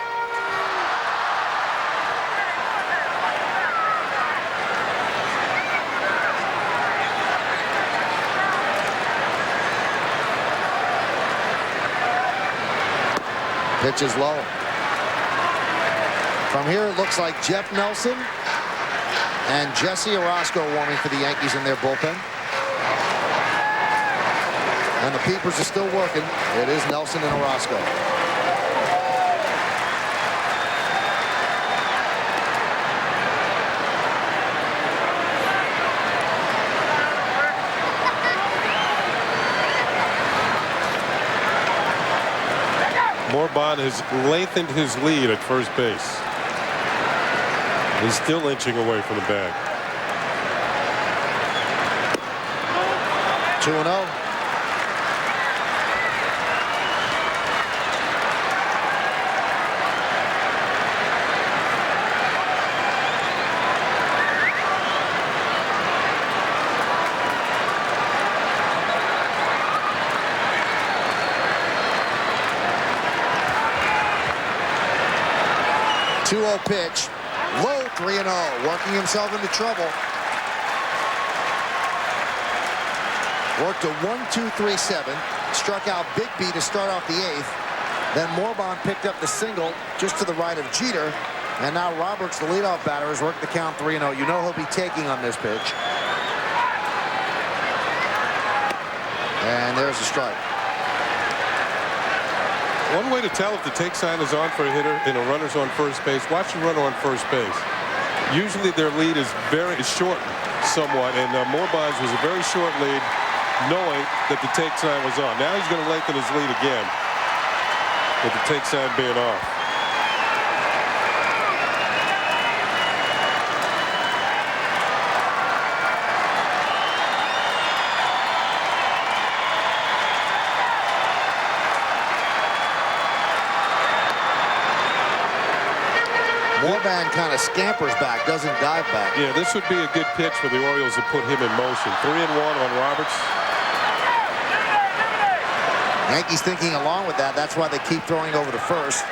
Pitch is low. From here, it looks like Jeff Nelson and Jesse Orozco warming for the Yankees in their bullpen. And the peepers are still working. It is Nelson and Orozco. Morbon has lengthened his lead at first base. He's still inching away from the bag. 2-0. 2-0 pitch. Low, 3-0. Working himself into trouble. Worked a 1-2-3-7. Struck out Bigbie to start off the 8th. Then Morbon picked up the single just to the right of Jeter. And now Roberts, the leadoff batter, has worked the count 3-0. You know he'll be taking on this pitch. And there's a strike. One way to tell if the take sign is on for a hitter and a runner's on first base, watch the runner on first base. Usually their lead is very short somewhat, and Morbon's was a very short lead, knowing that the take sign was on. Now he's going to lengthen his lead again with the take sign being off. Morbon kind of scampers back, doesn't dive back. Yeah, this would be a good pitch for the Orioles to put him in motion. 3-1 on Roberts. Yankees thinking along with that. That's why they keep throwing over to first.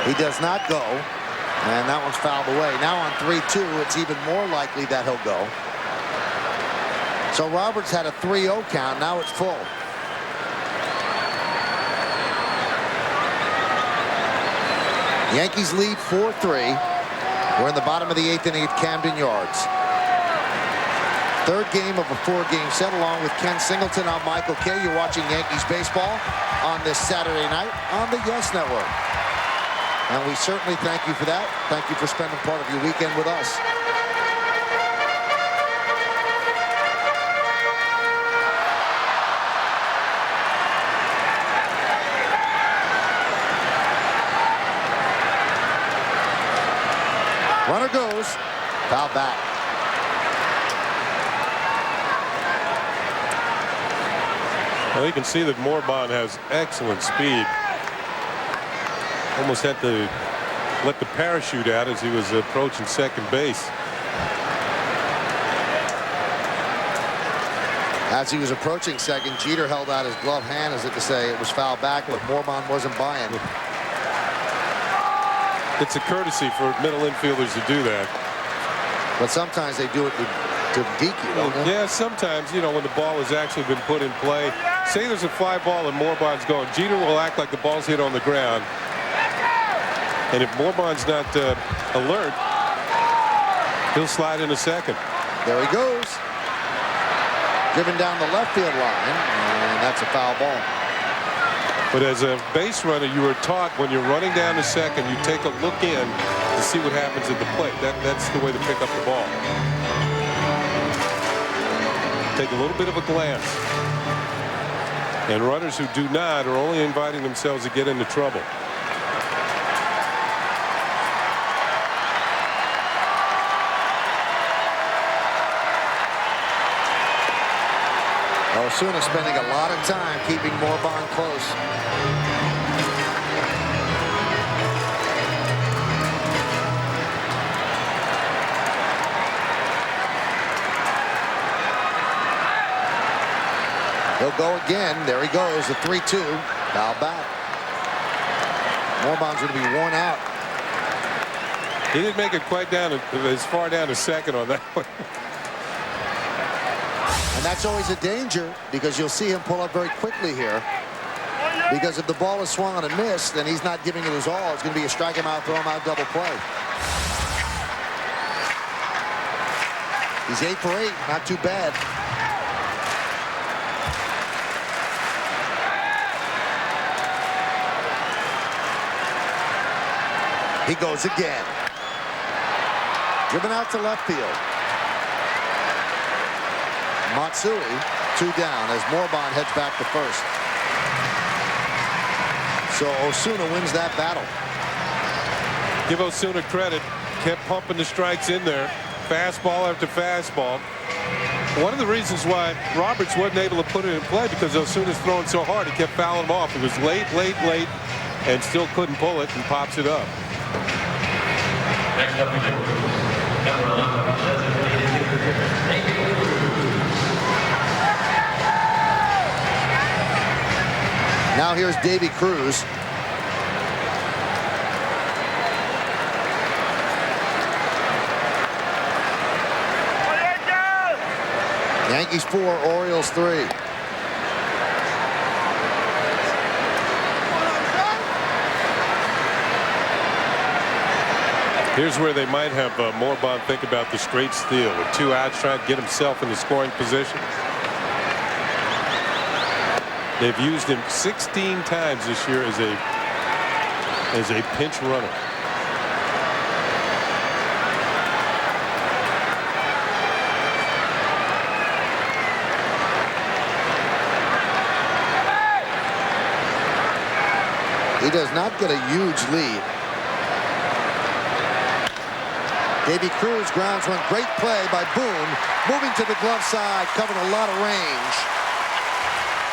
He does not go. And that one's fouled away. Now on 3-2, it's even more likely that he'll go. So Roberts had a 3-0 count. Now it's full. Yankees lead 4-3. We're in the bottom of the 8th inning at Camden Yards. Third game of a 4-game set, along with Ken Singleton. I'm Michael Kay. You're watching Yankees baseball on this Saturday night on the Yes Network. And we certainly thank you for that. Thank you for spending part of your weekend with us. Runner goes. Foul back. Well, you can see that Morbon has excellent speed. Almost had to let the parachute out as he was approaching second base. As he was approaching second, Jeter held out his gloved hand as if to say it was foul back, but Morbon wasn't buying. It's a courtesy for middle infielders to do that. But sometimes they do it to DQ, don't they? Yeah, sometimes, you know, when the ball has actually been put in play. Say there's a fly ball and Morbon's going. Jeter will act like the ball's hit on the ground. And if Morbon's not alert, he'll slide into second. There he goes. Driven down the left field line, and that's a foul ball. But as a base runner, you were taught when you're running down to second, you take a look in to see what happens at the plate. That's the way to pick up the ball. Take a little bit of a glance. And runners who do not are only inviting themselves to get into trouble. Osuna spending a lot of time keeping Morbon close. He'll go again. There he goes. The 3-2. Foul back. Morbon's going to be worn out. He didn't make it quite down as far down to second on that one. And that's always a danger because you'll see him pull up very quickly here. Because if the ball is swung on and missed, then he's not giving it his all. It's going to be a strike him out, throw him out, double play. He's 8 for 8. Not too bad. He goes again. Driven out to left field. Matsui, 2 down as Morbon heads back to first. So Osuna wins that battle. Give Osuna credit. Kept pumping the strikes in there. Fastball after fastball. One of the reasons why Roberts wasn't able to put it in play because Osuna's throwing so hard, he kept fouling him off. It was late, and still couldn't pull it and pops it up. Next up, number 11, here's Davy Cruz. Yankees 4, Orioles 3. Here's where they might have Morbon think about the straight steal with 2 outs, trying to get himself in the scoring position. They've used him 16 times this year as a pinch runner. He does not get a huge lead. Davy Cruz grounds one. Great play by Boone. Moving to the glove side, covering a lot of range.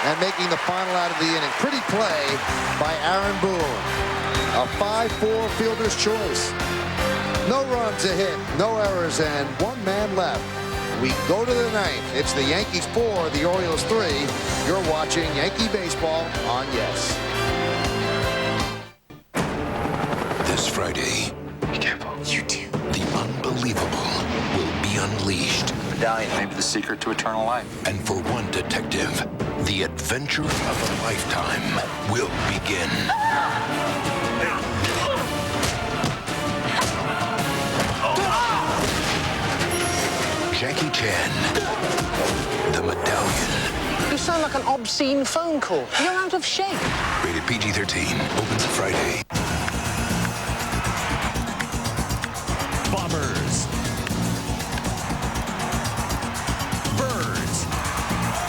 And making the final out of the inning. Pretty play by Aaron Boone. A 5-4 fielder's choice. No runs a hit, no errors, and 1 man left. We go to the 9th. It's the Yankees 4, the Orioles 3. You're watching Yankee baseball on Yes. This Friday, be careful. You too. The unbelievable will be unleashed. Medallion may be the secret to eternal life. And for one detective, the adventure of a lifetime will begin. Jackie Chan, the Medallion. You sound like an obscene phone call. You're out of shape. Rated PG-13. Opens Friday. Bombers. Birds.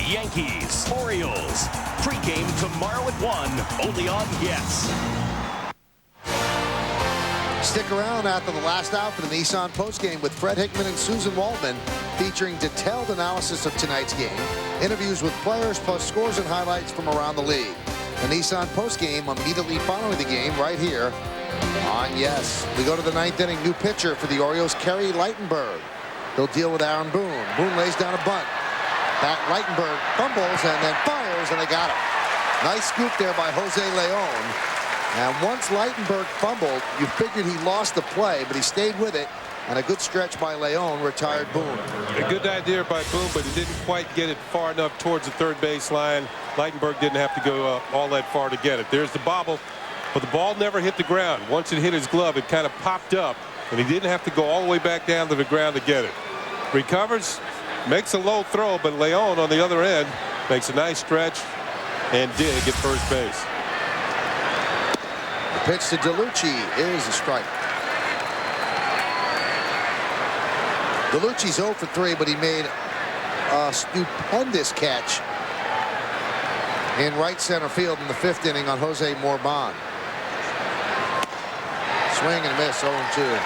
Yankees. Orioles. Pre-game tomorrow at 1. Only on Yes. Stick around after the last out for the Nissan postgame with Fred Hickman and Susan Waldman, featuring detailed analysis of tonight's game, interviews with players, plus scores and highlights from around the league. The Nissan postgame immediately following the game right here on Yes. We go to the 9th inning. New pitcher for the Orioles, Kerry Lightenberg. He'll deal with Aaron Boone. Boone lays down a bunt. Back Lightenberg fumbles and then fires, and they got him. Nice scoop there by Jose Leon. And once Lightenberg fumbled, you figured he lost the play, but he stayed with it. And a good stretch by Leon retired Boone. A good idea by Boone, but he didn't quite get it far enough towards the third base line. Lightenberg didn't have to go all that far to get it. There's the bobble, but the ball never hit the ground. Once it hit his glove, it kind of popped up, and he didn't have to go all the way back down to the ground to get it. Recovers, makes a low throw, but Leon on the other end makes a nice stretch and dig at first base. The pitch to DeLucci is a strike. DeLucci's 0 for 3, but he made a stupendous catch in right center field in the 5th inning on Jose Morbon. Swing and a miss, 0-2.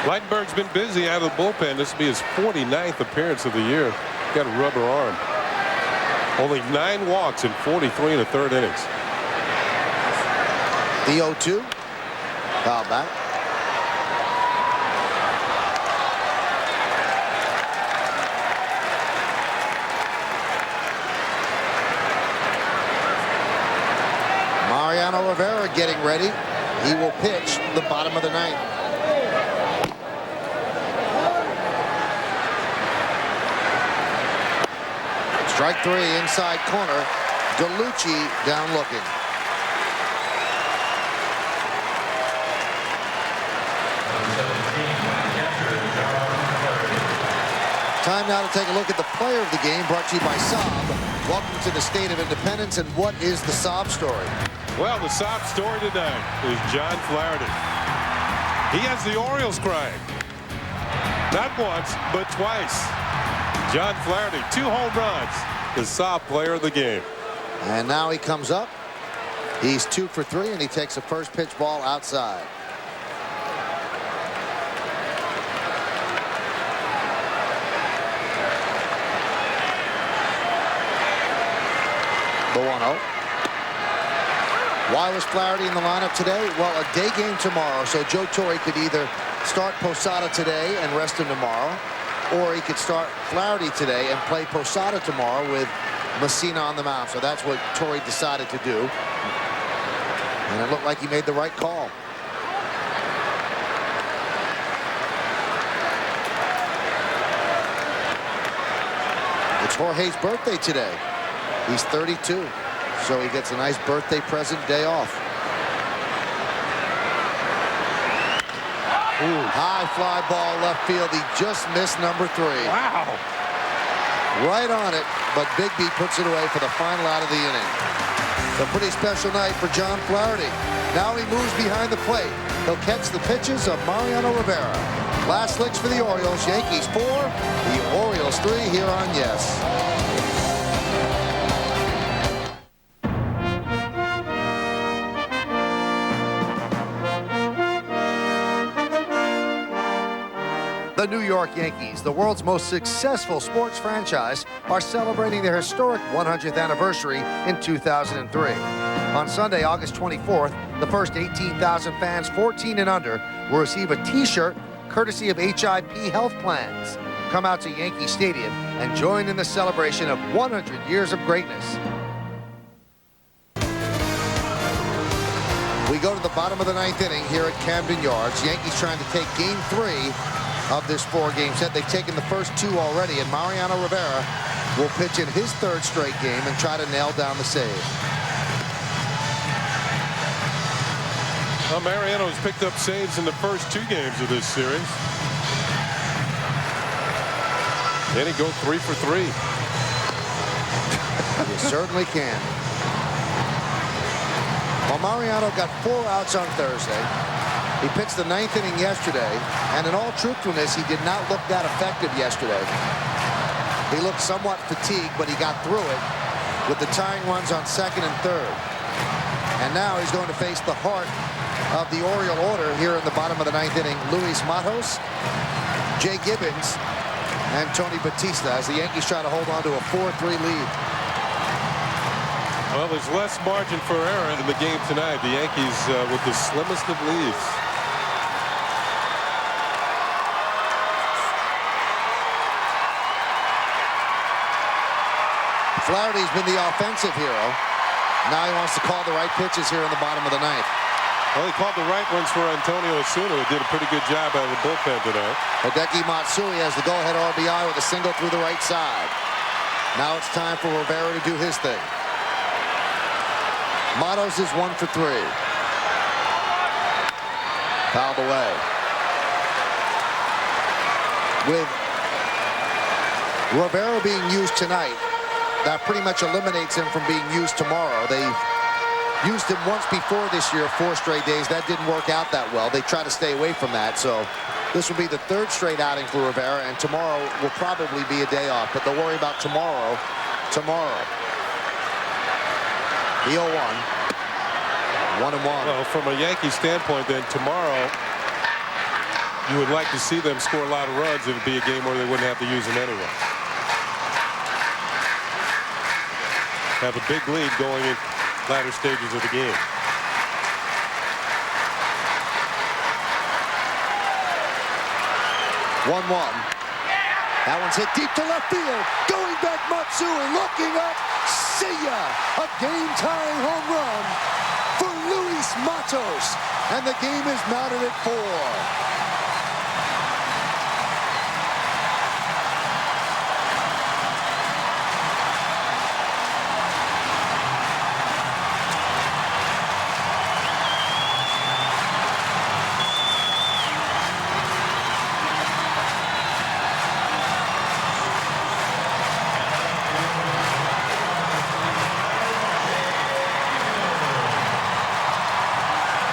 Lightenberg's been busy out of the bullpen. This will be his 49th appearance of the year. Got a rubber arm. Only 9 walks in 43 in the 3rd innings. The 0-2. Foul back. Mariano Rivera getting ready. He will pitch the bottom of the 9th. Strike 3, inside corner. DeLucci down looking. Time now to take a look at the player of the game, brought to you by Saab. Welcome to the state of independence, and what is the Saab story? Well, the Saab story tonight is John Flaherty. He has the Orioles crying. Not once, but twice. John Flaherty, 2 home runs, the Saab player of the game. And now he comes up. He's 2 for 3, and he takes a first pitch ball outside. The 1-0. Why was Flaherty in the lineup today? Well, a day game tomorrow, so Joe Torre could either start Posada today and rest him tomorrow, or he could start Flaherty today and play Posada tomorrow with Messina on the mound. So that's what Torre decided to do. And it looked like he made the right call. It's Jorge's birthday today. He's 32, so he gets a nice birthday present day off. Ooh. High fly ball left field. He just missed number 3. Wow. Right on it, but Bigbie puts it away for the final out of the inning. A pretty special night for John Flaherty. Now he moves behind the plate. He'll catch the pitches of Mariano Rivera. Last licks for the Orioles. Yankees 4, the Orioles 3 here on Yes. The New York Yankees, the world's most successful sports franchise, are celebrating their historic 100th anniversary in 2003. On Sunday, August 24th, the first 18,000 fans 14 and under will receive a T-shirt courtesy of HIP Health Plans. Come out to Yankee Stadium and join in the celebration of 100 years of greatness. We go to the bottom of the 9th inning here at Camden Yards. Yankees trying to take Game 3 of this 4-game set. They've taken the first 2 already, and Mariano Rivera will pitch in his 3rd straight game and try to nail down the save. Well, Mariano has picked up saves in the first 2 games of this series. Then he go 3 for 3. You certainly can. Well, Mariano got 4 outs on Thursday. He pitched the 9th inning yesterday, and in all truthfulness, he did not look that effective yesterday. He looked somewhat fatigued, but he got through it with the tying runs on 2nd and 3rd. And now he's going to face the heart of the Oriole order here in the bottom of the 9th inning. Luis Matos, Jay Gibbons, and Tony Batista as the Yankees try to hold on to a 4-3 lead. Well, there's less margin for error in the game tonight. The Yankees with the slimmest of leads. Flaherty's been the offensive hero. Now he wants to call the right pitches here in the bottom of the 9th. Well, he called the right ones for Antonio Osuna, who did a pretty good job out of the bullpen tonight. Hideki Matsui has the go-ahead RBI with a single through the right side. Now it's time for Rivera to do his thing. Matos is 1 for 3. Fouled away. With Rivera being used tonight, that pretty much eliminates him from being used tomorrow. They've used him once before this year, 4 straight days. That didn't work out that well. They try to stay away from that. So this will be the 3rd straight outing for Rivera, and tomorrow will probably be a day off. But they'll worry about tomorrow. The 0-1. 1-1. Well, from a Yankee standpoint, then tomorrow you would like to see them score a lot of runs. It would be a game where they wouldn't have to use them anyway. Have a big lead going in latter stages of the game. That one's hit deep to left field. Going back, Matsui looking up. See ya! A game-tying home run for Luis Matos. And the game is knotted at 4.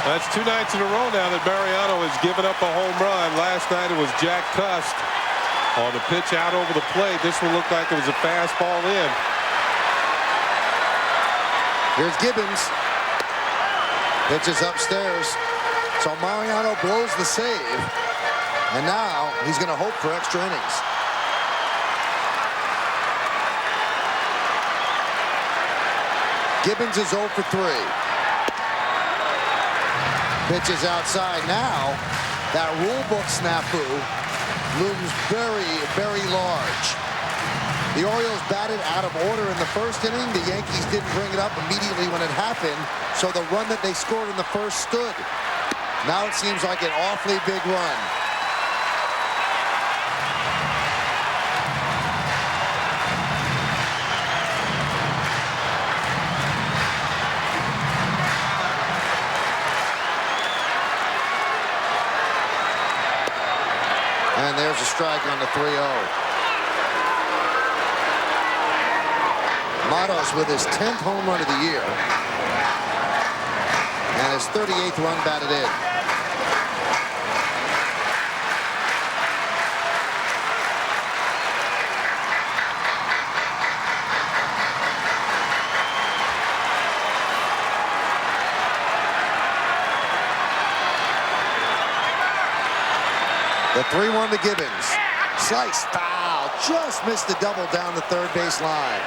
That's 2 nights in a row now that Mariano has given up a home run. Last night it was Jack Cust on the pitch out over the plate. This one looked like it was a fastball in. Here's Gibbons. Pitches upstairs. So Mariano blows the save. And now he's going to hope for extra innings. Gibbons is 0 for 3. Pitches outside. Now that rule book snafu looms very, very large. The Orioles batted out of order in the first inning. The Yankees didn't bring it up immediately when it happened, so the run that they scored in the first stood. Now it seems like an awfully big run. And there's a strike on the 3-0. Matos with his 10th home run of the year and his 38th run batted in. The 3-1 to Gibbons. Slice, foul, just missed the double down the third base line.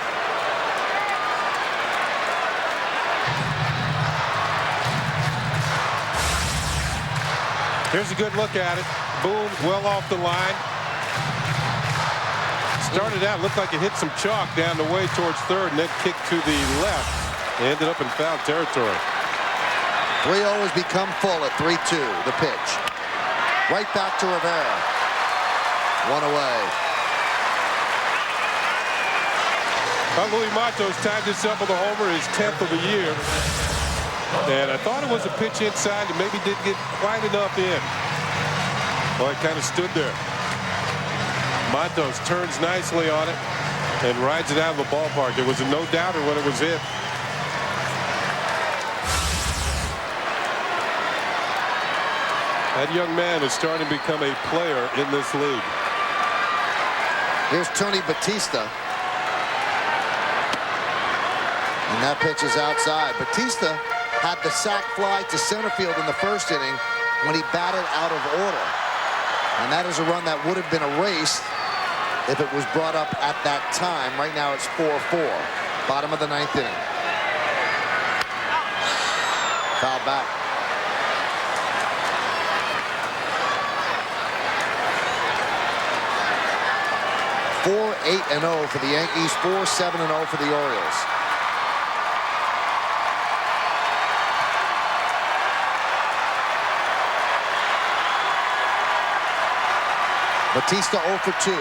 Here's a good look at it. Boom, well off the line. Started out, looked like it hit some chalk down the way towards third, and then kicked to the left. Ended up in foul territory. 3-0 has become full at 3-2, the pitch. Right back to Rivera. One away. Luis Matos tied this up with a homer, his 10th of the year. And I thought it was a pitch inside and maybe didn't get quite enough in. Well, it kind of stood there. Matos turns nicely on it and rides it out of the ballpark. It was a no-doubter when it was hit. That young man is starting to become a player in this league. Here's Tony Batista. And that pitch is outside. Batista had the sac fly to center field in the first inning when he batted out of order. And that is a run that would have been erased if it was brought up at that time. Right now it's 4-4. Bottom of the 9th inning. Foul back. Four 8-0 for the Yankees, 4-7-0 for the Orioles. Batista 0 for 2.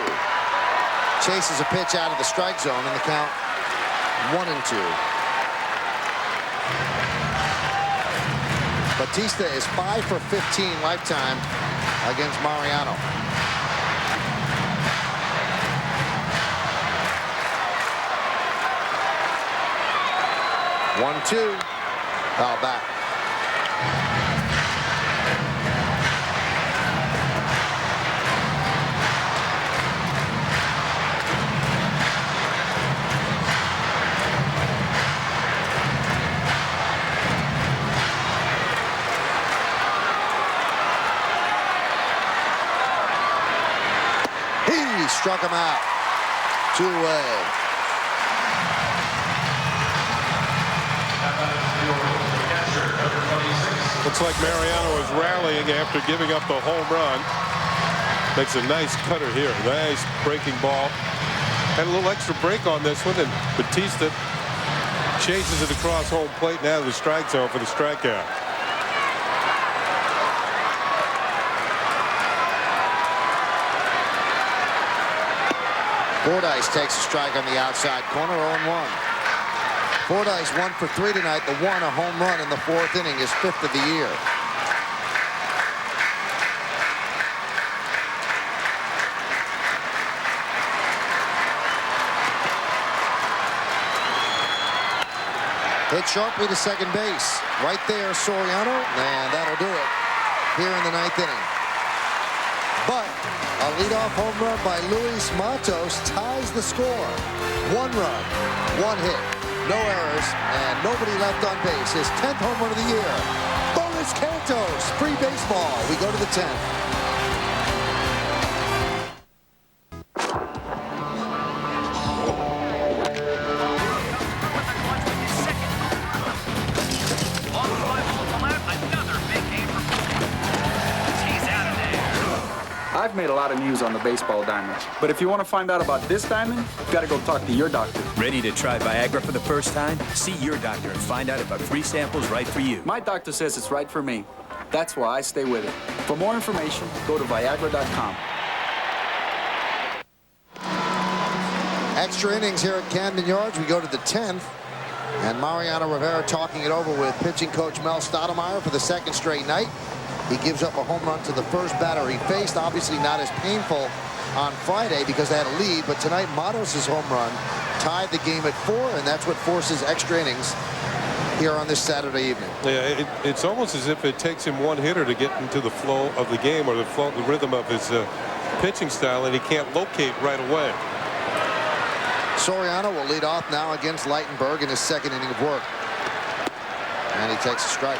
Chases a pitch out of the strike zone in the count 1-2. Batista is 5 for 15 lifetime against Mariano. One-two. Foul back. Struck him out. 2 away. Looks like Mariano is rallying after giving up the home run. Makes a nice cutter here. Nice breaking ball. Had a little extra break on this one, and Batista chases it across home plate now to the strike zone for the strikeout. Fordyce takes a strike on the outside corner, 0-1. Fordyce 1 for 3 tonight. The one, a home run in the 4th inning, his 5th of the year. Hit sharply to second base. Right there, Soriano, and that'll do it here in the 9th inning. But a leadoff home run by Luis Matos ties the score. 1 run, 1 hit, no errors, and nobody left on base. His 10th home run of the year. Bonus Cantos, free baseball. We go to the 10th. I've made a lot of news on the baseball diamond, but if you want to find out about this diamond, you've got to go talk to your doctor. Ready to try Viagra for the first time? See your doctor and find out if a free sample's right for you. My doctor says it's right for me. That's why I stay with it. For more information, go to Viagra.com. Extra innings here at Camden Yards. We go to the 10th. And Mariano Rivera talking it over with pitching coach Mel Stoudemire for the second straight night. He gives up a home run to the first batter he faced. Obviously not as painful on Friday because they had a lead. But tonight, Matos' home run tied the game at 4, and that's what forces extra innings here on this Saturday evening. Yeah, it's almost as if it takes him one hitter to get into the flow of the game or the rhythm of his pitching style, and he can't locate right away. Soriano will lead off now against Lightenberg in his second inning of work. And he takes a strike.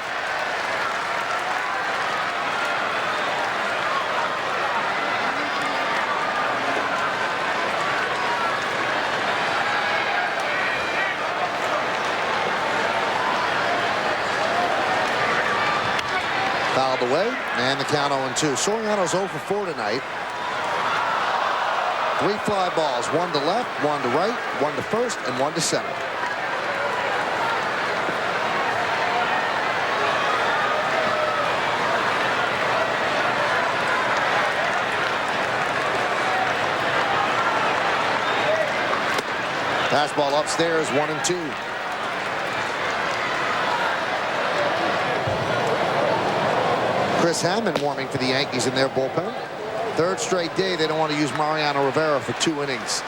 Fouled away, and the count 0-2. Soriano's 0 for 4 tonight. 3 fly balls, 1 to left, 1 to right, 1 to first, and 1 to center. Fastball upstairs, 1-2. Chris Hammond warming for the Yankees in their bullpen. Third straight day they don't want to use Mariano Rivera for 2 innings.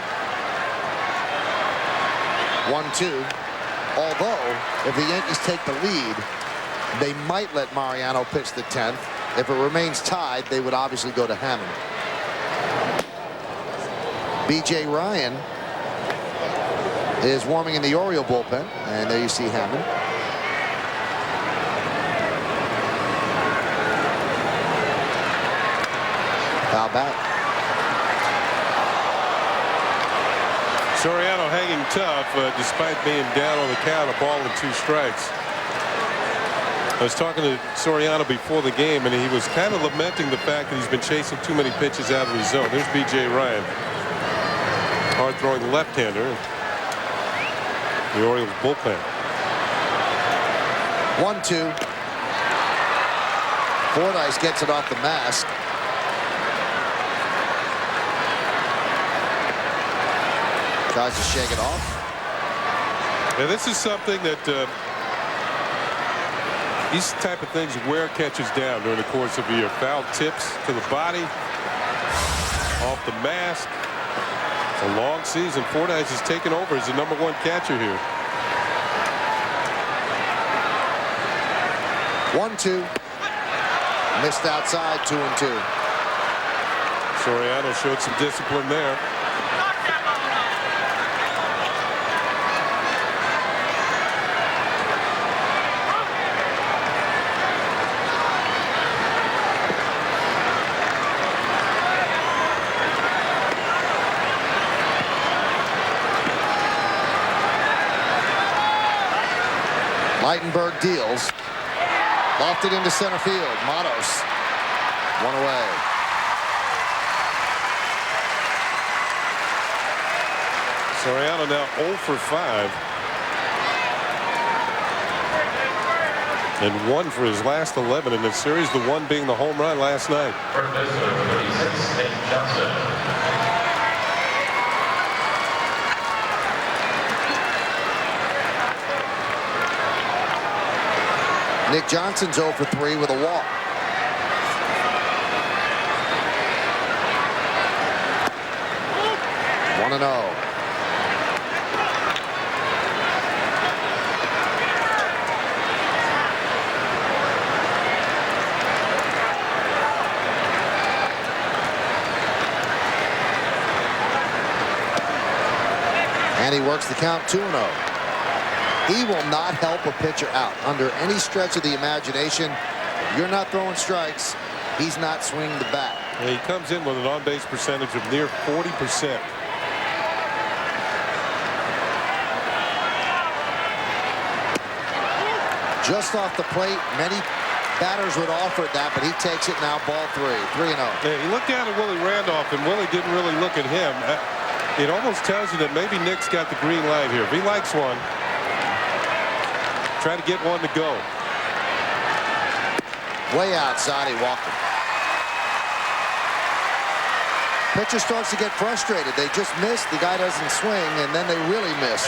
1-2. Although, if the Yankees take the lead, they might let Mariano pitch the 10th. If it remains tied, they would obviously go to Hammond. B.J. Ryan is warming in the Oriole bullpen, and there you see Hammond. Foul back. Soriano hanging tough despite being down on the count, a ball and 2 strikes. I was talking to Soriano before the game, and he was kind of lamenting the fact that he's been chasing too many pitches out of his zone. There's B.J. Ryan, hard-throwing left-hander. The Orioles bullpen. 1-2. Fordyce gets it off the mask. Tries to shake it off. Yeah, this is something that these type of things wear catchers down during the course of a year. Foul tips to the body, off the mask. It's a long season. Fordyce has taken over as the #1 catcher here. 1-2. Missed outside, 2-2. Soriano showed some discipline there. Lightenberg deals. Lofted into center field. Matos. 1 away. Soriano now 0 for 5. And 1 for his last 11 in the series, the 1 being the home run last night. Nick Johnson's 0 for 3 with a walk. One 1-0. And he works the count 2-0. He will not help a pitcher out under any stretch of the imagination. You're not throwing strikes. He's not swinging the bat. Yeah, he comes in with an on-base percentage of near 40%. Just off the plate, many batters would offer that, but he takes it now. Ball 3-0. Yeah, you look down at Willie Randolph, and Willie didn't really look at him. It almost tells you that maybe Nick's got the green light here. If he likes one, try to get one to go. Way outside, he walked him. Pitcher starts to get frustrated. They just missed. The guy doesn't swing, and then they really miss.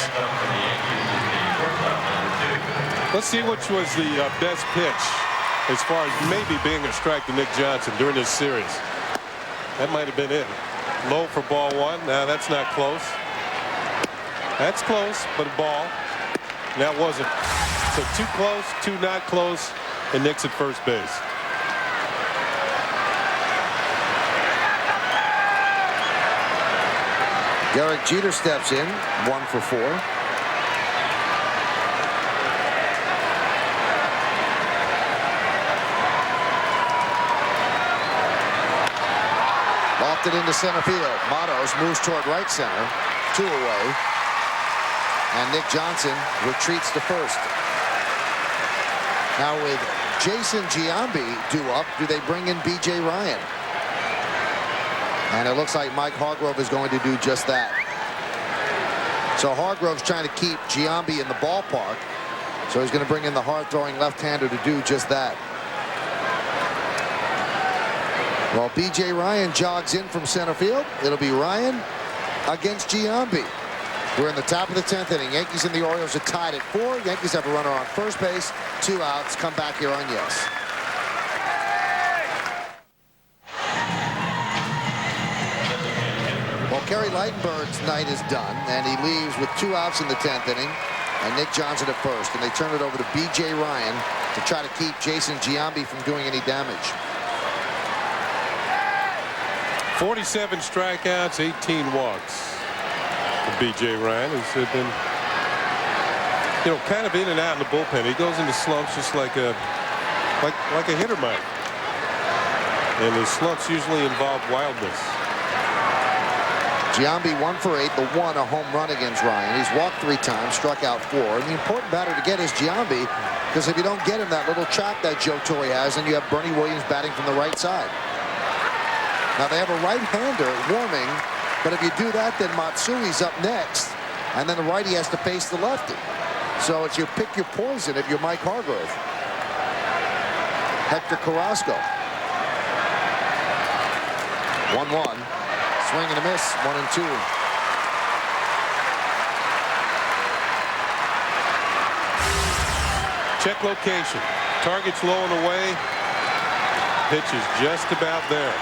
Let's see which was the best pitch as far as maybe being a strike to Nick Johnson during this series. That might have been it. Low for ball 1. Now that's not close. That's close, but a ball. That wasn't. So 2 close, 2 not close, and Nick's at first base. Derek Jeter steps in, 1 for 4. Lofted into center field. Matos moves toward right center, 2 away. And Nick Johnson retreats to first. Now with Jason Giambi due up, do they bring in B.J. Ryan? And it looks like Mike Hargrove is going to do just that. So Hargrove's trying to keep Giambi in the ballpark. So he's going to bring in the hard-throwing left-hander to do just that. Well, B.J. Ryan jogs in from center field. It'll be Ryan against Giambi. We're in the top of the 10th inning. Yankees and the Orioles are tied at 4. Yankees have a runner on first base. 2 outs. Come back here on Yes. Well, Kerry Lightenberg's night is done, and he leaves with 2 outs in the 10th inning, and Nick Johnson at first, and they turn it over to B.J. Ryan to try to keep Jason Giambi from doing any damage. 47 strikeouts, 18 walks for B.J. Ryan, who's been, kind of in and out in the bullpen. He goes into slumps just like a hitter might, and his slumps usually involve wildness. Giambi 1 for 8, the 1 a home run against Ryan. He's walked 3 times, struck out 4. And the important batter to get is Giambi, because if you don't get him that little chop that Joe Torre has, then you have Bernie Williams batting from the right side. Now they have a right-hander warming, but if you do that, then Matsui's up next, and then the righty has to face the lefty. So it's you pick your poison if you're Mike Hargrove. Hector Carrasco. 1-1. Swing and a miss, 1-2. Check location. Target's low and away. Pitch is just about there.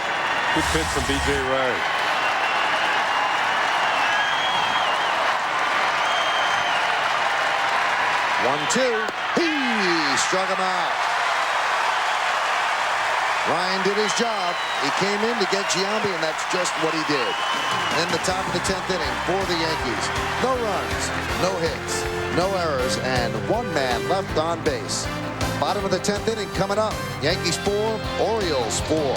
Good pitch from B.J. Ryan. He struck him out. Ryan did his job. He came in to get Giambi, and that's just what he did. In the top of the 10th inning for the Yankees. No runs, no hits, no errors, and 1 man left on base. Bottom of the 10th inning coming up. Yankees 4, Orioles 4.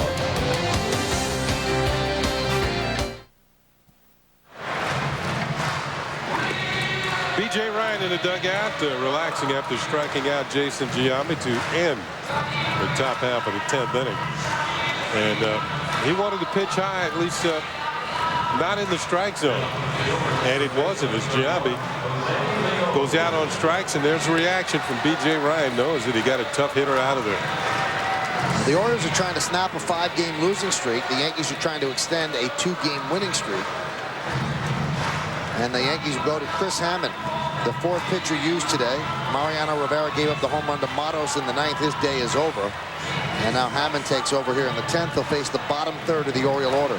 B.J. Ryan in the dugout, relaxing after striking out Jason Giambi to end the top half of the 10th inning. And he wanted to pitch high, at least not in the strike zone. And it wasn't, as Giambi goes out on strikes, and there's a reaction from B.J. Ryan. Knows that he got a tough hitter out of there. The Orioles are trying to snap a 5-game losing streak. The Yankees are trying to extend a 2-game winning streak. And the Yankees go to Chris Hammond, the 4th pitcher used today. Mariano Rivera gave up the home run to Matos in the 9th. His day is over. And now Hammond takes over here in the 10th. He'll face the bottom third of the Oriole order.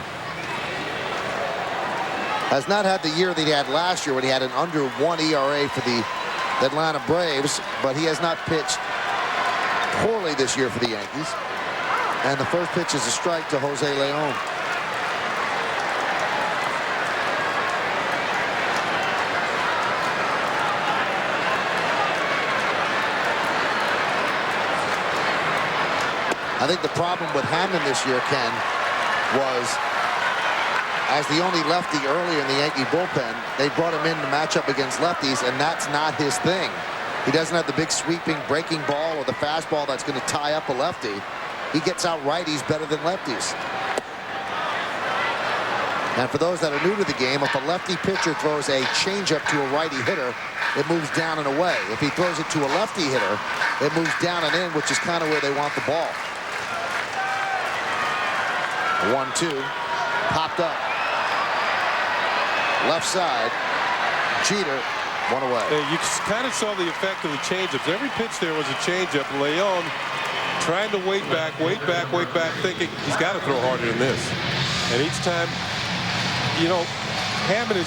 Has not had the year that he had last year when he had an under 1 ERA for the Atlanta Braves, but he has not pitched poorly this year for the Yankees. And the first pitch is a strike to Jose Leon. I think the problem with Hammond this year, Ken, was as the only lefty earlier in the Yankee bullpen, they brought him in to match up against lefties, and that's not his thing. He doesn't have the big sweeping breaking ball or the fastball that's going to tie up a lefty. He gets out righties better than lefties. And for those that are new to the game, if a lefty pitcher throws a changeup to a righty hitter, it moves down and away. If he throws it to a lefty hitter, it moves down and in, which is kind of where they want the ball. 1-2, popped up. Left side, Jeter, one away. You kind of saw the effect of the changeups. Every pitch there was a changeup. Leon trying to wait back, thinking he's got to throw harder than this. And each time, you know, Hammond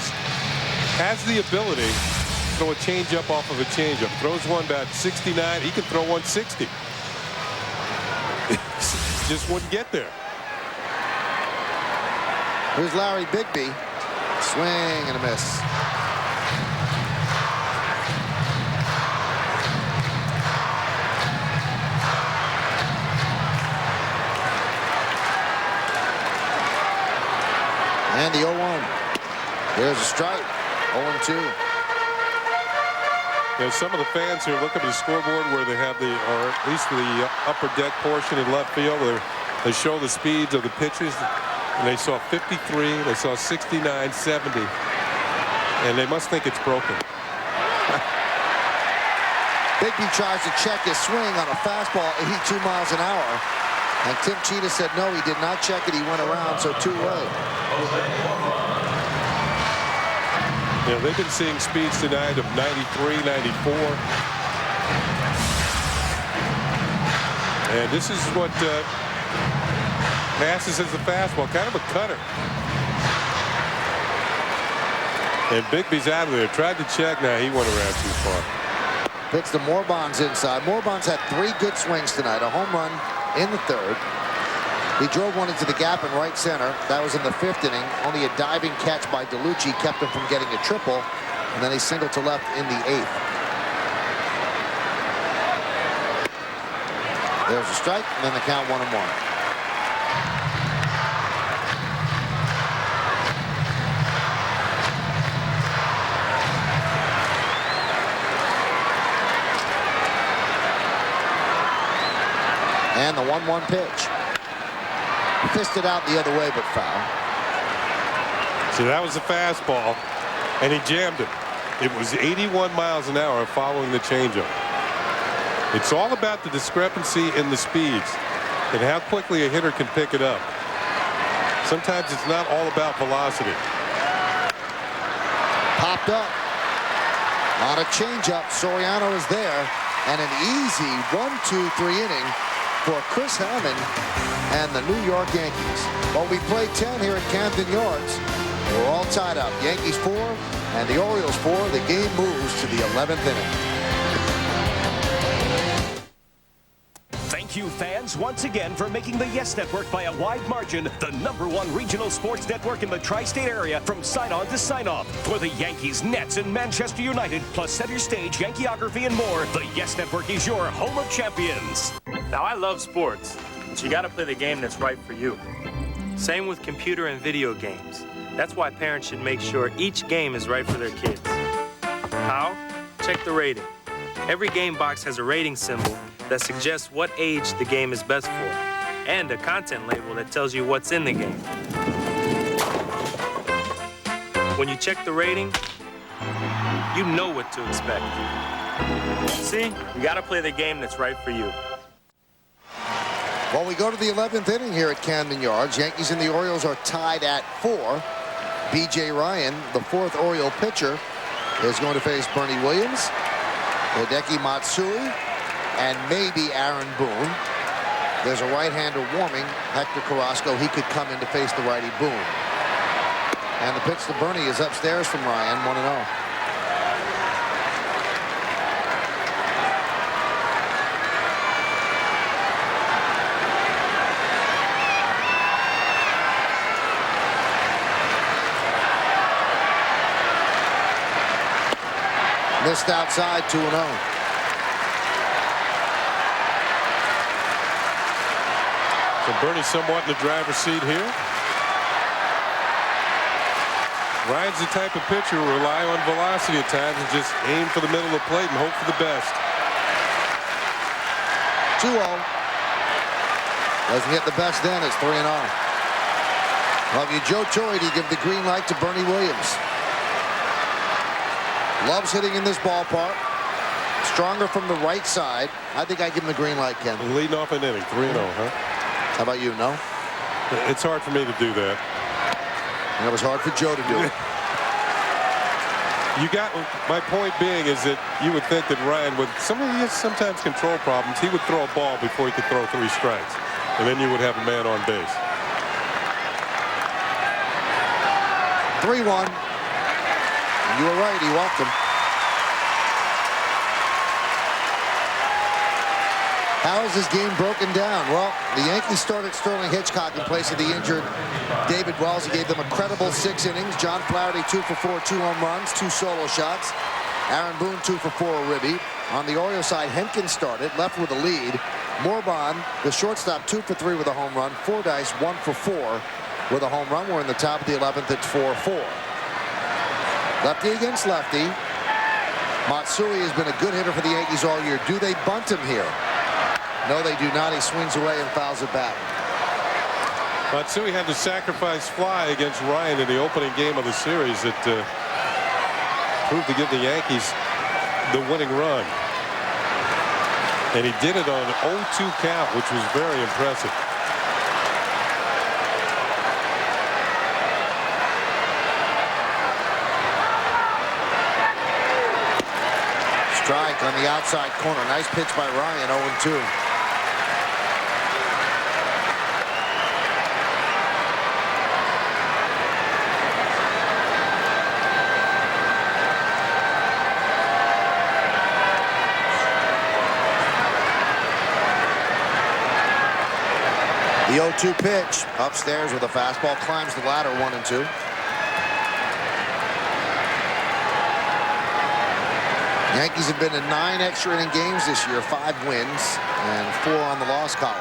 has the ability to throw a changeup off of a changeup. Throws one about 69. He can throw 160. Just wouldn't get there. Here's Larry Bigbie. Swing and a miss. And the 0-1. There's a strike. 0-2. There's some of the fans here look at the scoreboard where they have the, or at least the upper deck portion in left field where they show the speeds of the pitches. And they saw 53, they saw 69, 70. And they must think it's broken. Bigbie tries to check his swing on a fastball 82 miles an hour. And Tim Cheetah said no, he did not check it. He went around, so 2-away. Yeah, they've been seeing speeds tonight of 93, 94. And this is what passes as a fastball, kind of a cutter. And Bigbie's out of there. Tried to check. Now he went around too far. Pitch to Morbon's inside. Morbon's had 3 good swings tonight. A home run in the 3rd. He drove one into the gap in right center. That was in the 5th inning. Only a diving catch by DeLucci kept him from getting a triple. And then he singled to left in the 8th. There's a strike, and then the count 1-1. And the 1-1 pitch. Fisted out the other way, but foul. So that was a fastball, and he jammed it. It was 81 miles an hour following the changeup. It's all about the discrepancy in the speeds and how quickly a hitter can pick it up. Sometimes it's not all about velocity. Popped up. On a changeup, Soriano is there, and an easy 1-2-3 inning for Chris Hammond and the New York Yankees. Well, we played 10 here at Camden Yards. We're all tied up. Yankees 4 and the Orioles 4. The game moves to the 11th inning. Thank you, fans, once again for making the Yes Network by a wide margin the #1 regional sports network in the tri-state area from sign-on to sign-off. For the Yankees, Nets, and Manchester United, plus center stage, Yankeeography, and more, the Yes Network is your home of champions. Now, I love sports, but you got to play the game that's right for you. Same with computer and video games. That's why parents should make sure each game is right for their kids. How? Check the rating. Every game box has a rating symbol that suggests what age the game is best for, and a content label that tells you what's in the game. When you check the rating, you know what to expect. See? You got to play the game that's right for you. Well, we go to the 11th inning here at Camden Yards. Yankees and the Orioles are tied at 4. B.J. Ryan, the 4th Oriole pitcher, is going to face Bernie Williams, Hideki Matsui, and maybe Aaron Boone. There's a right-hander warming, Hector Carrasco. He could come in to face the righty Boone. And the pitch to Bernie is upstairs from Ryan, 1-0. Missed outside, 2-0. So Bernie's somewhat in the driver's seat here. Ryan's the type of pitcher who rely on velocity at times and just aim for the middle of the plate and hope for the best. 2-0. Doesn't get the best then. It's 3-0. Love you, Joe Torre, to give the green light to Bernie Williams. Loves hitting in this ballpark. Stronger from the right side. I think I give him the green light, Ken. Leading off an inning, 3-0, huh? How about you, no? It's hard for me to do that. And it was hard for Joe to do it. You got, my point being is that you would think that Ryan would, he has sometimes control problems. He would throw a ball before he could throw 3 strikes. And then you would have a man on base. 3-1. You were right, he walked him. How is this game broken down? Well, the Yankees started Sterling Hitchcock in place of the injured David Wells. He gave them a credible 6 innings. John Flaherty 2 for 4, 2 home runs, 2 solo shots. Aaron Boone 2 for 4, a ribby. On the Orioles side, Hentgen started, left with a lead. Morban, the shortstop, 2 for 3 with a home run. Fordyce 1 for 4 with a home run. We're in the top of the 11th at 4-4. Lefty against lefty. Matsui has been a good hitter for the Yankees all year. Do they bunt him here? No, they do not. He swings away and fouls it back. Matsui had the sacrifice fly against Ryan in the opening game of the series that proved to give the Yankees the winning run. And he did it on an 0-2 count, which was very impressive. Strike on the outside corner. Nice pitch by Ryan, 0-2. The 0-2 pitch upstairs with a fastball, climbs the ladder, 1-2. Yankees have been in 9 extra inning games this year, 5 wins and 4 on the loss column.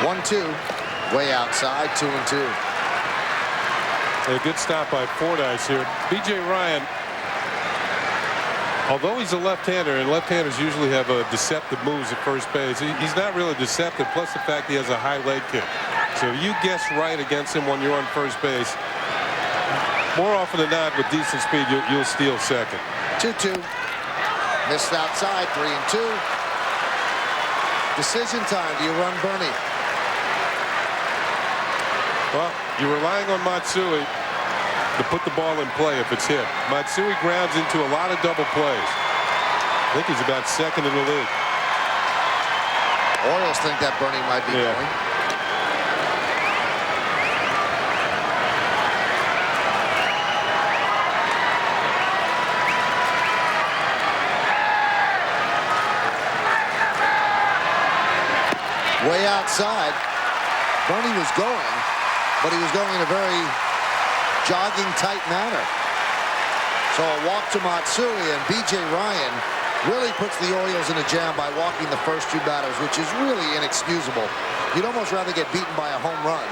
One-two, way outside, 2-2. A good stop by Fordyce here. B.J. Ryan, although he's a left-hander, and left-handers usually have a deceptive moves at first base, he's not really deceptive, plus the fact he has a high leg kick. So if you guess right against him when you're on first base, more often than not, with decent speed, you'll steal second. 2-2. Missed outside, 3-2. Decision time. Do you run Bernie? Well, you're relying on Matsui to put the ball in play if it's hit. Matsui grounds into a lot of double plays. I think he's about second in the league. Orioles think that Bernie might be going. Way outside. Bernie was going, but he was going in a very jogging tight manner. So a walk to Matsui, and B.J. Ryan really puts the Orioles in a jam by walking the first 2 batters, which is really inexcusable. You'd almost rather get beaten by a home run.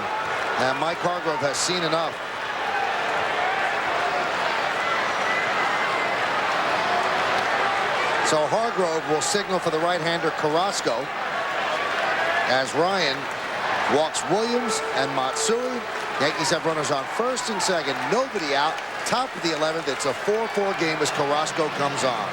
And Mike Hargrove has seen enough. So Hargrove will signal for the right-hander Carrasco as Ryan walks Williams and Matsui. Yankees have runners on first and second. Nobody out. Top of the 11th. It's a 4-4 game as Carrasco comes on.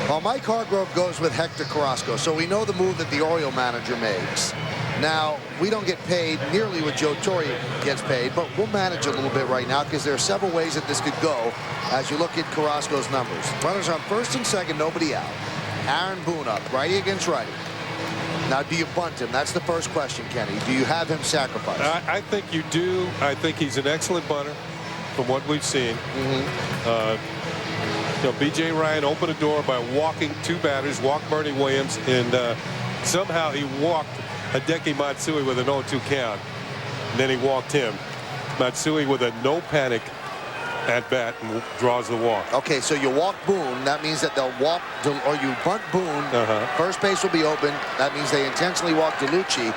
Well, Mike Hargrove goes with Hector Carrasco, so we know the move that the Oriole manager makes. Now, we don't get paid nearly what Joe Torre gets paid, but we'll manage a little bit right now because there are several ways that this could go as you look at Carrasco's numbers. Runners on first and second, nobody out. Aaron Boone up, righty against righty. Now, do you bunt him? That's the first question, Kenny. Do you have him sacrifice? I think you do. I think he's an excellent bunter from what we've seen. B.J. Ryan opened a door by walking 2 batters, walked Bernie Williams, and somehow he walked Hideki Matsui with an 0-2 count. And then he walked him. Matsui with a no panic at bat and draws the walk. Okay, so you walk Boone. That means that they'll walk, or you bunt Boone. First base will be open. That means they intentionally walk DeLucci.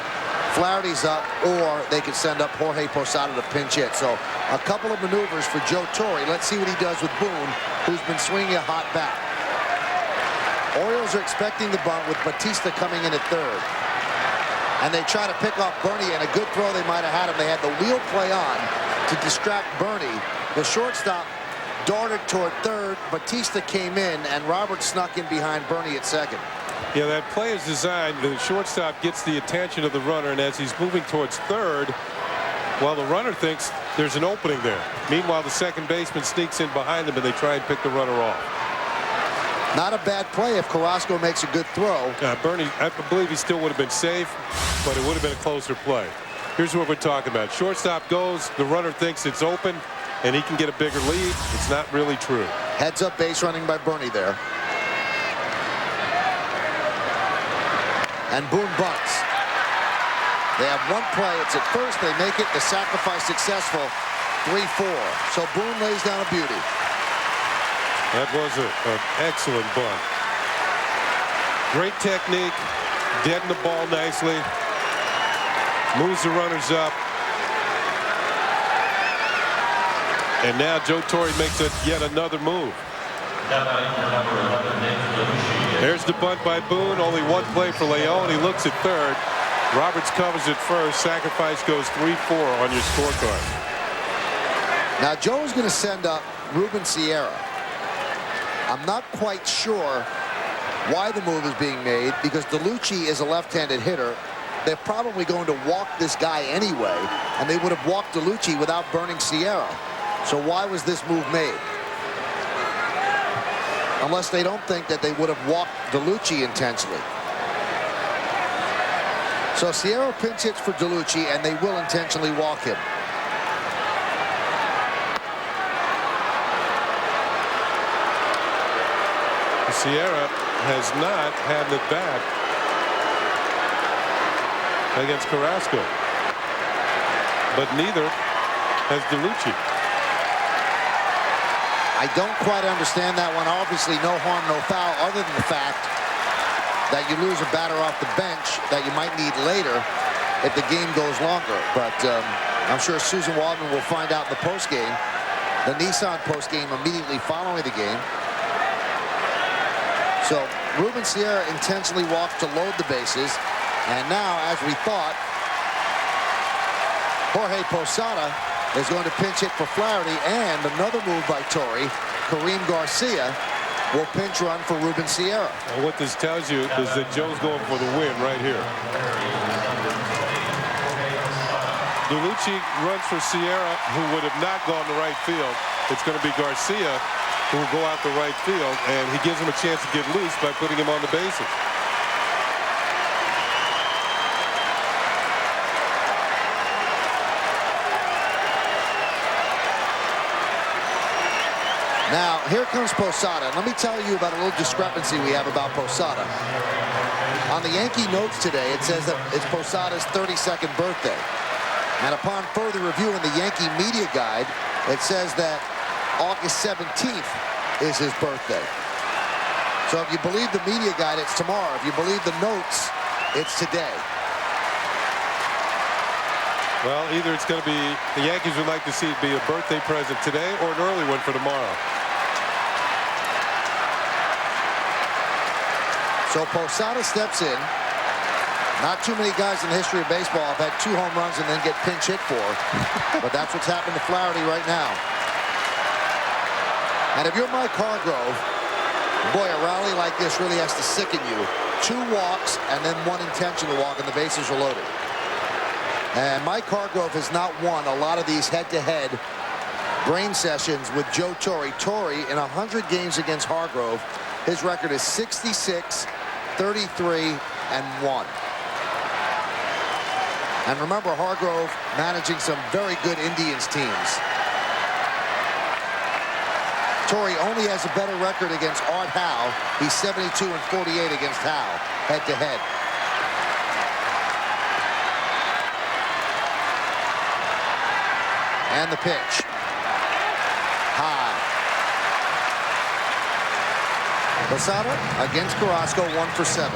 Flaherty's up, or they could send up Jorge Posada to pinch hit. So a couple of maneuvers for Joe Torre. Let's see what he does with Boone, who's been swinging a hot bat. Orioles are expecting the bunt with Batista coming in at third. And they try to pick off Bernie, and a good throw they might have had him. They had the wheel play on to distract Bernie. The shortstop darted toward third. Batista came in, and Robert snuck in behind Bernie at second. Yeah, that play is designed. The shortstop gets the attention of the runner, and as he's moving towards third, while the runner thinks there's an opening there. Meanwhile, the second baseman sneaks in behind him, and they try and pick the runner off. Not a bad play if Carrasco makes a good throw. Bernie, I believe he still would have been safe, but it would have been a closer play. Here's what we're talking about. Shortstop goes, the runner thinks it's open, and he can get a bigger lead. It's not really true. Heads up base running by Bernie there. And Boone bunts. They have one play. It's at first. They make it. The sacrifice successful. 3-4. So Boone lays down a beauty. That was an excellent bunt. Great technique. Deadened the ball nicely. Moves the runners up. And now Joe Torre makes yet another move. There's the bunt by Boone. Only one play for Leone. He looks at third. Roberts covers it first. Sacrifice goes 3-4 on your scorecard. Now Joe's going to send up Ruben Sierra. I'm not quite sure why the move is being made, because DeLucci is a left-handed hitter. They're probably going to walk this guy anyway, and they would have walked DeLucci without burning Sierra. So why was this move made? Unless they don't think that they would have walked DeLucci intentionally. So Sierra pinch hits for DeLucci, and they will intentionally walk him. Sierra has not had the bat against Carrasco, but neither has DeLucci. I don't quite understand that one. Obviously, no harm, no foul, other than the fact that you lose a batter off the bench that you might need later if the game goes longer. But I'm sure Susan Waldman will find out in the postgame, the Nissan postgame immediately following the game. So Ruben Sierra intentionally walks to load the bases. And now, as we thought, Jorge Posada is going to pinch hit for Flaherty, and another move by Torre. Kareem Garcia will pinch run for Ruben Sierra. And what this tells you is that Joe's going for the win right here. DeLucci runs for Sierra, who would have not gone to right field. It's going to be Garcia who will go out to right field, and he gives him a chance to get loose by putting him on the bases. Now, here comes Posada. Let me tell you about a little discrepancy we have about Posada. On the Yankee notes today, it says that it's Posada's 32nd birthday. And upon further review in the Yankee media guide, it says that August 17th is his birthday. So if you believe the media guide, it's tomorrow. If you believe the notes, it's today. Well, either it's going to be, the Yankees would like to see it be a birthday present today or an early one for tomorrow. So Posada steps in. Not too many guys in the history of baseball have had 2 home runs and then get pinch hit for. But that's what's happened to Flaherty right now. And if you're Mike Hargrove, boy, a rally like this really has to sicken you. 2 walks and then 1 intentional walk, and the bases are loaded. And Mike Hargrove has not won a lot of these head-to-head brain sessions with Joe Torre. Torre, in 100 games against Hargrove, his record is 66, 33, and 1. And remember, Hargrove managing some very good Indians teams. Torre only has a better record against Art Howe. He's 72 and 48 against Howe, head-to-head. And the pitch. Posada against Carrasco, 1 for 7.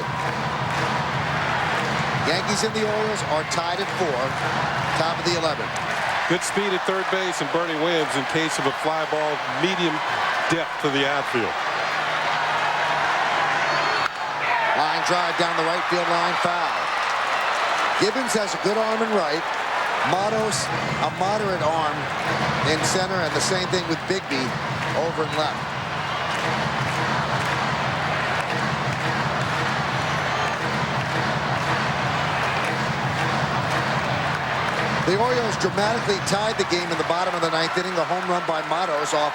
Yankees and the Orioles are tied at 4. Top of the 11th. Good speed at third base, and Bernie Williams in case of a fly ball, medium depth to the outfield. Line drive down the right field line, foul. Gibbons has a good arm in right. Matos, a moderate arm in center, and the same thing with Bigbie over in left. The Orioles dramatically tied the game in the bottom of the 9th inning. A home run by Matos off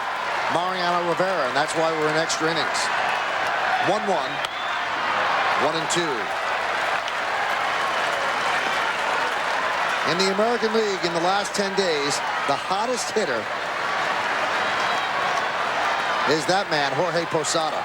Mariano Rivera, and that's why we're in extra innings. 1-1, 1-2. In the American League in the last 10 days, the hottest hitter is that man, Jorge Posada.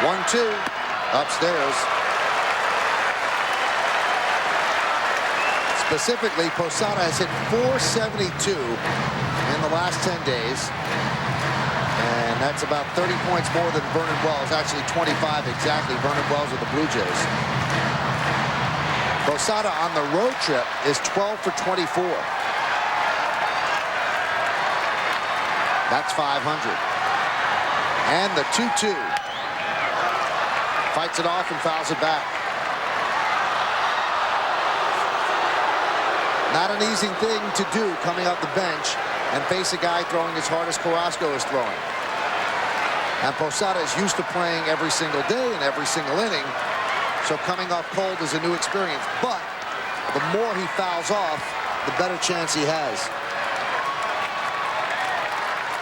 One-two upstairs. Specifically, Posada has hit .472 in the last 10 days. And that's about 30 points more than Vernon Wells. Actually, 25 exactly. Vernon Wells with the Blue Jays. Posada on the road trip is 12 for 24. That's 500. And the 2-2. Fights it off and fouls it back. Not an easy thing to do coming off the bench and face a guy throwing as hard as Carrasco is throwing. And Posada is used to playing every single day and every single inning, so coming off cold is a new experience. But the more he fouls off, the better chance he has.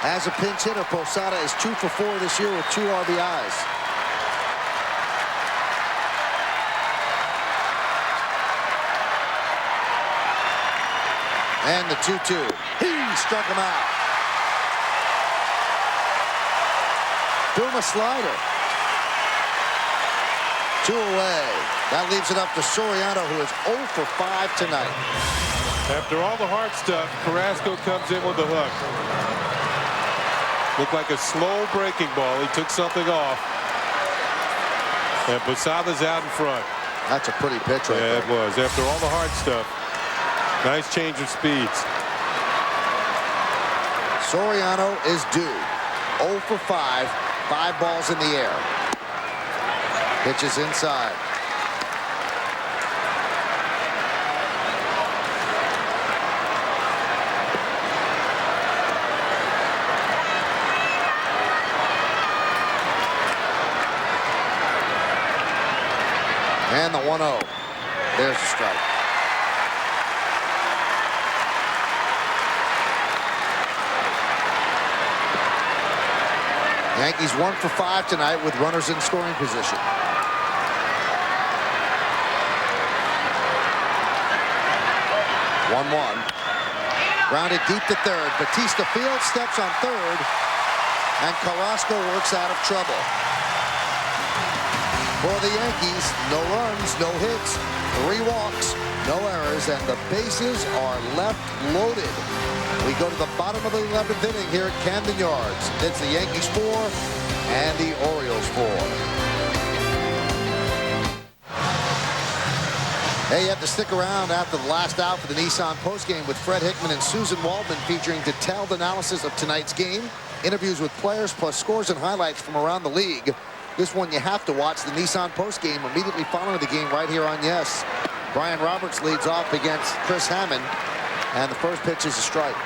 As a pinch hitter, Posada is 2 for 4 this year with 2 RBIs. And the 2-2. He struck him out. Threw him a slider. 2 away. That leaves it up to Soriano, who is 0 for 5 tonight. After all the hard stuff, Carrasco comes in with the hook. Looked like a slow breaking ball. He took something off. And Posada's out in front. That's a pretty pitch right there. Yeah, it was. After all the hard stuff. Nice change of speeds. Soriano is due. 0 for 5. 5 balls in the air. Pitches inside. And the 1-0. There's the strike. Yankees 1 for 5 tonight with runners in scoring position. One. Grounded deep to third. Batista field steps on third. And Carrasco works out of trouble. For the Yankees, no runs, no hits, 3 walks, no errors, and the bases are left loaded. We go to the bottom of the 11th inning here at Camden Yards. It's the Yankees 4 and the Orioles 4. Hey, you have to stick around after the last out for the Nissan postgame with Fred Hickman and Susan Waldman, featuring detailed analysis of tonight's game, interviews with players, plus scores and highlights from around the league. This one you have to watch, the Nissan postgame, immediately following the game right here on Yes. Brian Roberts leads off against Chris Hammond, and the first pitch is a strike.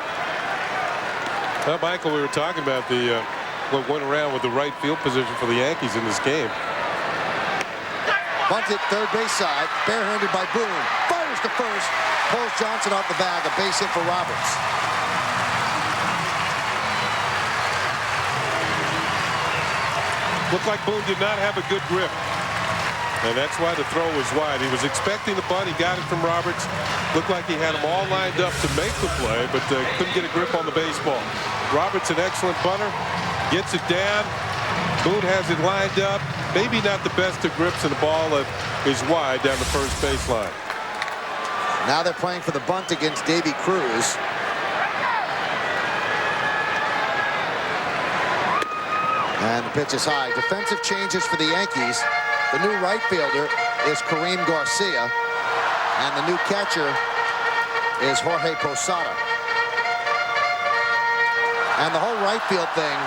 Well, Michael, we were talking about what went around with the right field position for the Yankees in this game. Bunted third base side, barehanded by Boone. Fires to first, pulls Johnson off the bag, a base hit for Roberts. Looked like Boone did not have a good grip. And that's why the throw was wide. He was expecting the bunt. He got it from Roberts. Looked like he had them all lined up to make the play, but couldn't get a grip on the baseball. Roberts, an excellent bunter, Gets it down. Boone has it lined up. Maybe not the best of grips, and the ball is wide down the first baseline. Now they're playing for the bunt against Davy Cruz. And the pitch is high. Defensive changes for the Yankees. The new right fielder is Kareem Garcia. And the new catcher is Jorge Posada. And the whole right field thing,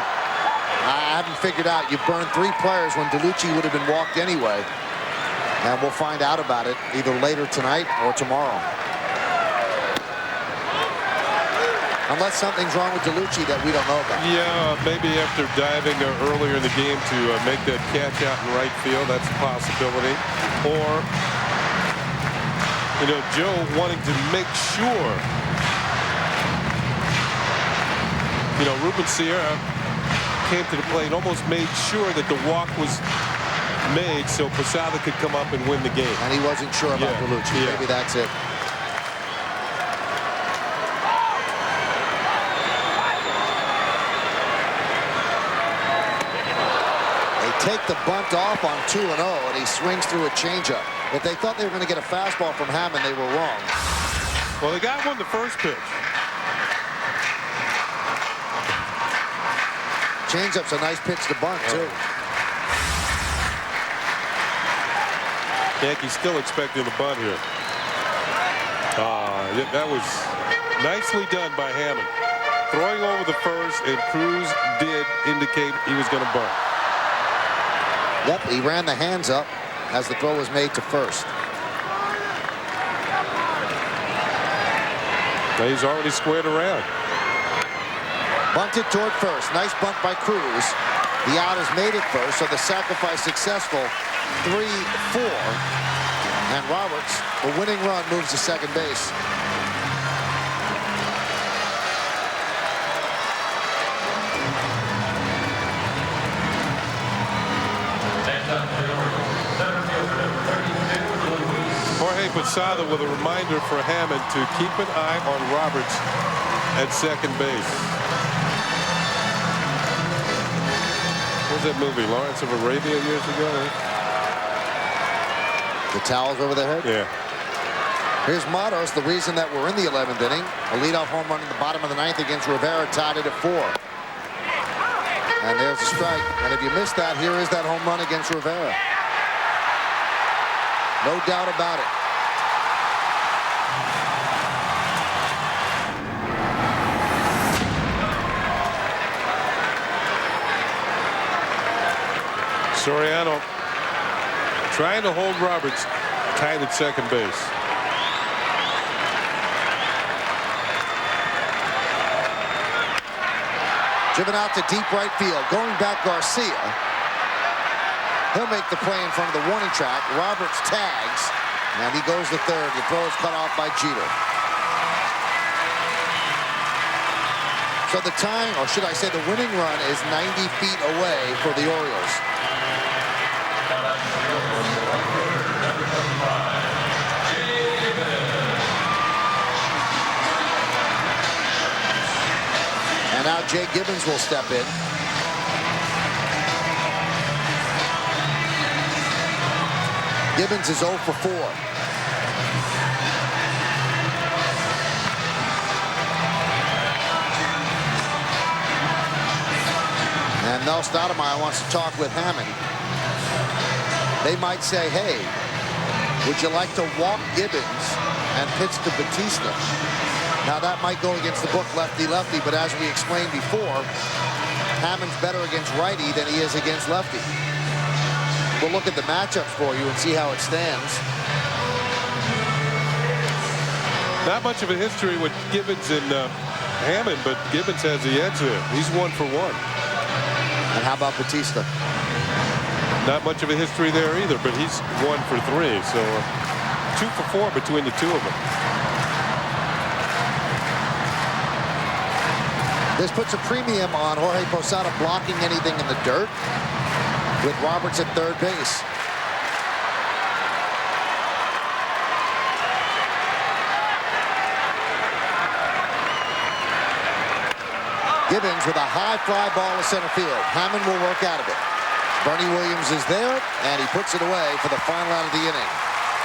I haven't figured out. You burned 3 players when DeLucci would have been walked anyway. And we'll find out about it either later tonight or tomorrow. Unless something's wrong with DeLucci that we don't know about. Yeah, maybe after diving earlier in the game to make that catch out in right field, that's a possibility. Or, you know, Joe wanting to make sure, you know, Ruben Sierra came to the plate, almost made sure that the walk was made so Posada could come up and win the game. And he wasn't sure about DeLucci. Yeah. Maybe that's it. Take the bunt off on 2-0, and he swings through a changeup. If they thought they were going to get a fastball from Hammond, they were wrong. Well, they got one the first pitch. Changeup's a nice pitch to bunt, too. Yankees still expecting the bunt here. Yeah, that was nicely done by Hammond. Throwing over the first, and Cruz did indicate he was going to bunt. Yep, he ran the hands up as the throw was made to first. Now he's already squared around. Bunted toward first. Nice bunt by Cruz. The out is made at first, so the sacrifice successful. 3-4. And Roberts, the winning run, moves to second base. Jorge Posada with a reminder for Hammond to keep an eye on Roberts at second base. What was that movie, Lawrence of Arabia, years ago? The towels over the head? Yeah. Here's Matos, the reason that we're in the 11th inning. A leadoff home run in the bottom of the 9th against Rivera, tied it at 4. And there's a strike. And if you missed that, here is that home run against Rivera. No doubt about it. Soriano trying to hold Roberts tied at second base. Driven out to deep right field. Going back Garcia. He'll make the play in front of the warning track. Roberts tags, and he goes to third. The throw is cut off by Jeter. So the tying, or should I say the winning run, is 90 feet away for the Orioles. And now Jay Gibbons will step in. Gibbons is 0 for 4. And Mel Stoudemire wants to talk with Hammond. They might say, hey, would you like to walk Gibbons and pitch to Batista? Now that might go against the book lefty-lefty, but as we explained before, Hammond's better against righty than he is against lefty. We'll look at the matchups for you and see how it stands. Not much of a history with Gibbons and Hammond, but Gibbons has the edge there. He's 1 for 1. And how about Batista? Not much of a history there either, but he's 1 for 3. So 2 for 4 between the two of them. This puts a premium on Jorge Posada blocking anything in the dirt, with Roberts at third base. Gibbons with a high fly ball to center field. Hammond will work out of it. Bernie Williams is there, and he puts it away for the final out of the inning.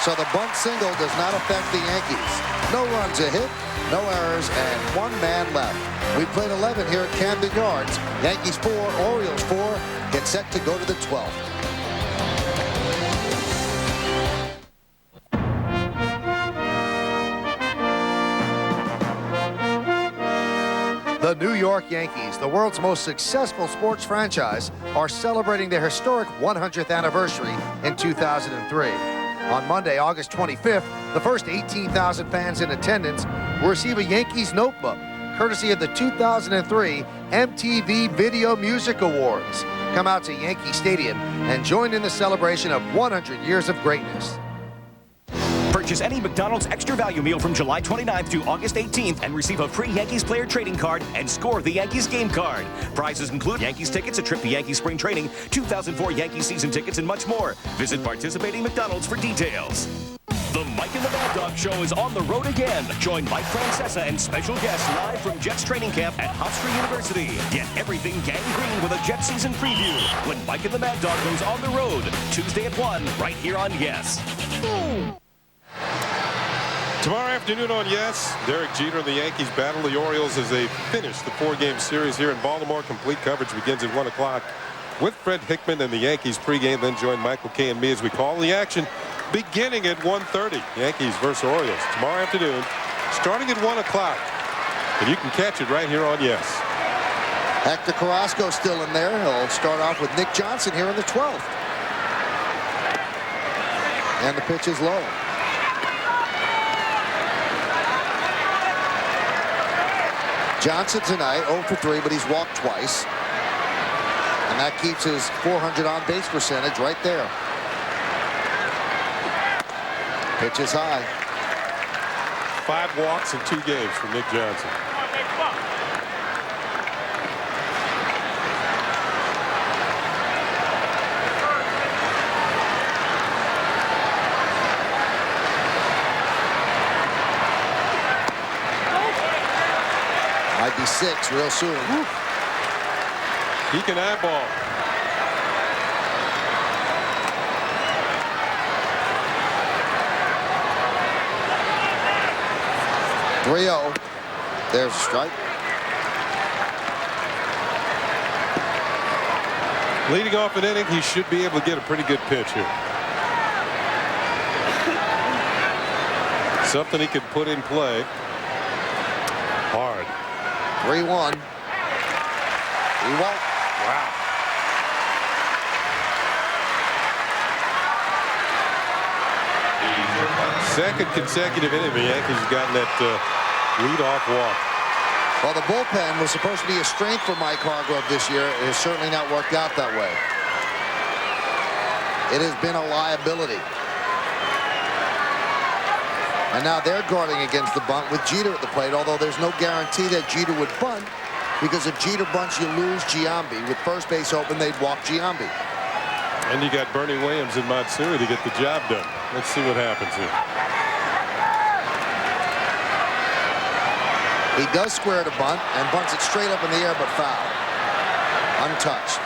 So the bunt single does not affect the Yankees. No runs a hit, no errors, and one man left. We played 11 here at Camden Yards. Yankees 4, Orioles 4, get set to go to the 12th. The New York Yankees, the world's most successful sports franchise, are celebrating their historic 100th anniversary in 2003. On Monday, August 25th, the first 18,000 fans in attendance will receive a Yankees notebook, courtesy of the 2003 MTV Video Music Awards. Come out to Yankee Stadium and join in the celebration of 100 years of greatness. Purchase any McDonald's Extra Value Meal from July 29th to August 18th and receive a free Yankees player trading card and score the Yankees game card. Prizes include Yankees tickets, a trip to Yankees spring training, 2004 Yankees season tickets, and much more. Visit participating McDonald's for details. The Mike and the Mad Dog Show is on the road again. Join Mike Francesa and special guests live from Jets training camp at Hofstra University. Get everything gang green with a Jets season preview when Mike and the Mad Dog goes on the road. Tuesday at 1, right here on Yes. Tomorrow afternoon on Yes, Derek Jeter and the Yankees battle the Orioles as they finish the 4-game series here in Baltimore. Complete coverage begins at 1 o'clock with Fred Hickman and the Yankees pregame. Then join Michael Kay and me as we call the action beginning at 1:30. Yankees versus Orioles tomorrow afternoon starting at 1 o'clock. And you can catch it right here on Yes. Hector Carrasco still in there. He'll start off with Nick Johnson here in the 12th. And the pitch is low. Johnson tonight 0 for 3, but he's walked twice. And that keeps his 400 on-base percentage right there. Pitch is high. 5 walks in 2 games for Nick Johnson. Might be 6 real soon. Woo. He can eyeball. .30. There's a strike. Leading off an inning, he should be able to get a pretty good pitch here. Something he could put in play. Hard. 3-1. He won't. Wow. Second consecutive inning, the Yankees have gotten that lead-off walk. Well, the bullpen was supposed to be a strength for Mike Hargrove this year. It has certainly not worked out that way. It has been a liability. And now they're guarding against the bunt with Jeter at the plate, although there's no guarantee that Jeter would bunt, because if Jeter bunts, you lose Giambi. With first base open, they'd walk Giambi. And you got Bernie Williams and Matsui to get the job done. Let's see what happens here. He does square to bunt and bunts it straight up in the air, but foul. Untouched.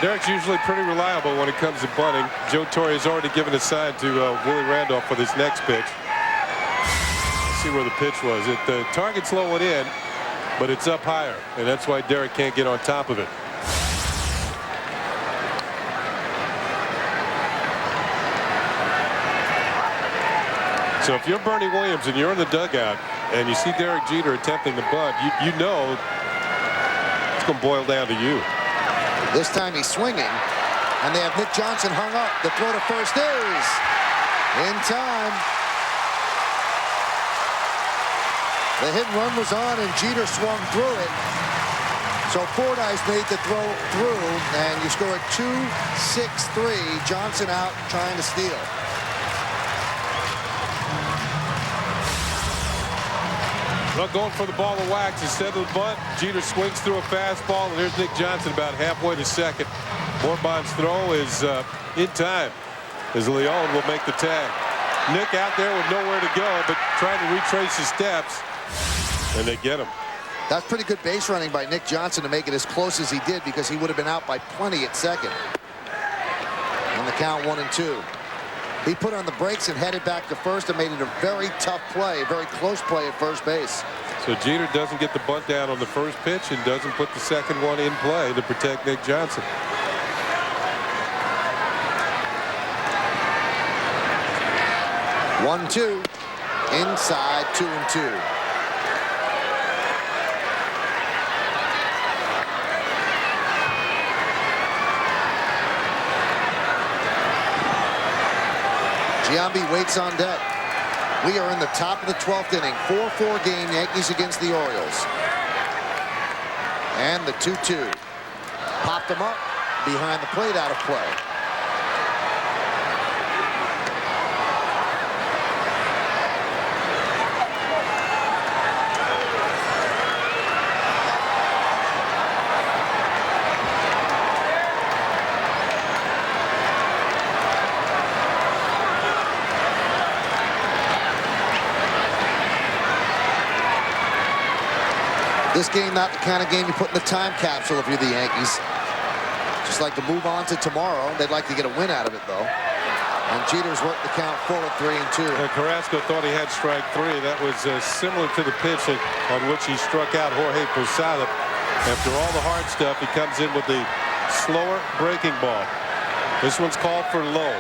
Derek's usually pretty reliable when it comes to bunting. Joe Torre has already given a sign to Willie Randolph for this next pitch. Let's see where the pitch was. The target's low and in, but it's up higher, and that's why Derek can't get on top of it. So if you're Bernie Williams and you're in the dugout and you see Derek Jeter attempting the bunt, you know it's going to boil down to you. This time he's swinging, and they have Nick Johnson hung up. The throw to first is in time. The hit and run was on, and Jeter swung through it. So Fordyce made the throw through, and you score at 2-6-3. Johnson out trying to steal. Well, going for the ball of wax instead of the bunt. Jeter swings through a fastball, and here's Nick Johnson about halfway to second. Borbon's throw is in time as Leon will make the tag. Nick out there with nowhere to go, but trying to retrace his steps, and they get him. That's pretty good base running by Nick Johnson to make it as close as he did, because he would have been out by plenty at second. On the count 1-2. He put on the brakes and headed back to first and made it a very tough play, a very close play at first base. So Jeter doesn't get the bunt down on the first pitch and doesn't put the second one in play to protect Nick Johnson. One-two. Inside 2-2. Giambi waits on deck. We are in the top of the 12th inning. 4-4 game, Yankees against the Orioles. And the 2-2. Popped him up behind the plate, out of play. This game, not the kind of game you put in the time capsule if you're the Yankees. Just like to move on to tomorrow. They'd like to get a win out of it, though. And Jeter's worked the count full at 3-2. Carrasco thought he had strike 3. That was similar to the pitch on which he struck out Jorge Posada. After all the hard stuff, he comes in with the slower breaking ball. This one's called for low.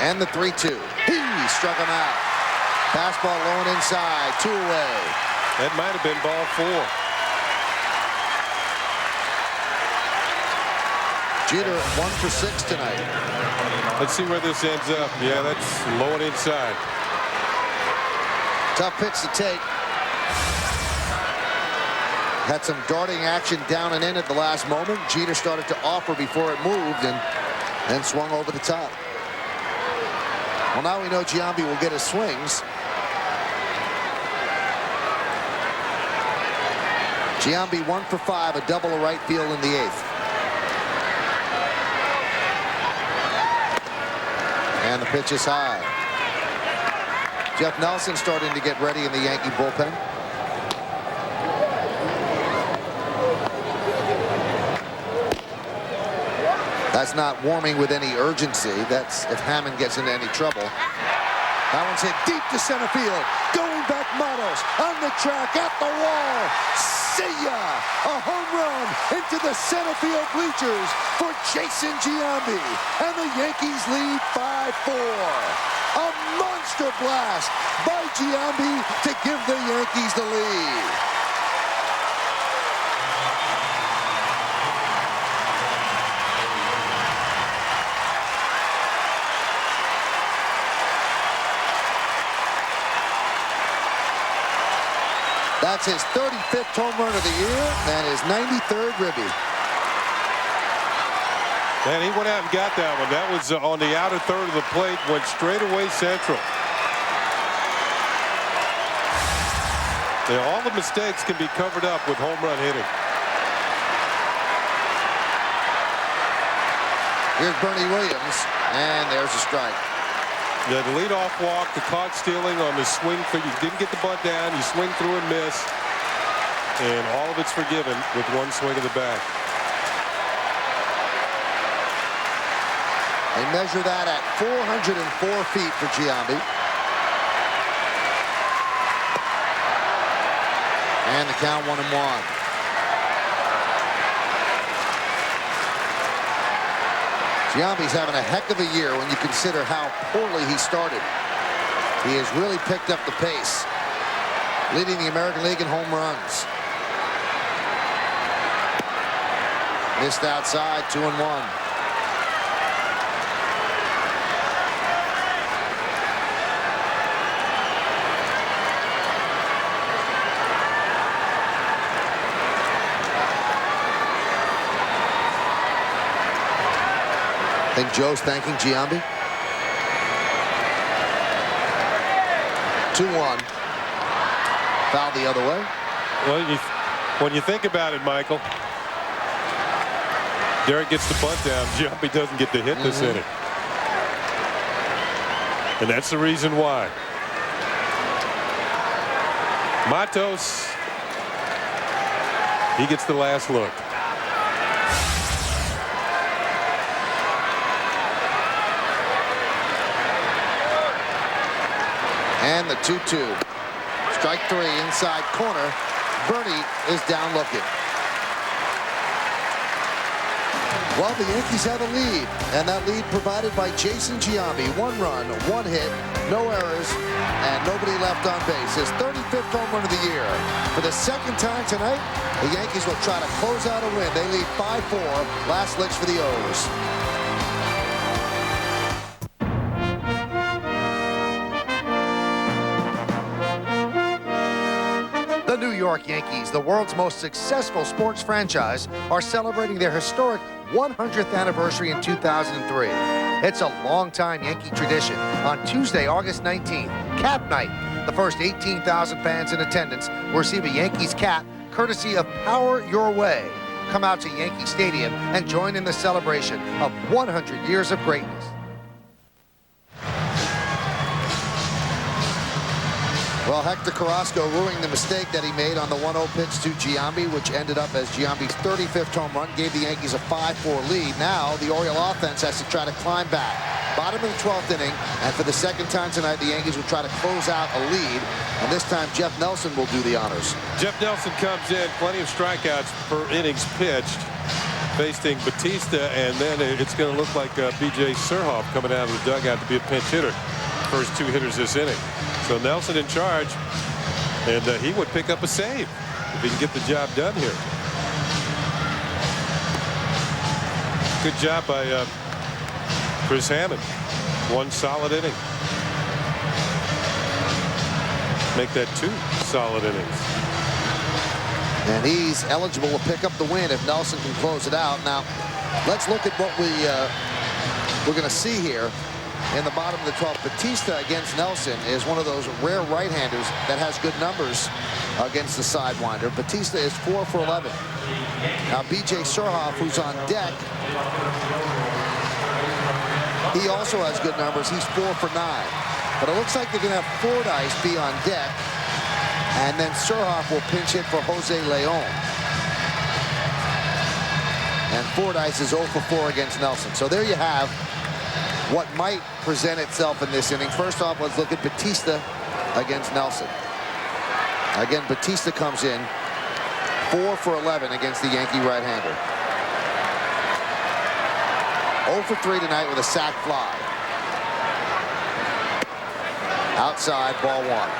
And the 3-2. He struck him out. Fastball low and inside. 2 away. That might have been ball 4. Jeter 1 for 6 tonight. Let's see where this ends up. Yeah, that's low and inside. Tough pitch to take. Had some darting action down and in at the last moment. Jeter started to offer before it moved and then swung over the top. Well, now we know Giambi will get his swings. Giambi 1 for 5, a double to right field in the 8th. And the pitch is high. Jeff Nelson starting to get ready in the Yankee bullpen. That's not warming with any urgency. That's if Hammond gets into any trouble. That one's hit deep to center field. Going back, Matos on the track at the wall. See ya! A home run into the center field bleachers for Jason Giambi. And the Yankees lead 5-4. A monster blast by Giambi to give the Yankees the lead. That's his 35th home run of the year and his 93rd ribby. And he went out and got that one. That was on the outer third of the plate, went straight away central. All the mistakes can be covered up with home run hitting. Here's Bernie Williams, and there's a strike. Yeah, the leadoff walk, the caught stealing on the swing. You didn't get the bunt down. You swing through and miss. And all of it's forgiven with one swing of the bat. They measure that at 404 feet for Giambi. And the count 1-1. Giambi's having a heck of a year when you consider how poorly he started. He has really picked up the pace, leading the American League in home runs. Missed outside, 2-1. I think Joe's thanking Giambi. 2-1. Foul the other way. Well, when you think about it, Michael, Derek gets the bunt down. Giambi doesn't get to hit this inning. And that's the reason why. Matos, he gets the last look. And the 2-2. Strike 3 inside corner. Bernie is down looking. Well, the Yankees have a lead, and that lead provided by Jason Giambi. 1 run, 1 hit, no errors, and nobody left on base. His 35th home run of the year. For the second time tonight, the Yankees will try to close out a win. They lead 5-4. Last licks for the O's. The New York Yankees, the world's most successful sports franchise, are celebrating their historic 100th anniversary in 2003. It's a long-time Yankee tradition. On Tuesday, August 19th, Cap Night, the first 18,000 fans in attendance will receive a Yankees cap courtesy of Power Your Way. Come out to Yankee Stadium and join in the celebration of 100 years of greatness. Well, Hector Carrasco ruining the mistake that he made on the 1-0 pitch to Giambi, which ended up as Giambi's 35th home run, gave the Yankees a 5-4 lead. Now the Oriole offense has to try to climb back. Bottom of the 12th inning, and for the second time tonight, the Yankees will try to close out a lead, and this time Jeff Nelson will do the honors. Jeff Nelson comes in, plenty of strikeouts per innings pitched, facing Batista, and then it's going to look like B.J. Surhoff coming out of the dugout to be a pinch hitter. First 2 hitters this inning. So Nelson in charge, and he would pick up a save if he can get the job done here. Good job by Chris Hammond. 1 solid inning. Make that 2 solid innings. And he's eligible to pick up the win if Nelson can close it out. Now, let's look at what we're going to see here. In the bottom of the 12th, Batista against Nelson is one of those rare right-handers that has good numbers against the sidewinder. Batista is 4 for 11. Now, B.J. Surhoff, who's on deck, he also has good numbers. He's 4 for 9. But it looks like they're going to have Fordyce be on deck, and then Surhoff will pinch hit for Jose Leon. And Fordyce is 0 for 4 against Nelson. So there you have what might present itself in this inning. First off, let's look at Batista against Nelson. Again, Batista comes in 4 for 11 against the Yankee right-hander. 0 for 3 tonight with a sac fly. Outside, ball 1.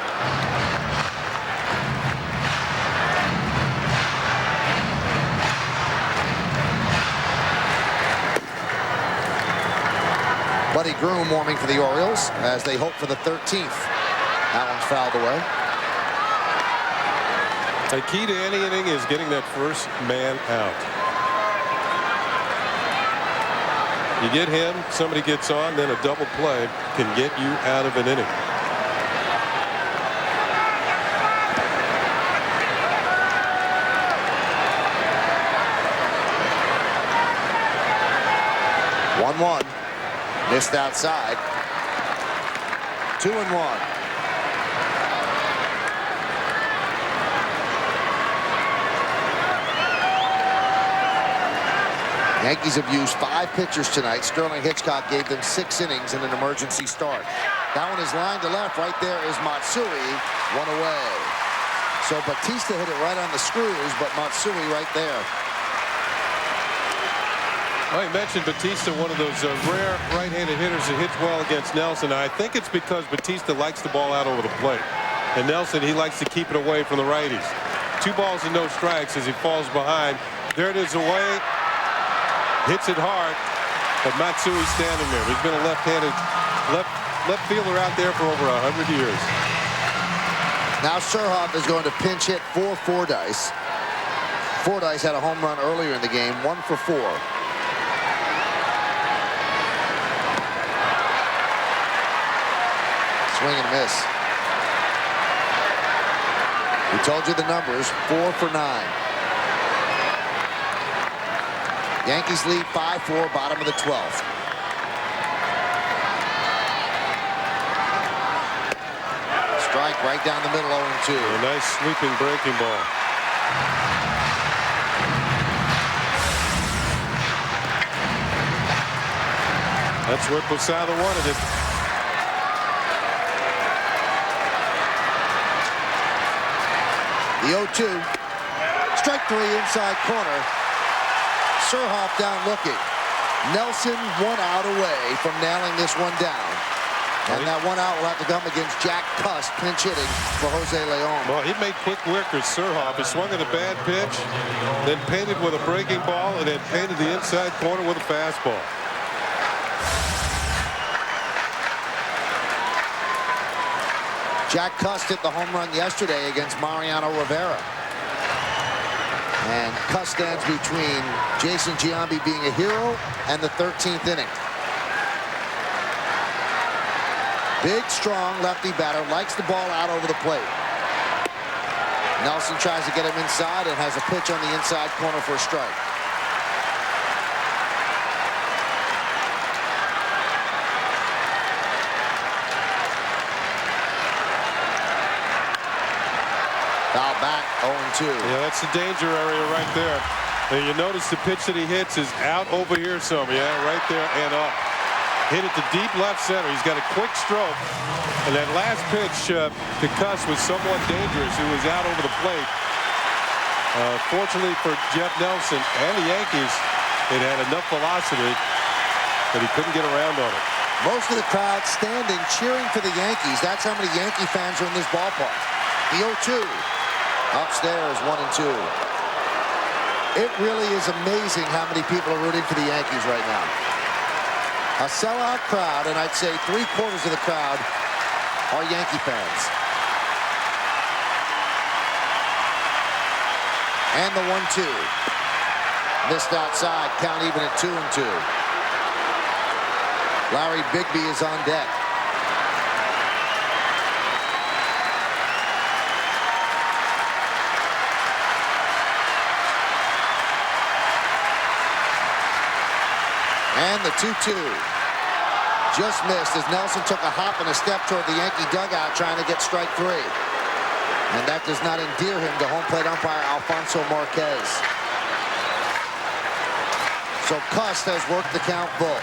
Buddy Groom warming for the Orioles as they hope for the 13th. That one's fouled away. The key to any inning is getting that first man out. You get him, somebody gets on, then a double play can get you out of an inning. One. Missed outside. 2-1. Yankees have used 5 pitchers tonight. Sterling Hitchcock gave them 6 innings in an emergency start. That one is lined to left. Right there is Matsui. 1 away. So Batista hit it right on the screws, but Matsui right there. Well, you mentioned Batista, one of those rare right-handed hitters that hits well against Nelson. I think it's because Batista likes the ball out over the plate. And Nelson, he likes to keep it away from the righties. 2 balls and no strikes as he falls behind. There it is away. Hits it hard. But Matsui's standing there. There's been a left-handed left fielder out there for over 100 years. Now Surhoff is going to pinch hit for Fordyce. Fordyce had a home run earlier in the game, 1 for 4. Swing and miss. We told you the numbers, 4 for 9. Yankees lead 5-4, bottom of the 12th. Strike right down the middle, 0-2. A nice sweeping breaking ball. That's where Posada wanted it. The 0-2. Strike 3 inside corner. Surhoff down looking. Nelson 1 out away from nailing this one down. And that 1 out will have to come against Jack Cust, pinch hitting for Jose Leon. Well, he made quick work of Surhoff. He swung at a bad pitch, then painted with a breaking ball, and then painted the inside corner with a fastball. Jack Cust hit the home run yesterday against Mariano Rivera. And Cust stands between Jason Giambi being a hero and the 13th inning. Big, strong lefty batter, likes the ball out over the plate. Nelson tries to get him inside and has a pitch on the inside corner for a strike. Foul back, 0-2. Yeah, that's the danger area right there. And you notice the pitch that he hits is out over here some. Yeah, right there and up. Hit it to deep left center. He's got a quick stroke. And that last pitch to Cust was somewhat dangerous. He was out over the plate. Fortunately for Jeff Nelson and the Yankees, it had enough velocity that he couldn't get around on it. Most of the crowd standing, cheering for the Yankees. That's how many Yankee fans are in this ballpark. The 0-2. Upstairs, 1-2. It really is amazing how many people are rooting for the Yankees right now. A sellout crowd, and I'd say 3/4 of the crowd are Yankee fans. And the 1-2. Missed outside, count even at 2-2. Larry Bigbie is on deck. And the 2-2. Just missed as Nelson took a hop and a step toward the Yankee dugout trying to get strike 3. And that does not endear him to home plate umpire Alfonso Marquez. So Cust has worked the count full.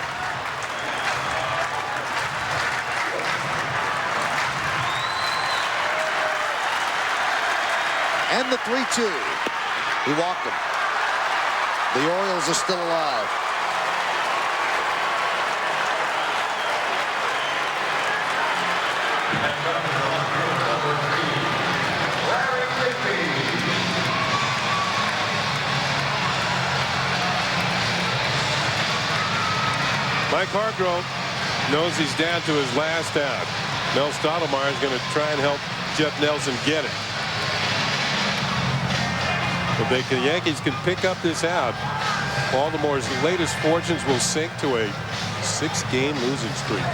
And the 3-2. He walked him. The Orioles are still alive. Mike Hargrove knows he's down to his last out. Mel Stottlemyre is going to try and help Jeff Nelson get it. If the Yankees can pick up this out, Baltimore's latest fortunes will sink to a 6-game losing streak.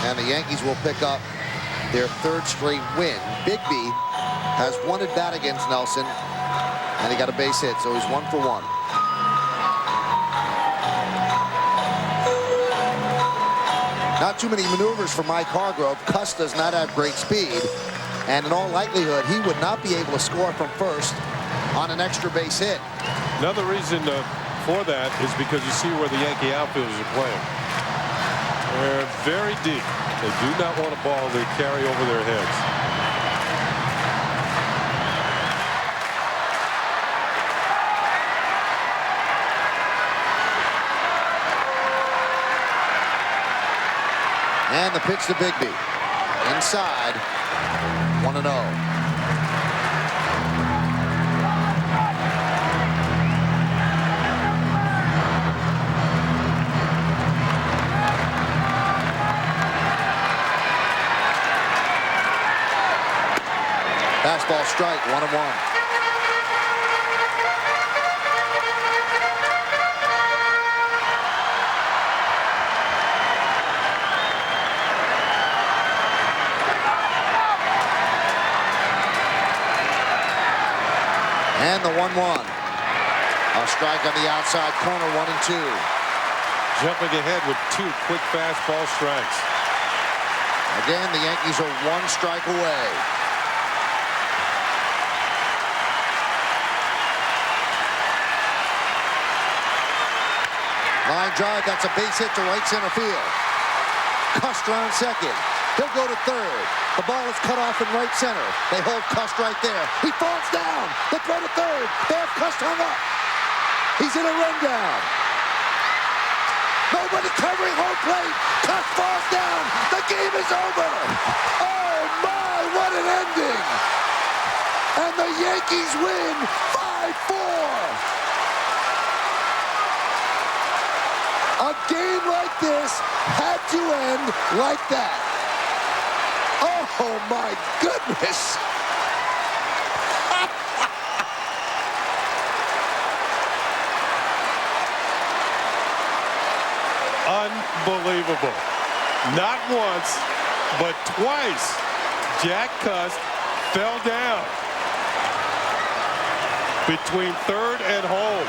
And the Yankees will pick up their 3rd straight win. Bigbie has 1 at bat against Nelson, and he got a base hit, so he's 1 for 1. Not too many maneuvers for Mike Hargrove. Cust does not have great speed, and in all likelihood, he would not be able to score from first on an extra base hit. Another reason for that is because you see where the Yankee outfielders are playing. They're very deep. They do not want a ball to carry over their heads. And the pitch to Bigbie. Inside, 1-0. Fastball strike, 1-1. And the 1-1. A A strike on the outside corner, 1-2. Jumping ahead with 2 quick fastball strikes. Again, the Yankees are 1 strike away. Line drive, that's a base hit to right center field. Cust around second. He'll go to third. The ball is cut off in right center. They hold Cust right there. He falls down. They throw to third. They have Cust hung up. He's in a rundown. Nobody covering home plate. Cust falls down. The game is over. Oh my, what an ending. And the Yankees win 5-4. A game like this had to end like that. Oh my goodness. Unbelievable. Not once, but twice, Jack Cust fell down between third and home.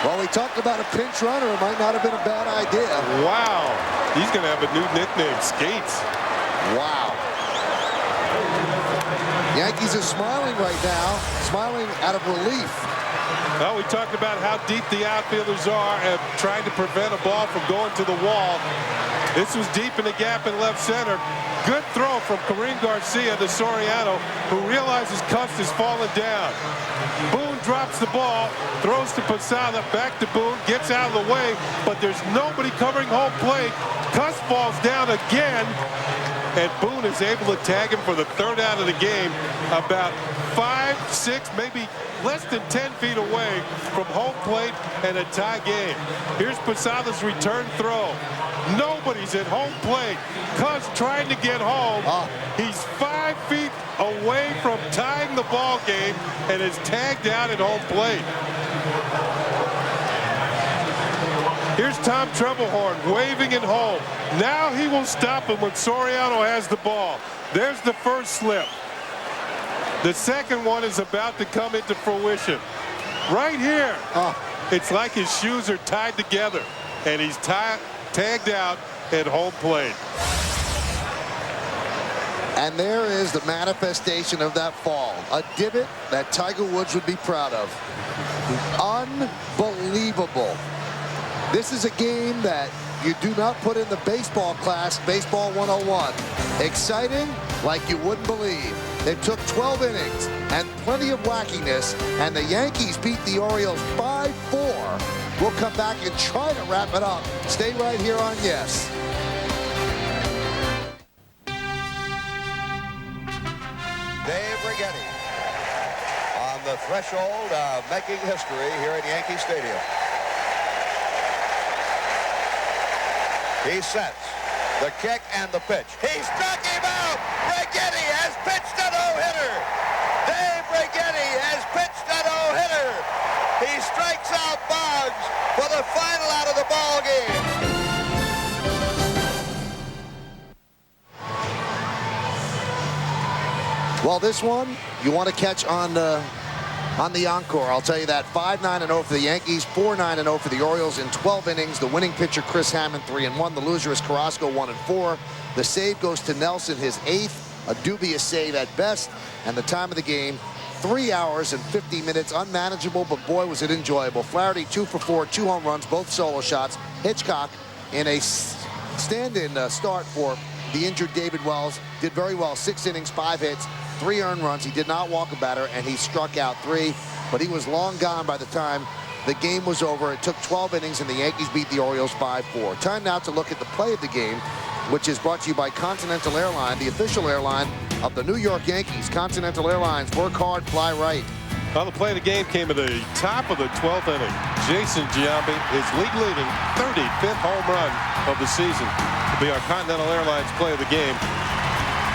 Well, we talked about a pinch runner. It might not have been a bad idea. Wow. He's going to have a new nickname, Skates. Wow. Yankees are smiling right now, smiling out of relief. Well, we talked about how deep the outfielders are and trying to prevent a ball from going to the wall. This was deep in the gap in left center. Good throw from Kareem Garcia to Soriano, who realizes Cust is falling down. Boone drops the ball, throws to Posada, back to Boone, gets out of the way, but there's nobody covering home plate. Cust falls down again, and Boone is able to tag him for the 3rd out of the game, about 5, 6, maybe less than 10 feet away from home plate and a tie game. Here's Posada's return throw. Nobody's at home plate. Cust trying to get home. He's 5 feet away from tying the ball game and is tagged out at home plate. Here's Tom Trebelhorn waving it home. Now he will stop him when Soriano has the ball. There's the first slip. The second one is about to come into fruition. Right here. It's like his shoes are tied together, and he's tagged out at home plate. And there is the manifestation of that fall. A divot that Tiger Woods would be proud of. Unbelievable. This is a game that you do not put in the baseball class, Baseball 101. Exciting like you wouldn't believe. It took 12 innings and plenty of wackiness, and the Yankees beat the Orioles 5-4. We'll come back and try to wrap it up. Stay right here on Yes. Dave Righetti on the threshold of making history here at Yankee Stadium. He sets the kick and the pitch. He struck him out. Righetti has pitched a no-hitter. Dave Righetti has pitched a no-hitter. He strikes out Boggs for the final out of the ball game. Well, this one you want to catch on the encore. I'll tell you that. 5-9-0 for the Yankees, 4-9-0 for the Orioles in 12 innings. The winning pitcher, Chris Hammond, 3-1. The loser is Carrasco, 1-4. The save goes to Nelson, his 8th. A dubious save at best. And the time of the game, 3 hours and 50 minutes. Unmanageable, but boy, was it enjoyable. Flaherty, 2 for 4, 2 home runs, both solo shots. Hitchcock in a stand-in start for the injured David Wells. Did very well. 6 innings, 5 hits. 3 earned runs. He did not walk a batter, and he struck out 3, but he was long gone by the time the game was over. It took 12 innings, and the Yankees beat the Orioles 5-4. Time now to look at the play of the game, which is brought to you by Continental Airlines, the official airline of the New York Yankees. Continental Airlines, work hard, fly right. Well, the play of the game came at the top of the 12th inning. Jason Giambi, his league-leading 35th home run of the season, will be our Continental Airlines play of the game.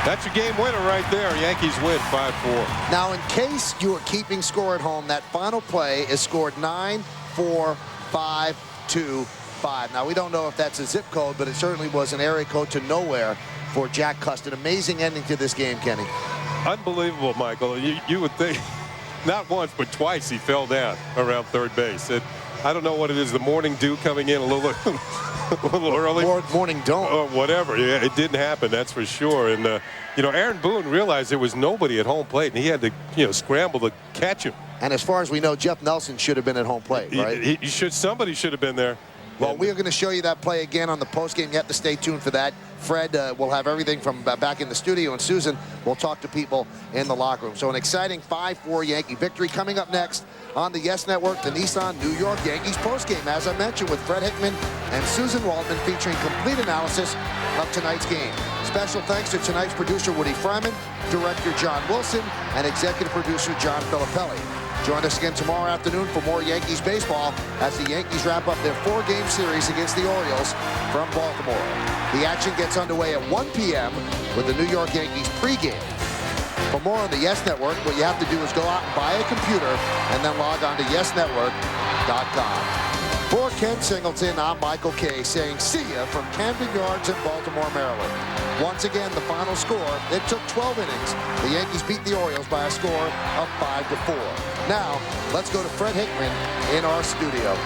That's your game winner right there. Yankees win 5-4. Now, in case you are keeping score at home, that final play is scored 9-4-5-2-5. Now, we don't know if that's a zip code, but it certainly was an area code to nowhere for Jack Cust. An amazing ending to this game, Kenny. Unbelievable, Michael. You would think not once, but twice he fell down around third base. I don't know what it is, the morning dew coming in a little, a little early. Morning don't. Or whatever. Yeah, it didn't happen, that's for sure. And, you know, Aaron Boone realized there was nobody at home plate, and he had to, you know, scramble to catch him. And as far as we know, Jeff Nelson should have been at home plate, right? Somebody should have been there. Well, we are going to show you that play again on the postgame. You have to stay tuned for that. Fred will have everything from back in the studio, and Susan will talk to people in the locker room. So an exciting 5-4 Yankee victory coming up next on the Yes Network, the Nissan New York Yankees postgame, as I mentioned, with Fred Hickman and Susan Waldman, featuring complete analysis of tonight's game. Special thanks to tonight's producer, Woody Fryman, director John Wilson, and executive producer John Filippelli. Join us again tomorrow afternoon for more Yankees baseball as the Yankees wrap up their 4-game series against the Orioles from Baltimore. The action gets underway at 1 p.m. with the New York Yankees pregame. For more on the Yes Network, what you have to do is go out and buy a computer and then log on to yesnetwork.com. For Ken Singleton, I'm Michael Kay saying see ya from Camden Yards in Baltimore, Maryland. Once again, the final score, it took 12 innings. The Yankees beat the Orioles by a score of 5-4. Now, let's go to Fred Hickman in our studio.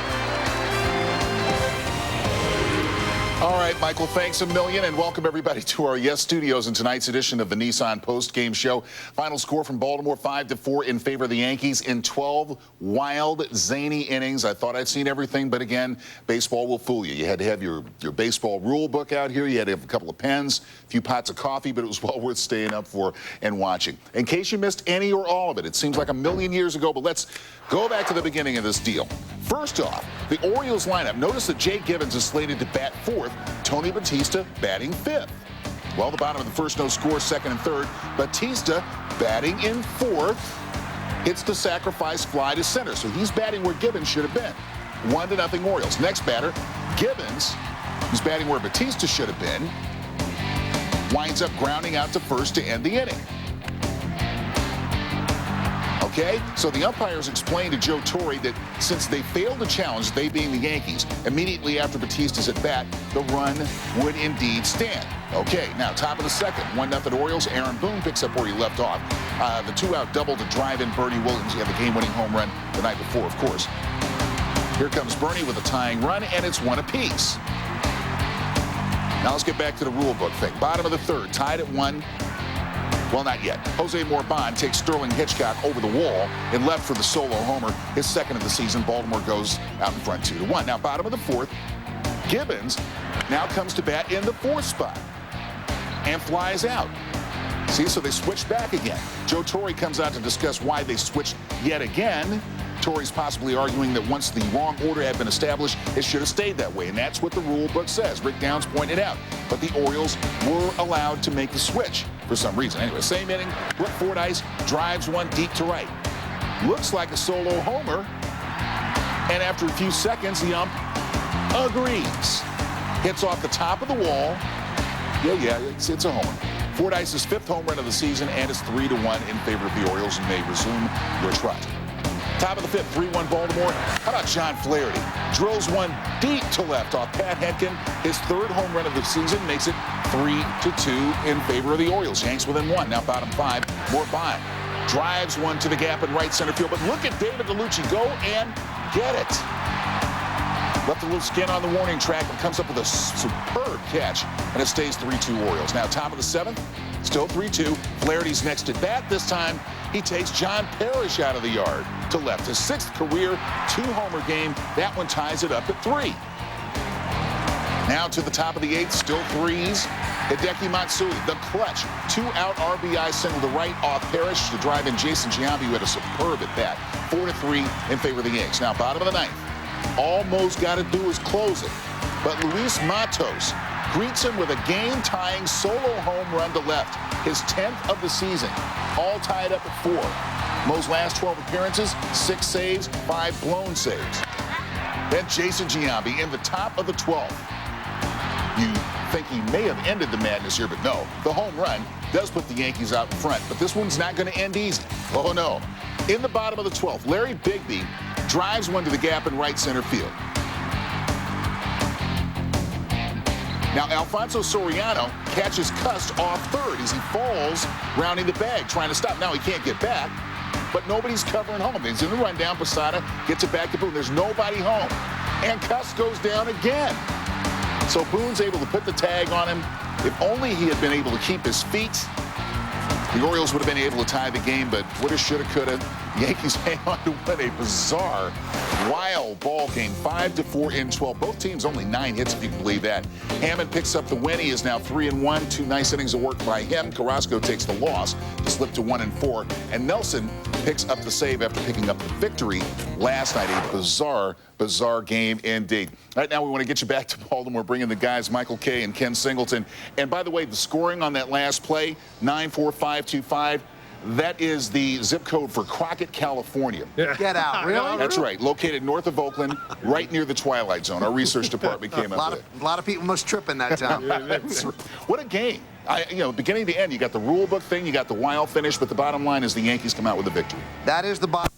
All right, Michael, thanks a million, and welcome everybody to our Yes Studios in tonight's edition of the Nissan Post-Game Show. Final score from Baltimore, 5-4 in favor of the Yankees in 12 wild, zany innings. I thought I'd seen everything, but again, baseball will fool you. You had to have your baseball rule book out here. You had to have a couple of pens, a few pots of coffee, but it was well worth staying up for and watching. In case you missed any or all of it, it seems like a million years ago, but let's go back to the beginning of this deal. First off, the Orioles lineup. Notice that Jay Gibbons is slated to bat fourth, Tony Batista batting fifth. Well, the bottom of the first, no score, second and third. Batista batting in fourth. It's the sacrifice fly to center, so he's batting where Gibbons should have been. 1-0 Orioles. Next batter, Gibbons, who's batting where Batista should have been, winds up grounding out to first to end the inning. Okay, so the umpires explained to Joe Torre that since they failed to challenge, they being the Yankees, immediately after Batista's at bat, the run would indeed stand. Okay, now top of the second, 1-0 Orioles. Aaron Boone picks up where he left off. The two-out double to drive in Bernie Williams. He had the game-winning home run the night before, of course. Here comes Bernie with a tying run, and it's one apiece. Now let's get back to the rule book thing. Bottom of the third, tied at 1. Well, not yet. Jose Morban takes Sterling Hitchcock over the wall and left for the solo homer, his second of the season. Baltimore goes out in front 2-1. Now, bottom of the fourth, Gibbons now comes to bat in the fourth spot and flies out. See, so they switched back again. Joe Torre comes out to discuss why they switched yet again. Torre's possibly arguing that once the wrong order had been established, it should have stayed that way, and that's what the rule book says. Rick Downs pointed out. But the Orioles were allowed to make the switch for some reason. Anyway, same inning, Brooke Fordyce drives one deep to right. Looks like a solo homer, and after a few seconds, the ump agrees. Hits off the top of the wall. Yeah, it's a homer. Fordyce's fifth home run of the season, and it's 3-1 in favor of the Orioles, and they resume your trot. Top of the fifth, 3-1 Baltimore. How about John Flaherty? Drills one deep to left off Pat Hentgen. His third home run of the season makes it 3-2 in favor of the Orioles. Yanks within one. Now bottom five, Morban drives one to the gap in right center field. But look at David DeLucci go and get it. Left a little skin on the warning track, but comes up with a superb catch, and it stays 3-2 Orioles. Now top of the seventh, still 3-2. Flaherty's next at bat. This time, he takes John Parrish out of the yard to left. His sixth career two-homer game. That one ties it up at 3. Now to the top of the eighth, still threes. Hideki Matsui, the clutch. Two-out RBI single to right off Parrish to drive in Jason Giambi, who had a superb at bat. 4-3 in favor of the Yanks. Now bottom of the ninth. All Mo's got to do is close it. But Luis Matos greets him with a game-tying solo home run to left. His 10th of the season. All tied up at 4. Mo's last 12 appearances, 6 saves, 5 blown saves. Then Jason Giambi in the top of the 12th. You think he may have ended the madness here, but no. The home run does put the Yankees out in front, but this one's not going to end easy. Oh, no. In the bottom of the 12th, Larry Bigbie drives one to the gap in right center field. Now, Alfonso Soriano catches Cust off third as he falls, rounding the bag, trying to stop. Now he can't get back. but nobody's covering home. He's in the rundown. Posada gets it back to Boone. There's nobody home. And Cust goes down again. So Boone's able to put the tag on him. If only he had been able to keep his feet, the Orioles would have been able to tie the game, but woulda, shoulda, coulda. Yankees hang on to win a bizarre, wild ball game, 5-4 in 12. Both teams only 9 hits, if you can believe that. Hammond picks up the win. He is now 3-1. 2 nice innings of work by him. Carrasco takes the loss to slip to 1-4. And Nelson picks up the save after picking up the victory last night. A bizarre, bizarre game indeed. Right now, we want to get you back to Baltimore, bring in the guys Michael Kay and Ken Singleton. And by the way, the scoring on that last play, 94525. That is the zip code for Crockett, California. Get out, really? That's right. Located north of Oakland, right near the Twilight Zone. Our research department came up with it. A lot of people must trip in that town. What a game. Beginning to end, you got the rule book thing, you got the wild finish, but the bottom line is the Yankees come out with a victory. That is the bottom.